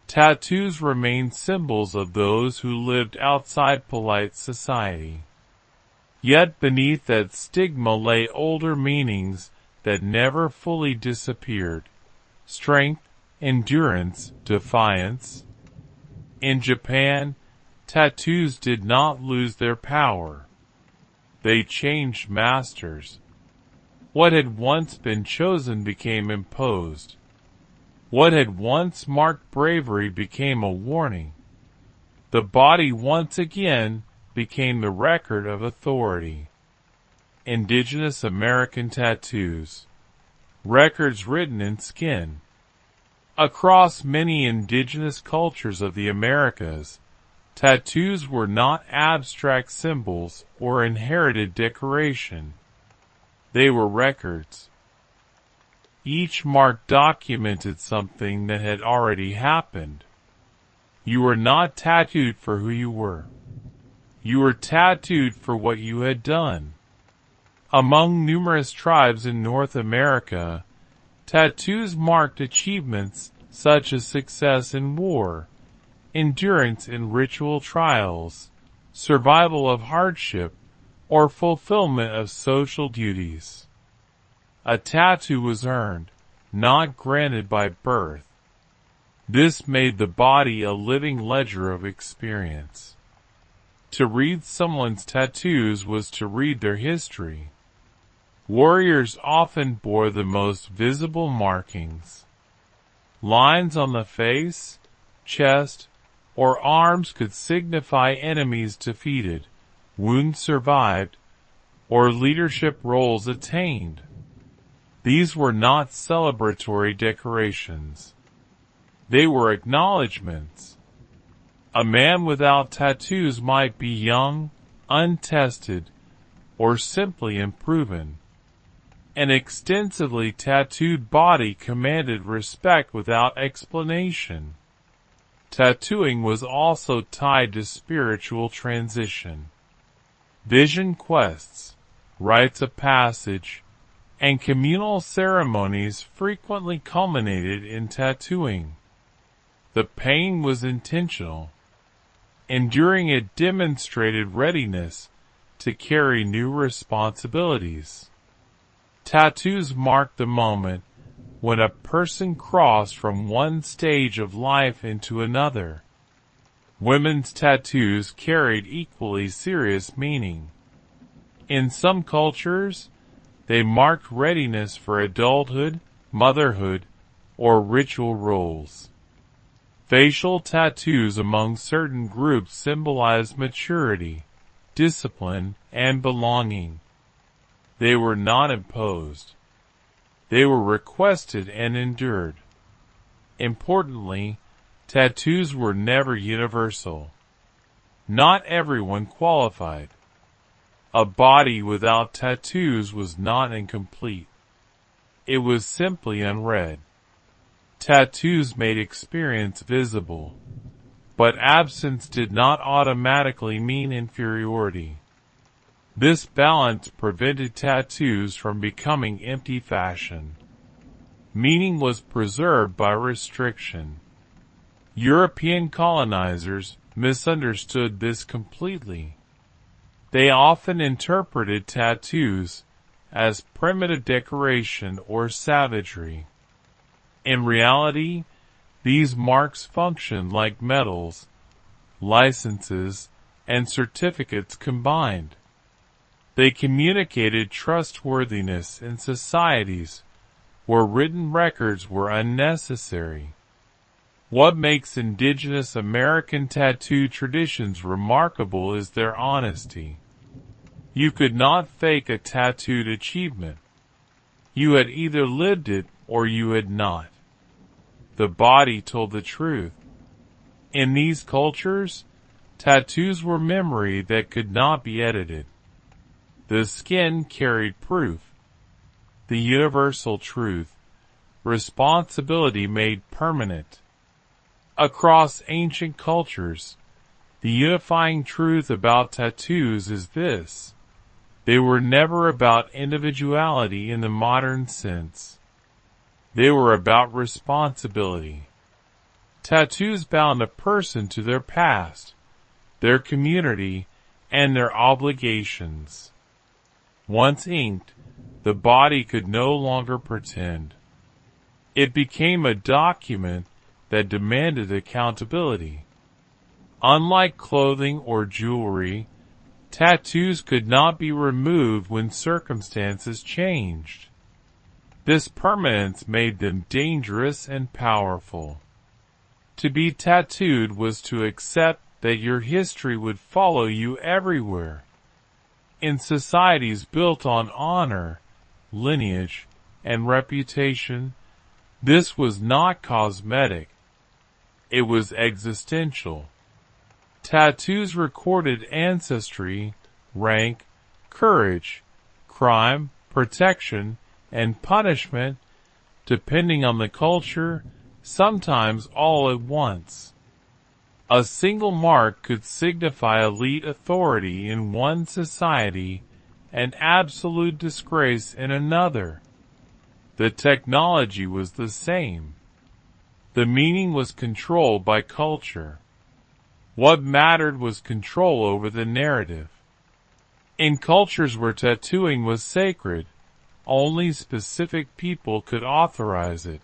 Tattoos remained symbols of those who lived outside polite society. Yet beneath that stigma lay older meanings that never fully disappeared: strength, endurance, defiance. In Japan, tattoos did not lose their power. They changed masters. What had once been chosen became imposed. What had once marked bravery became a warning. The body once again became the record of authority. Indigenous American tattoos. Records written in skin. Across many indigenous cultures of the Americas, tattoos were not abstract symbols or inherited decoration. They were records. Each mark documented something that had already happened. You were not tattooed for who you were. You were tattooed for what you had done. Among numerous tribes in North America, tattoos marked achievements such as success in war, endurance in ritual trials, survival of hardship, or fulfillment of social duties. A tattoo was earned, not granted by birth. This made the body a living ledger of experience. To read someone's tattoos was to read their history. Warriors often bore the most visible markings. Lines on the face, chest, or arms could signify enemies defeated, wounds survived, or leadership roles attained. These were not celebratory decorations. They were acknowledgments. A man without tattoos might be young, untested, or simply unproven. An extensively tattooed body commanded respect without explanation. Tattooing was also tied to spiritual transition. Vision quests, rites of passage, and communal ceremonies frequently culminated in tattooing. The pain was intentional. Enduring it demonstrated readiness to carry new responsibilities. Tattoos marked the moment when a person crossed from one stage of life into another. Women's tattoos carried equally serious meaning. In some cultures, they marked readiness for adulthood, motherhood, or ritual roles. Facial tattoos among certain groups symbolized maturity, discipline, and belonging. They were not imposed. They were requested and endured. Importantly, tattoos were never universal. Not everyone qualified. A body without tattoos was not incomplete. It was simply unread. Tattoos made experience visible, but absence did not automatically mean inferiority. This balance prevented tattoos from becoming empty fashion. Meaning was preserved by restriction. European colonizers misunderstood this completely. They often interpreted tattoos as primitive decoration or savagery. In reality, these marks functioned like medals, licenses, and certificates combined. They communicated trustworthiness in societies where written records were unnecessary. What makes indigenous American tattoo traditions remarkable is their honesty. You could not fake a tattooed achievement. You had either lived it or you had not. The body told the truth. In these cultures, tattoos were memory that could not be edited. The skin carried proof. The universal truth: responsibility made permanent. Across ancient cultures, the unifying truth about tattoos is this: they were never about individuality in the modern sense. They were about responsibility. Tattoos bound a person to their past, their community, and their obligations. Once inked, the body could no longer pretend. It became a document that demanded accountability. Unlike clothing or jewelry, tattoos could not be removed when circumstances changed. This permanence made them dangerous and powerful. To be tattooed was to accept that your history would follow you everywhere. In societies built on honor, lineage, and reputation, this was not cosmetic. It was existential. Tattoos recorded ancestry, rank, courage, crime, protection, and punishment, depending on the culture, sometimes all at once. A single mark could signify elite authority in one society and absolute disgrace in another. The technology was the same. The meaning was controlled by culture. What mattered was control over the narrative. In cultures where tattooing was sacred, only specific people could authorize it.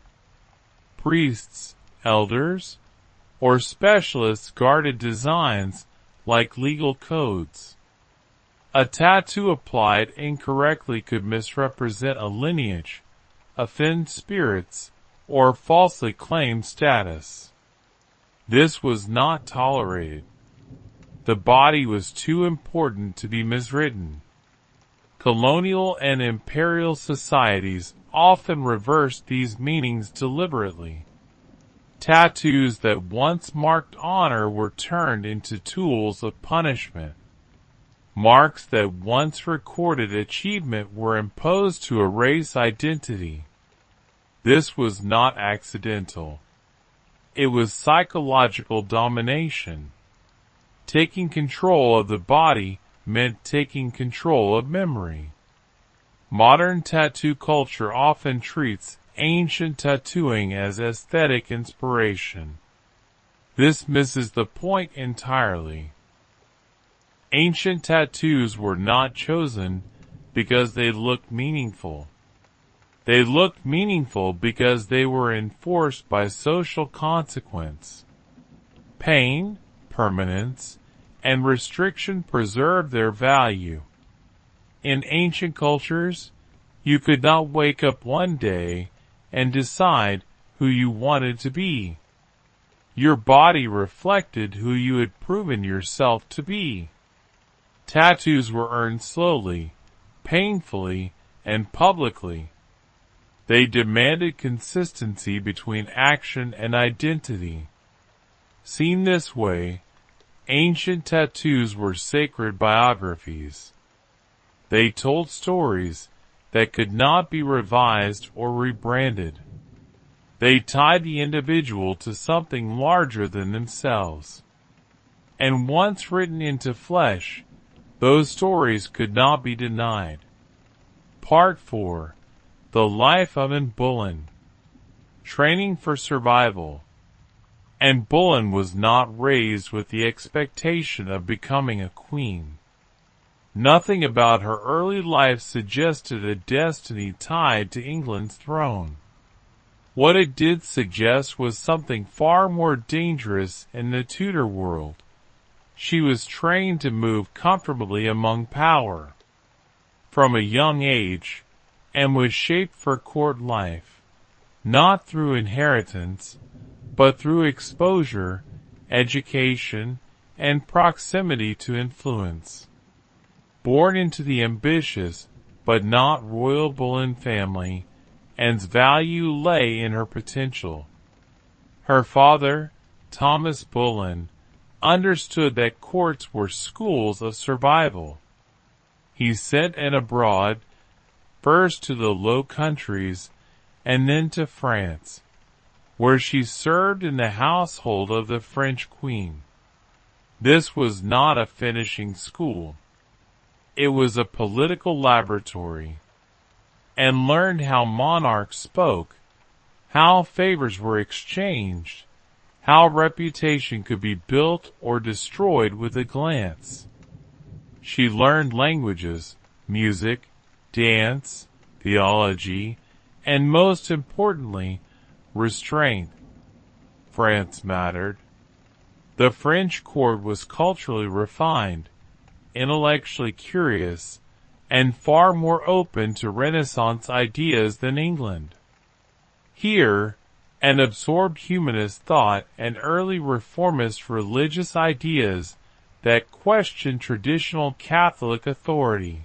Priests, elders, or specialists guarded designs like legal codes. A tattoo applied incorrectly could misrepresent a lineage, offend spirits, or falsely claim status. This was not tolerated. The body was too important to be miswritten. Colonial and imperial societies often reversed these meanings deliberately. Tattoos that once marked honor were turned into tools of punishment. Marks that once recorded achievement were imposed to erase identity. This was not accidental. It was psychological domination. Taking control of the body meant taking control of memory. Modern tattoo culture often treats ancient tattooing as aesthetic inspiration. This misses the point entirely. Ancient tattoos were not chosen because they looked meaningful. They looked meaningful because they were enforced by social consequence. Pain, permanence, and restriction preserved their value. In ancient cultures, you could not wake up one day and decide who you wanted to be. Your body reflected who you had proven yourself to be. Tattoos were earned slowly, painfully, and publicly. They demanded consistency between action and identity. Seen this way, ancient tattoos were sacred biographies. They told stories that could not be revised or rebranded. They tied the individual to something larger than themselves. And once written into flesh, those stories could not be denied. Part 4. The Life of Anne Boleyn. Training for Survival. Anne Boleyn was not raised with the expectation of becoming a queen. Nothing about her early life suggested a destiny tied to England's throne. What it did suggest was something far more dangerous in the Tudor world. She was trained to move comfortably among power. From a young age, and was shaped for court life, not through inheritance, but through exposure, education, and proximity to influence. Born into the ambitious but not royal Boleyn family, Anne's value lay in her potential. Her father, Thomas Boleyn, understood that courts were schools of survival. He sent Anne abroad, first to the Low Countries, and then to France, where she served in the household of the French queen. This was not a finishing school. It was a political laboratory, and learned how monarchs spoke, how favors were exchanged, how reputation could be built or destroyed with a glance. She learned languages, music, dance, theology, and most importantly, restraint. France mattered. The French court was culturally refined, intellectually curious, and far more open to Renaissance ideas than England. Here, an absorbed humanist thought and early reformist religious ideas that questioned traditional Catholic authority.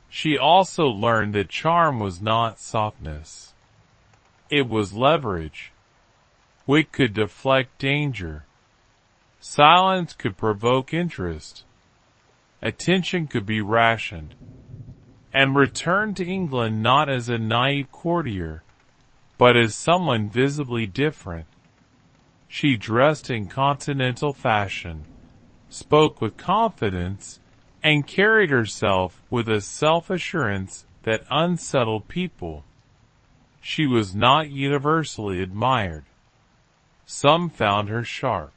She also learned that charm was not softness. It was leverage. Wit could deflect danger. Silence could provoke interest. Attention could be rationed. And returned to England not as a naive courtier, but as someone visibly different. She dressed in continental fashion, spoke with confidence, and carried herself with a self-assurance that unsettled people. She was not universally admired. Some found her sharp.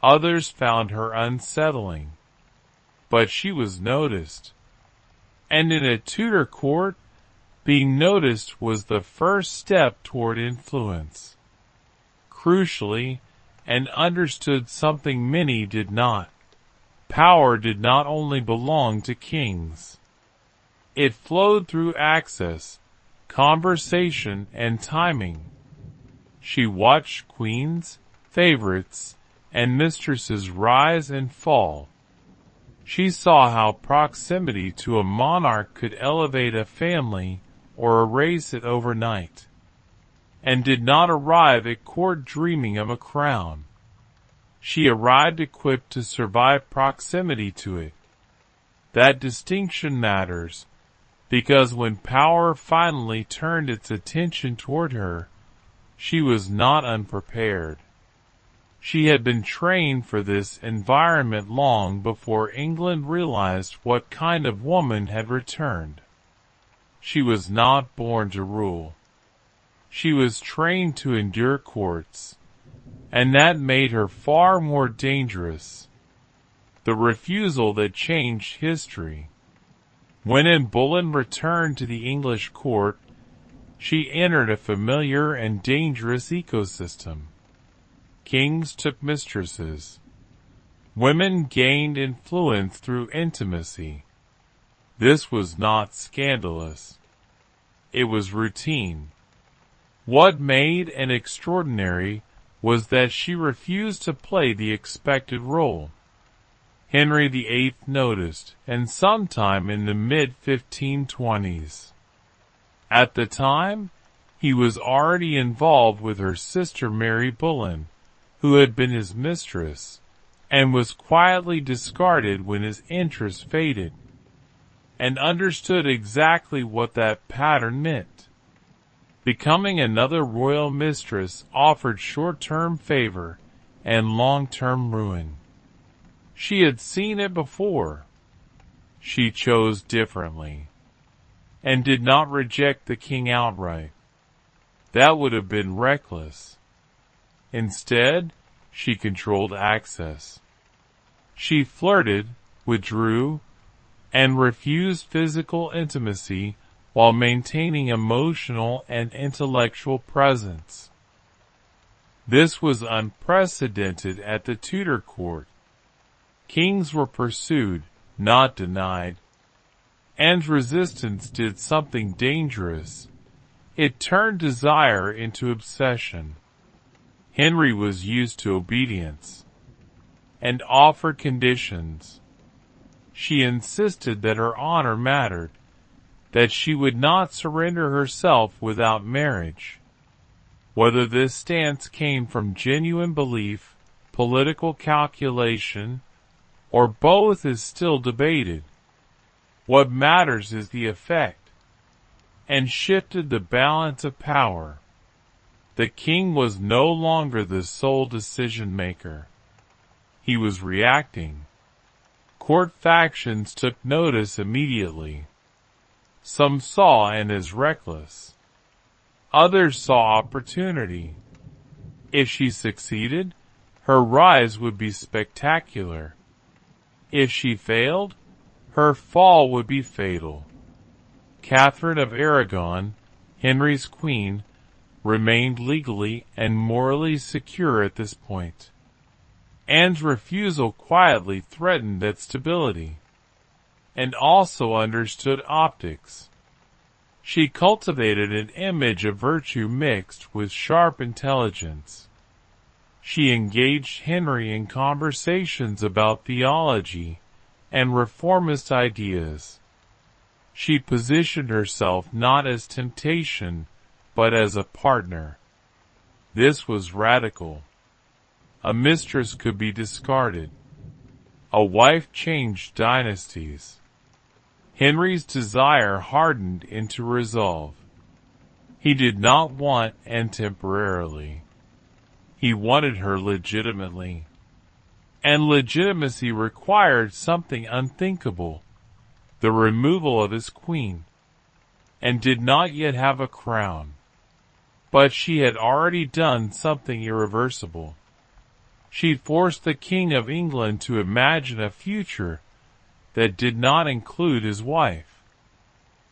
Others found her unsettling. But she was noticed. And in a Tudor court, being noticed was the first step toward influence. Crucially, and understood something many did not. Power did not only belong to kings. It flowed through access, conversation, and timing. She watched queens, favorites, and mistresses rise and fall. She saw how proximity to a monarch could elevate a family or erase it overnight, and did not arrive at court dreaming of a crown. She arrived equipped to survive proximity to it. That distinction matters, because when power finally turned its attention toward her, she was not unprepared. She had been trained for this environment long before England realized what kind of woman had returned. She was not born to rule. She was trained to endure courts, and that made her far more dangerous. The refusal that changed history. When Anne Boleyn returned to the English court, she entered a familiar and dangerous ecosystem. Kings took mistresses. Women gained influence through intimacy. This was not scandalous. It was routine. What made Anne extraordinary was that she refused to play the expected role. Henry VIII noticed, and sometime in the mid-1520s. At the time, he was already involved with her sister Mary Boleyn, who had been his mistress, and was quietly discarded when his interest faded, and understood exactly what that pattern meant. Becoming another royal mistress offered short-term favor and long-term ruin. She had seen it before. She chose differently, and did not reject the king outright. That would have been reckless. Instead, she controlled access. She flirted, withdrew, and refused physical intimacy while maintaining emotional and intellectual presence. This was unprecedented at the Tudor court. Kings were pursued, not denied. Anne's resistance did something dangerous. It turned desire into obsession. Henry was used to obedience, and offered conditions. She insisted that her honor mattered, that she would not surrender herself without marriage. Whether this stance came from genuine belief, political calculation, or both is still debated. What matters is the effect. and shifted the balance of power. The king was no longer the sole decision-maker. He was reacting. Court factions took notice immediately. Some saw Anne as reckless. Others saw opportunity. If she succeeded, her rise would be spectacular. If she failed, her fall would be fatal. Catherine of Aragon, Henry's queen, remained legally and morally secure at this point. Anne's refusal quietly threatened that stability, and also understood optics. She cultivated an image of virtue mixed with sharp intelligence. She engaged Henry in conversations about theology and reformist ideas. She positioned herself not as temptation, but as a partner. This was radical. A mistress could be discarded. A wife changed dynasties. Henry's desire hardened into resolve. He did not want Anne temporarily. He wanted her legitimately. And legitimacy required something unthinkable, the removal of his queen. Anne did not yet have a crown. But she had already done something irreversible. She forced the King of England to imagine a future that did not include his wife.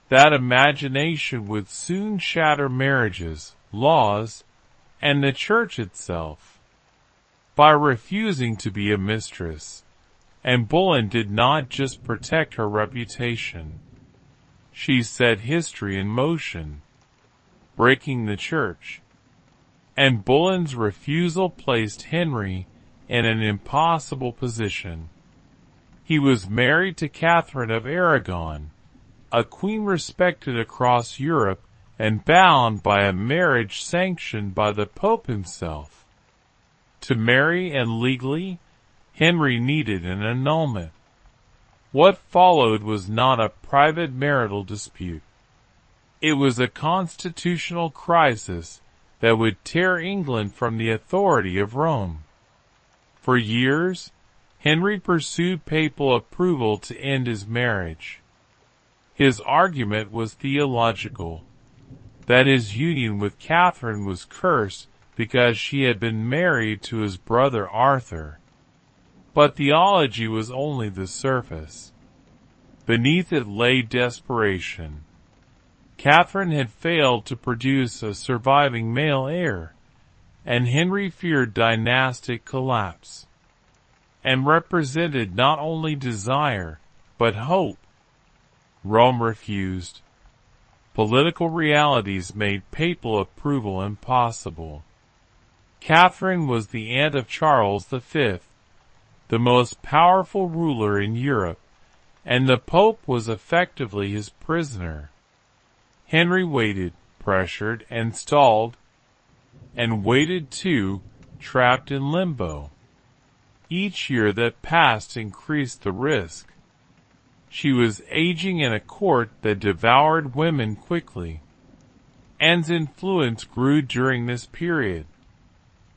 That imagination would soon shatter marriages, laws, and the church itself. By refusing to be a mistress, Anne Boleyn did not just protect her reputation. She set history in motion, breaking the church. And Boleyn's refusal placed Henry in an impossible position. He was married to Catherine of Aragon, a queen respected across Europe and bound by a marriage sanctioned by the Pope himself. To marry Anne legally, Henry needed an annulment. What followed was not a private marital dispute. It was a constitutional crisis that would tear England from the authority of Rome. For years, Henry pursued papal approval to end his marriage. His argument was theological, that his union with Catherine was cursed because she had been married to his brother Arthur. But theology was only the surface. Beneath it lay desperation. Catherine had failed to produce a surviving male heir, and Henry feared dynastic collapse, and represented not only desire, but hope. Rome refused. Political realities made papal approval impossible. Catherine was the aunt of Charles V, the most powerful ruler in Europe, and the Pope was effectively his prisoner. Henry waited, pressured, and stalled, and waited too, trapped in limbo. Each year that passed increased the risk. She was aging in a court that devoured women quickly. Anne's influence grew during this period.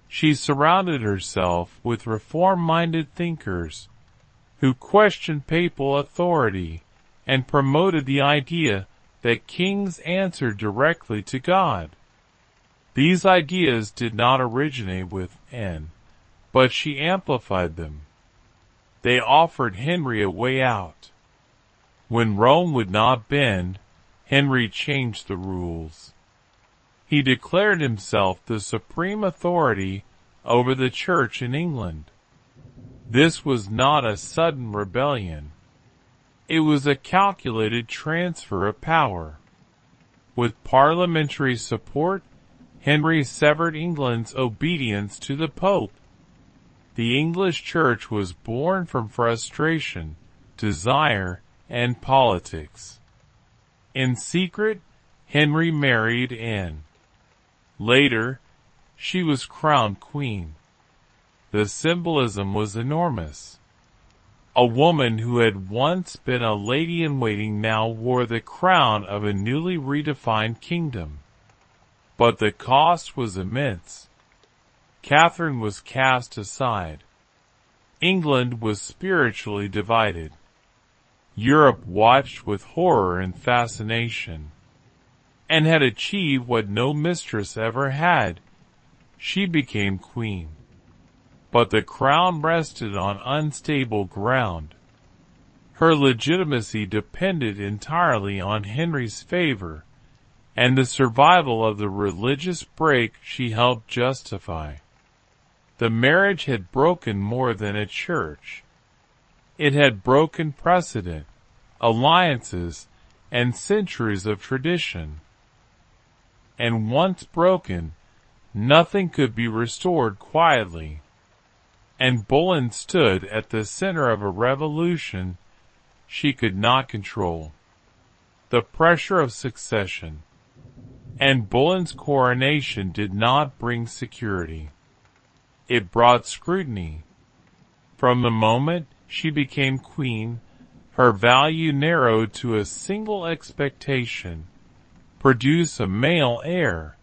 She surrounded herself with reform-minded thinkers who questioned papal authority and promoted the idea that kings answered directly to God. These ideas did not originate with Anne, but she amplified them. They offered Henry a way out. When Rome would not bend, Henry changed the rules. He declared himself the supreme authority over the church in England. This was not a sudden rebellion. It was a calculated transfer of power. With parliamentary support, Henry severed England's obedience to the Pope. The English church was born from frustration, desire, and politics. In secret, Henry married Anne. Later, she was crowned queen. The symbolism was enormous. A woman who had once been a lady-in-waiting now wore the crown of a newly redefined kingdom. But the cost was immense. Catherine was cast aside. England was spiritually divided. Europe watched with horror and fascination, and had achieved what no mistress ever had. She became queen. But the crown rested on unstable ground. Her legitimacy depended entirely on Henry's favor and the survival of the religious break she helped justify. The marriage had broken more than a church. It had broken precedent, alliances, and centuries of tradition. And once broken, nothing could be restored quietly. And Boleyn stood at the center of a revolution she could not control. The pressure of succession. And Boleyn's coronation did not bring security. It brought scrutiny. From the moment she became queen, her value narrowed to a single expectation: produce a male heir.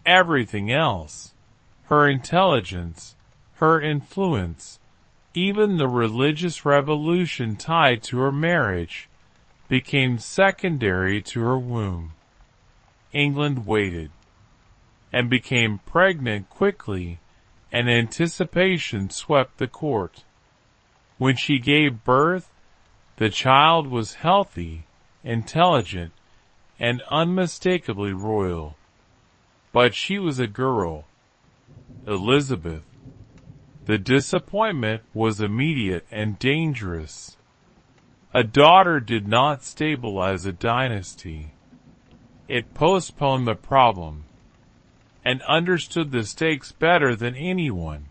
Everything else, her intelligence, her influence, even the religious revolution tied to her marriage, became secondary to her womb. England waited, and became pregnant quickly, and anticipation swept the court. When she gave birth, the child was healthy, intelligent, and unmistakably royal. But she was a girl, Elizabeth. The disappointment was immediate and dangerous. A daughter did not stabilize a dynasty. It postponed the problem, and understood the stakes better than anyone.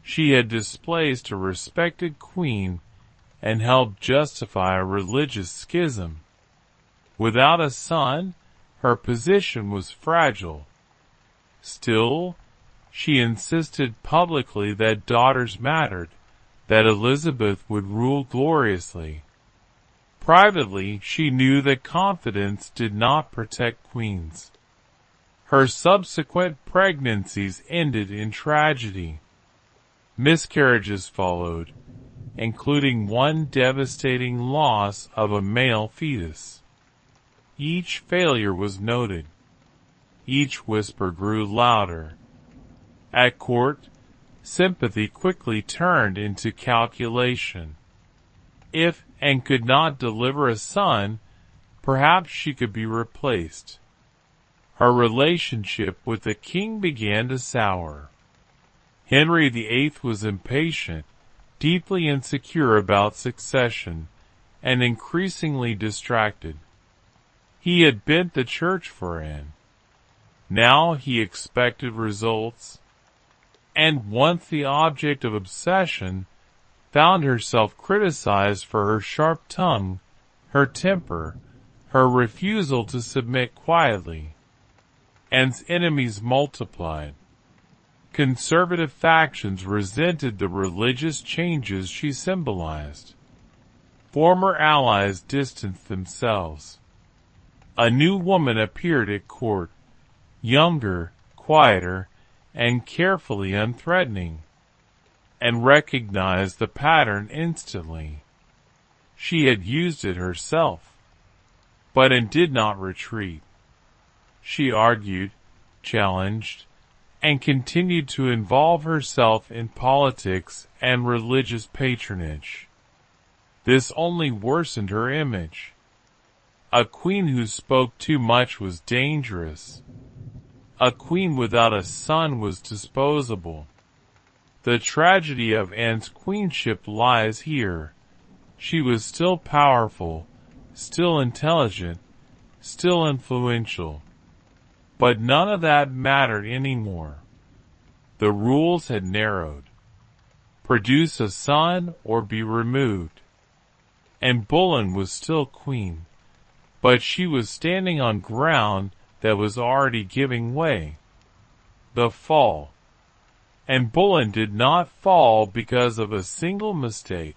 She had displaced a respected queen and helped justify a religious schism. Without a son, her position was fragile. Still, she insisted publicly that daughters mattered, that Elizabeth would rule gloriously. Privately, she knew that confidence did not protect queens. Her subsequent pregnancies ended in tragedy. Miscarriages followed, including one devastating loss of a male fetus. Each failure was noted. Each whisper grew louder. At court, sympathy quickly turned into calculation. If Anne could not deliver a son, perhaps she could be replaced. Her relationship with the king began to sour. Henry VIII was impatient, deeply insecure about succession, and increasingly distracted. He had bent the church for Anne. Now he expected results, and once the object of obsession, found herself criticized for her sharp tongue, her temper, her refusal to submit quietly. Anne's enemies multiplied. Conservative factions resented the religious changes she symbolized. Former allies distanced themselves. A new woman appeared at court, younger, quieter, and carefully unthreatening, and recognized the pattern instantly. She had used it herself, but did not retreat. She argued, challenged, and continued to involve herself in politics and religious patronage. This only worsened her image. A queen who spoke too much was dangerous. A queen without a son was disposable. The tragedy of Anne's queenship lies here. She was still powerful, still intelligent, still influential. But none of that mattered anymore. The rules had narrowed. Produce a son or be removed. And Boleyn was still queen, but she was standing on ground that was already giving way. The fall. And Boleyn did not fall because of a single mistake.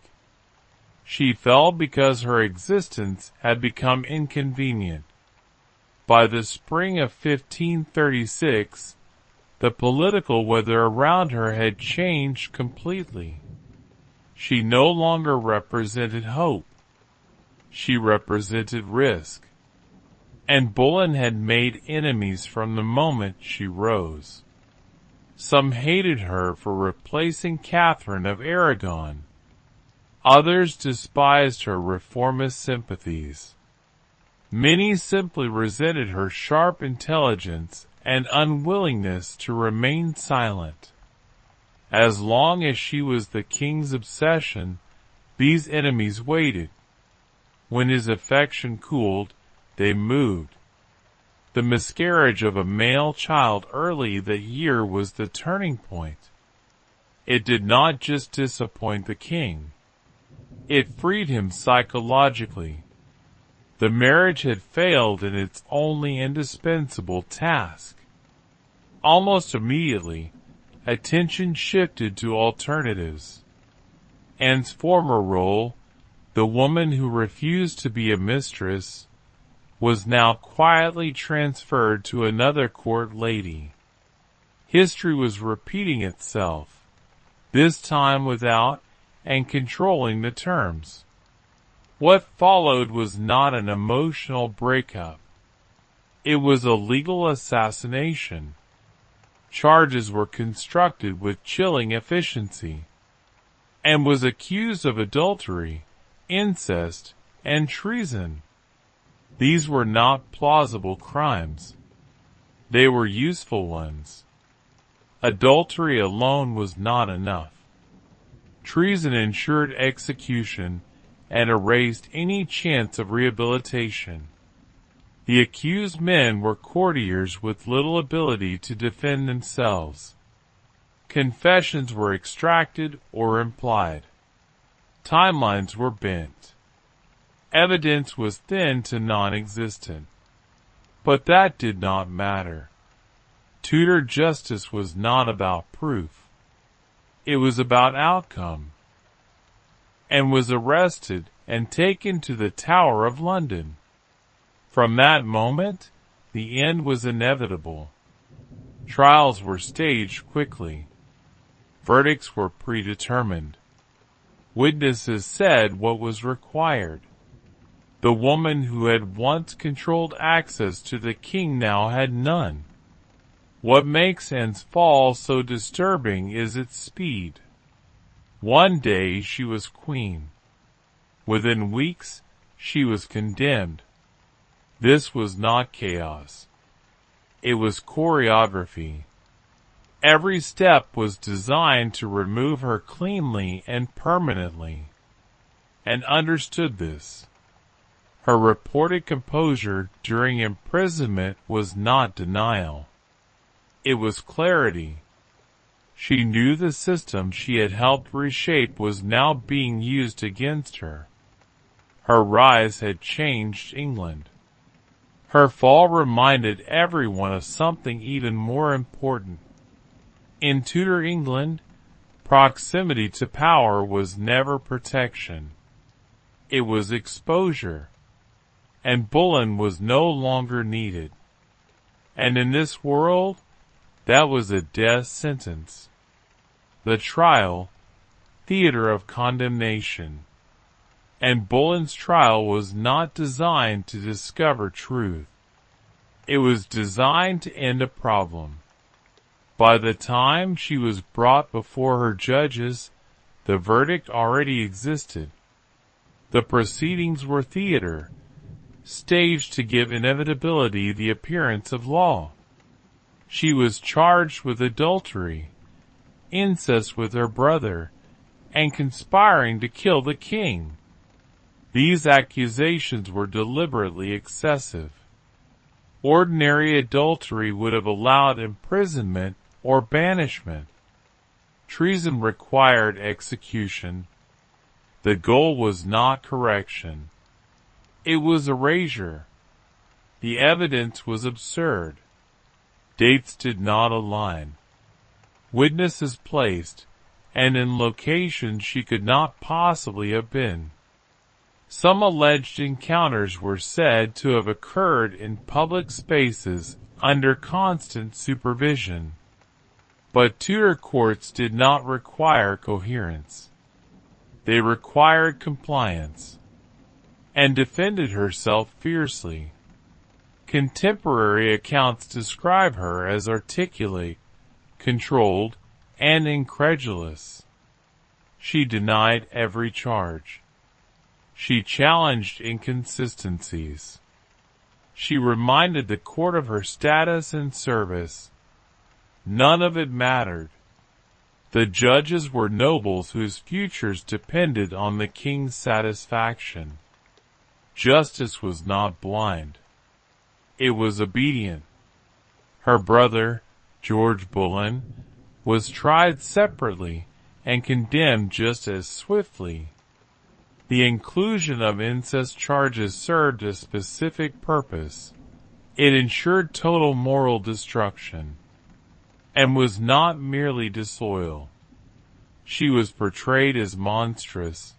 She fell because her existence had become inconvenient. By the spring of 1536, the political weather around her had changed completely. She no longer represented hope. She represented risk. And Boleyn had made enemies from the moment she rose. Some hated her for replacing Catherine of Aragon. Others despised her reformist sympathies. Many simply resented her sharp intelligence and unwillingness to remain silent. As long as she was the king's obsession, these enemies waited. When his affection cooled, they moved. The miscarriage of a male child early that year was the turning point. It did not just disappoint the king. It freed him psychologically. The marriage had failed in its only indispensable task. Almost immediately, attention shifted to alternatives. Anne's former role, the woman who refused to be a mistress, was now quietly transferred to another court lady. History was repeating itself, this time without and controlling the terms. What followed was not an emotional breakup. It was a legal assassination. Charges were constructed with chilling efficiency, and was accused of adultery, incest, and treason. These were not plausible crimes. They were useful ones. Adultery alone was not enough. Treason ensured execution and erased any chance of rehabilitation. The accused men were courtiers with little ability to defend themselves. Confessions were extracted or implied. Timelines were bent. Evidence was thin to non-existent. But that did not matter. Tudor justice was not about proof. It was about outcome. And was arrested and taken to the Tower of London. From that moment, the end was inevitable. Trials were staged quickly. Verdicts were predetermined. Witnesses said what was required. The woman who had once controlled access to the king now had none. What makes Anne's fall so disturbing is its speed. One day she was queen. Within weeks she was condemned. This was not chaos. It was choreography. Every step was designed to remove her cleanly and permanently. And understood this. Her reported composure during imprisonment was not denial. It was clarity. She knew the system she had helped reshape was now being used against her. Her rise had changed England. Her fall reminded everyone of something even more important. In Tudor England, proximity to power was never protection. It was exposure. And Boleyn was no longer needed. And in this world, that was a death sentence. The trial, theater of condemnation. And Boleyn's trial was not designed to discover truth. It was designed to end a problem. By the time she was brought before her judges, the verdict already existed. The proceedings were theater, staged to give inevitability the appearance of law. She was charged with adultery, incest with her brother, and conspiring to kill the king. These accusations were deliberately excessive. Ordinary adultery would have allowed imprisonment or banishment. Treason required execution. The goal was not correction. It was erasure. The evidence was absurd. Dates did not align. Witnesses placed, and in locations she could not possibly have been. Some alleged encounters were said to have occurred in public spaces under constant supervision. But Tudor courts did not require coherence. They required compliance, and defended herself fiercely. Contemporary accounts describe her as articulate, controlled, and incredulous. She denied every charge. She challenged inconsistencies. She reminded the court of her status and service. None of it mattered. The judges were nobles whose futures depended on the king's satisfaction. Justice was not blind. It was obedient. Her brother, George Boleyn, was tried separately and condemned just as swiftly. The inclusion of incest charges served a specific purpose. It ensured total moral destruction, and was not merely disloyal. She was portrayed as monstrous.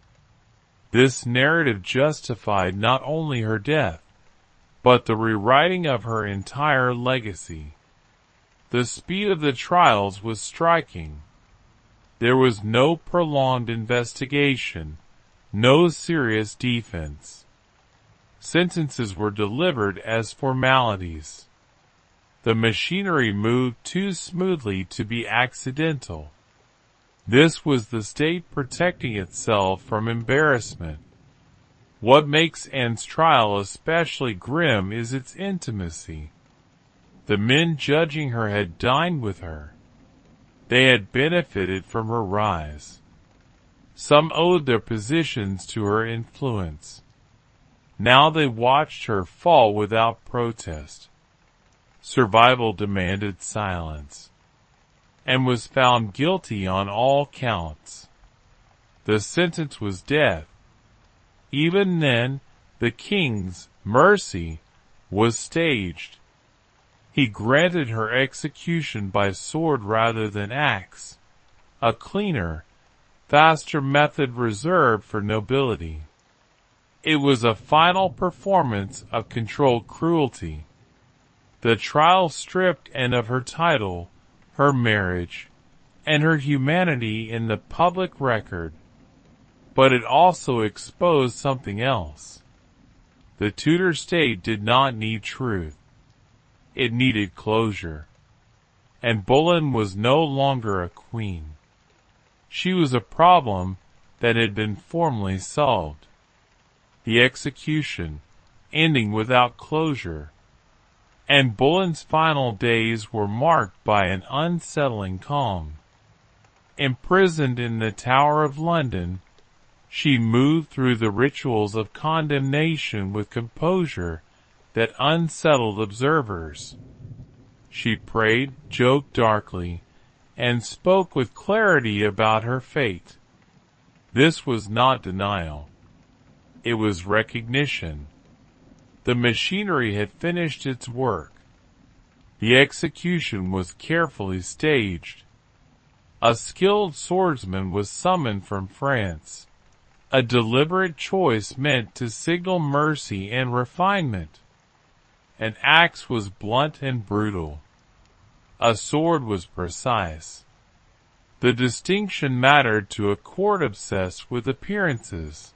This narrative justified not only her death, but the rewriting of her entire legacy. The speed of the trials was striking. There was no prolonged investigation, no serious defense. Sentences were delivered as formalities. The machinery moved too smoothly to be accidental. This was the state protecting itself from embarrassment. What makes Anne's trial especially grim is its intimacy. The men judging her had dined with her. They had benefited from her rise. Some owed their positions to her influence. Now they watched her fall without protest. Survival demanded silence, and was found guilty on all counts. The sentence was death. Even then, the king's mercy was staged. He granted her execution by sword rather than axe, a cleaner, faster method reserved for nobility. It was a final performance of controlled cruelty. The trial stripped Anne of her title, her marriage, and her humanity in the public record. But it also exposed something else. The Tudor state did not need truth. It needed closure. And Boleyn was no longer a queen. She was a problem that had been formally solved. The execution, ending without closure, and Boleyn's final days were marked by an unsettling calm. Imprisoned in the Tower of London, she moved through the rituals of condemnation with composure that unsettled observers. She prayed, joked darkly, and spoke with clarity about her fate. This was not denial. It was recognition. The machinery had finished its work. The execution was carefully staged. A skilled swordsman was summoned from France, a deliberate choice meant to signal mercy and refinement. An axe was blunt and brutal. A sword was precise. The distinction mattered to a court obsessed with appearances.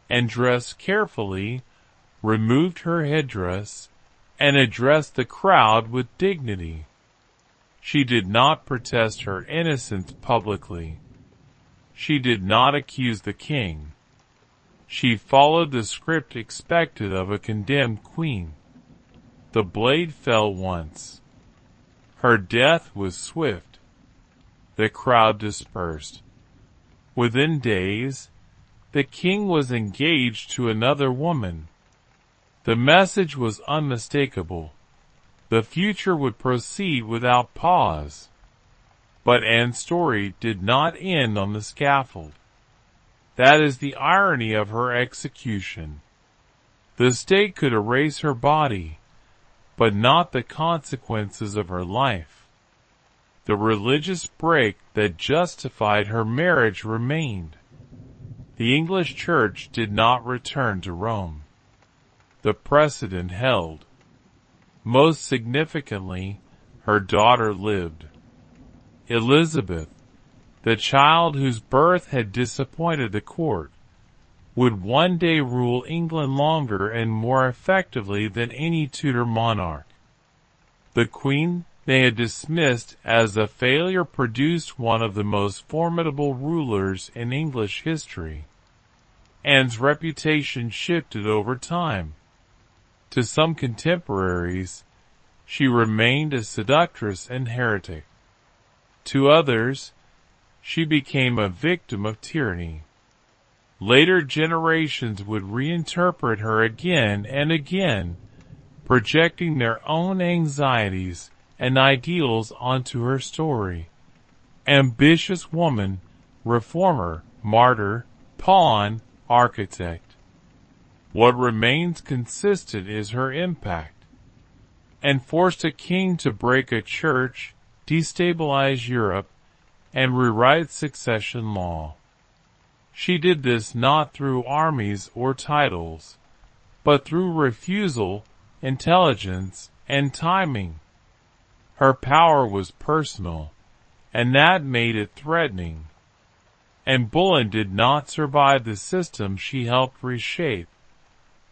And dressed carefully, removed her headdress, and addressed the crowd with dignity. She did not protest her innocence publicly. She did not accuse the king. She followed the script expected of a condemned queen. The blade fell once. Her death was swift. The crowd dispersed. Within days, the king was engaged to another woman. The message was unmistakable. The future would proceed without pause. But Anne's story did not end on the scaffold. That is the irony of her execution. The state could erase her body, but not the consequences of her life. The religious break that justified her marriage remained. the English Church did not return to Rome. The precedent held. Most significantly, her daughter lived. Elizabeth, the child whose birth had disappointed the court, would one day rule England longer and more effectively than any Tudor monarch. The Queen they had dismissed as a failure produced one of the most formidable rulers in English history. Anne's reputation shifted over time. To some contemporaries, she remained a seductress and heretic. To others, she became a victim of tyranny. Later generations would reinterpret her again and again, projecting their own anxieties and ideals onto her story. Ambitious woman, reformer, martyr, pawn, architect. What remains consistent is her impact. And forced a king to break a church, destabilize Europe, and rewrite succession law. She did this not through armies or titles, but through refusal, intelligence, and timing. Her power was personal, and that made it threatening. And Boleyn did not survive the system she helped reshape,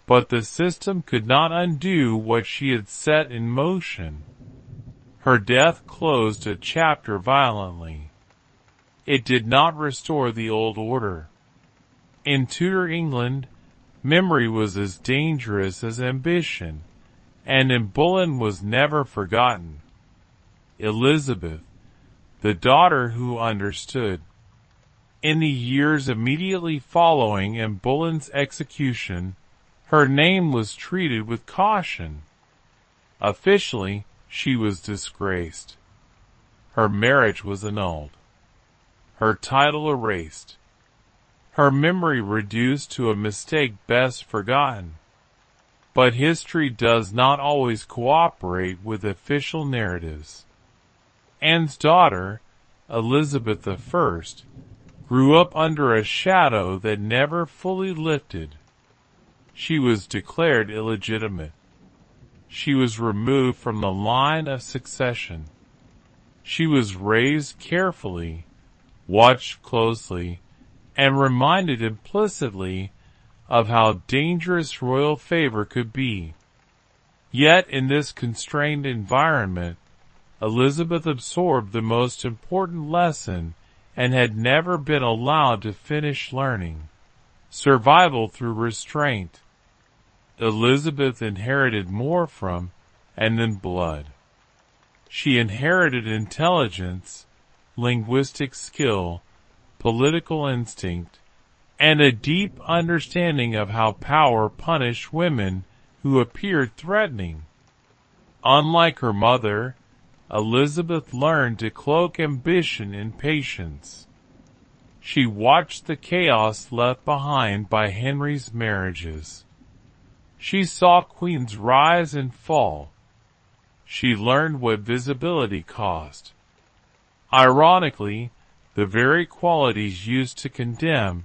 but the system could not undo what she had set in motion. Her death closed a chapter violently. It did not restore the old order. In Tudor England, memory was as dangerous as ambition, and Boleyn was never forgotten. Elizabeth, the daughter who understood. In the years immediately following Boleyn's execution, her name was treated with caution. Officially, she was disgraced. Her marriage was annulled. Her title erased. Her memory reduced to a mistake best forgotten. But history does not always cooperate with official narratives. Anne's daughter, Elizabeth I, grew up under a shadow that never fully lifted. She was declared illegitimate. She was removed from the line of succession. She was raised carefully, watched closely, and reminded implicitly of how dangerous royal favor could be. Yet in this constrained environment, Elizabeth absorbed the most important lesson and had never been allowed to finish learning: survival through restraint. Elizabeth inherited more from and than blood. She inherited intelligence, linguistic skill, political instinct, and a deep understanding of how power punished women who appeared threatening. Unlike her mother, Elizabeth learned to cloak ambition in patience. She watched the chaos left behind by Henry's marriages. She saw queens rise and fall. She learned what visibility cost. Ironically, the very qualities used to condemn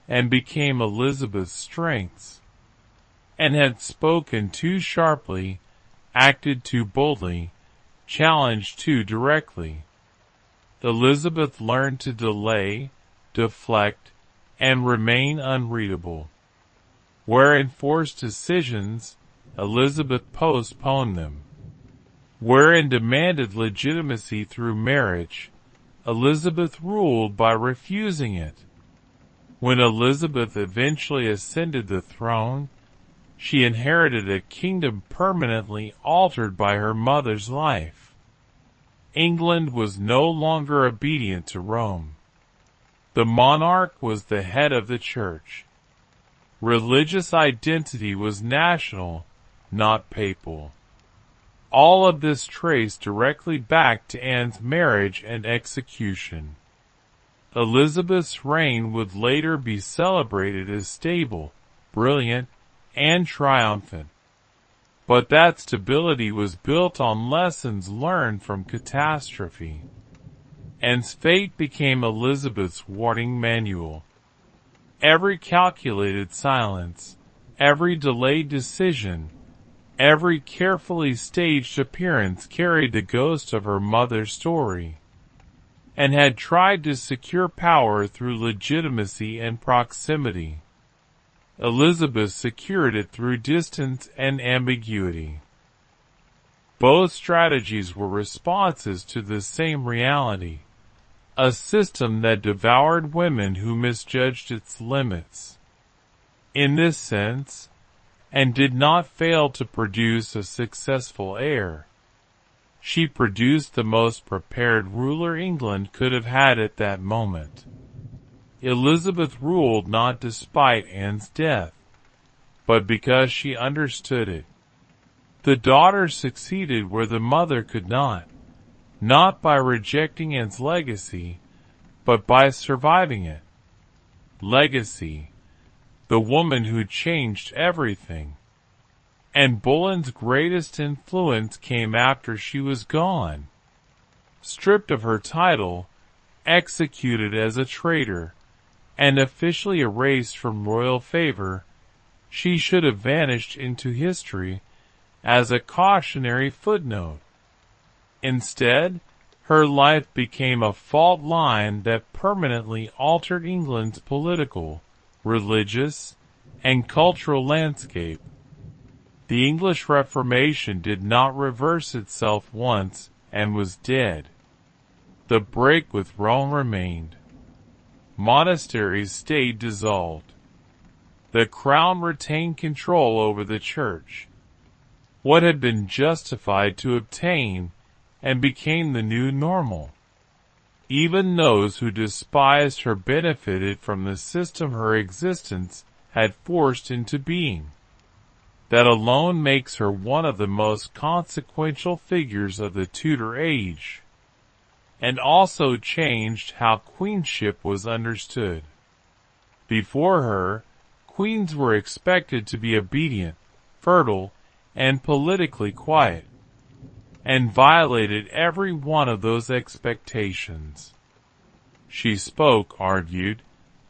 and became Elizabeth's strengths. And had spoken too sharply, acted too boldly, challenged too directly. Elizabeth learned to delay, deflect, and remain unreadable. Where enforced decisions, Elizabeth postponed them. Wherein demanded legitimacy through marriage, Elizabeth ruled by refusing it. When Elizabeth eventually ascended the throne, she inherited a kingdom permanently altered by her mother's life. England was no longer obedient to Rome. The monarch was the head of the church. Religious identity was national, not papal. All of this traced directly back to Anne's marriage and execution. Elizabeth's reign would later be celebrated as stable, brilliant, and triumphant. But that stability was built on lessons learned from catastrophe. Anne's fate became Elizabeth's warning manual. Every calculated silence, every delayed decision, every carefully staged appearance carried the ghost of her mother's story, and had tried to secure power through legitimacy and proximity. Elizabeth secured it through distance and ambiguity. Both strategies were responses to the same reality, a system that devoured women who misjudged its limits. In this sense, and did not fail to produce a successful heir, she produced the most prepared ruler England could have had at that moment. Elizabeth ruled not despite Anne's death, but because she understood it. The daughter succeeded where the mother could not by rejecting Anne's legacy, but by surviving it. Legacy, the woman who changed everything. And Boleyn's greatest influence came after she was gone. Stripped of her title, executed as a traitor, and officially erased from royal favor, she should have vanished into history as a cautionary footnote. Instead, her life became a fault line that permanently altered England's political, religious, and cultural landscape. The English Reformation did not reverse itself once and was dead. The break with Rome remained. Monasteries stayed dissolved. The crown retained control over the church. What had been justified to obtain and became the new normal. Even those who despised her benefited from the system her existence had forced into being. That alone makes her one of the most consequential figures of the Tudor age, and also changed how queenship was understood. Before her, queens were expected to be obedient, fertile, and politically quiet, and violated every one of those expectations. She spoke, argued,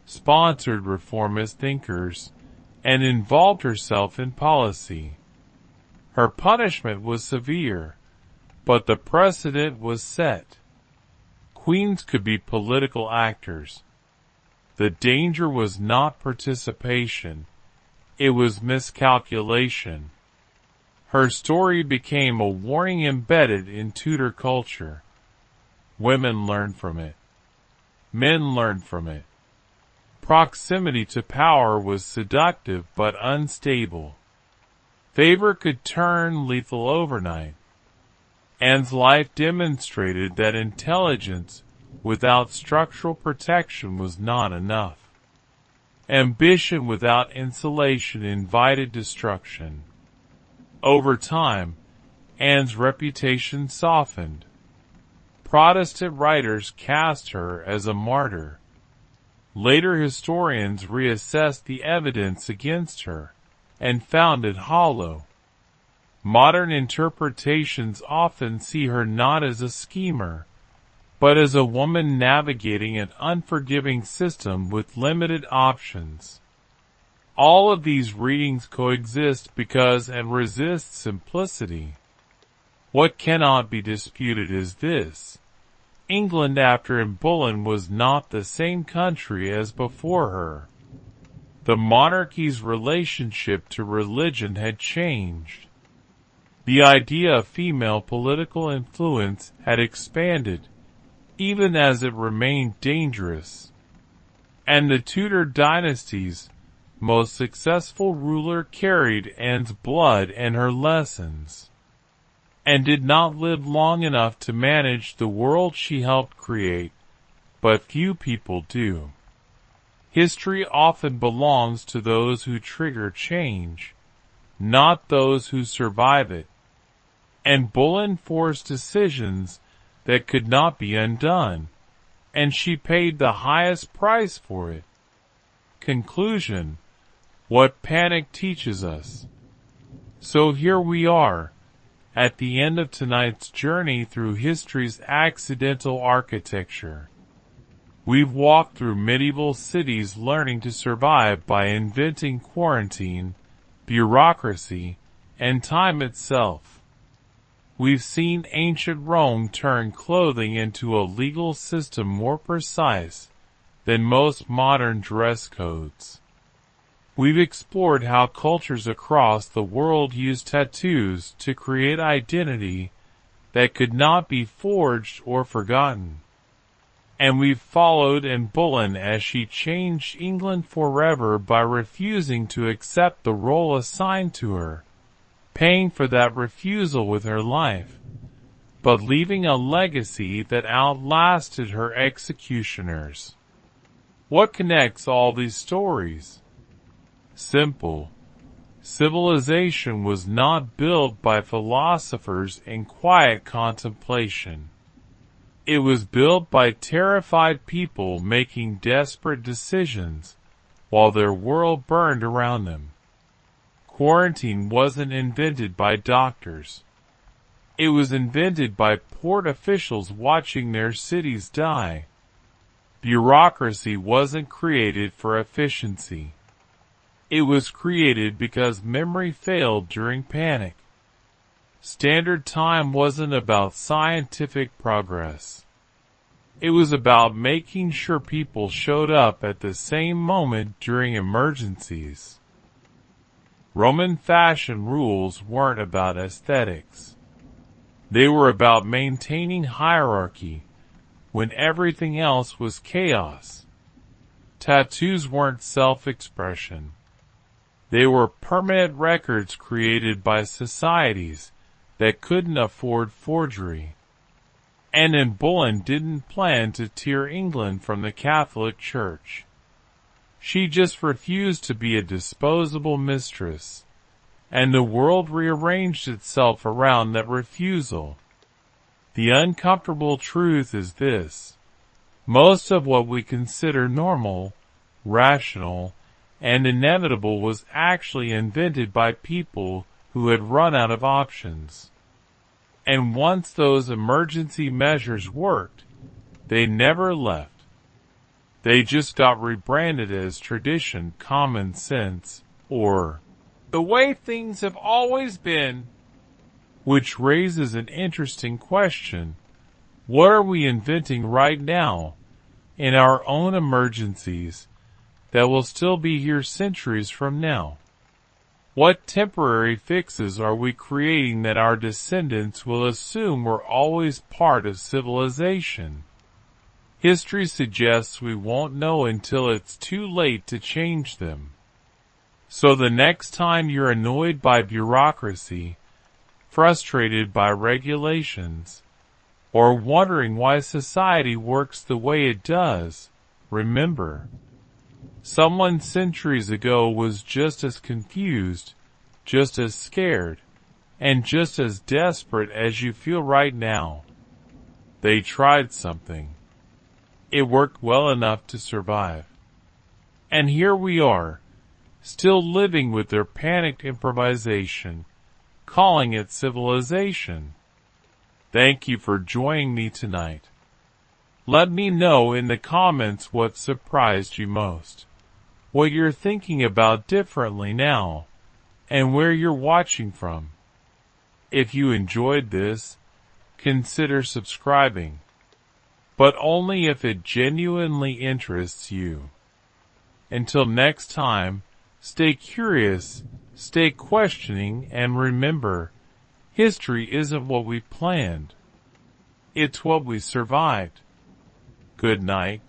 sponsored reformist thinkers, and involved herself in policy. Her punishment was severe, but the precedent was set. Queens could be political actors. The danger was not participation, it was miscalculation. Her story became a warning embedded in Tudor culture. Women learned from it. Men learned from it. Proximity to power was seductive but unstable. Favor could turn lethal overnight. Anne's life demonstrated that intelligence without structural protection was not enough. Ambition without insulation invited destruction. Over time, Anne's reputation softened. Protestant writers cast her as a martyr. Later historians reassessed the evidence against her and found it hollow. Modern interpretations often see her not as a schemer, but as a woman navigating an unforgiving system with limited options. All of these readings coexist because and resist simplicity. What cannot be disputed is this: England after Anne Boleyn was not the same country as before her. The monarchy's relationship to religion had changed. The idea of female political influence had expanded, even as it remained dangerous. And the Tudor dynasty's most successful ruler carried Anne's blood and her lessons, and did not live long enough to manage the world she helped create, but few people do. History often belongs to those who trigger change, not those who survive it. And Boleyn forced decisions that could not be undone, and she paid the highest price for it. Conclusion: what panic teaches us. So here we are, at the end of tonight's journey through history's accidental architecture. We've walked through medieval cities learning to survive by inventing quarantine, bureaucracy, and time itself. We've seen ancient Rome turn clothing into a legal system more precise than most modern dress codes. We've explored how cultures across the world use tattoos to create identity that could not be forged or forgotten. And we've followed Anne Boleyn as she changed England forever by refusing to accept the role assigned to her, paying for that refusal with her life, but leaving a legacy that outlasted her executioners. What connects all these stories? Simple. Civilization was not built by philosophers in quiet contemplation. It was built by terrified people making desperate decisions while their world burned around them. Quarantine wasn't invented by doctors. It was invented by port officials watching their cities die. Bureaucracy wasn't created for efficiency. It was created because memory failed during panic. Standard time wasn't about scientific progress. It was about making sure people showed up at the same moment during emergencies. Roman fashion rules weren't about aesthetics. They were about maintaining hierarchy when everything else was chaos. Tattoos weren't self-expression. They were permanent records created by societies that couldn't afford forgery. And Anne Boleyn didn't plan to tear England from the Catholic Church. She just refused to be a disposable mistress, and the world rearranged itself around that refusal. The uncomfortable truth is this: most of what we consider normal, rational, and inevitable was actually invented by people who had run out of options. And once those emergency measures worked, they never left. They just got rebranded as tradition, common sense, or the way things have always been. Which raises an interesting question. What are we inventing right now, in our own emergencies, that will still be here centuries from now? What temporary fixes are we creating that our descendants will assume were always part of civilization? History suggests we won't know until it's too late to change them. So the next time you're annoyed by bureaucracy, frustrated by regulations, or wondering why society works the way it does, remember, someone centuries ago was just as confused, just as scared, and just as desperate as you feel right now. They tried something. It worked well enough to survive. And here we are, still living with their panicked improvisation, calling it civilization. Thank you for joining me tonight. Let me know in the comments what surprised you most, what you're thinking about differently now, and where you're watching from. If you enjoyed this, consider subscribing, but only if it genuinely interests you. Until next time, stay curious, stay questioning, and remember, history isn't what we planned. It's what we survived. Good night.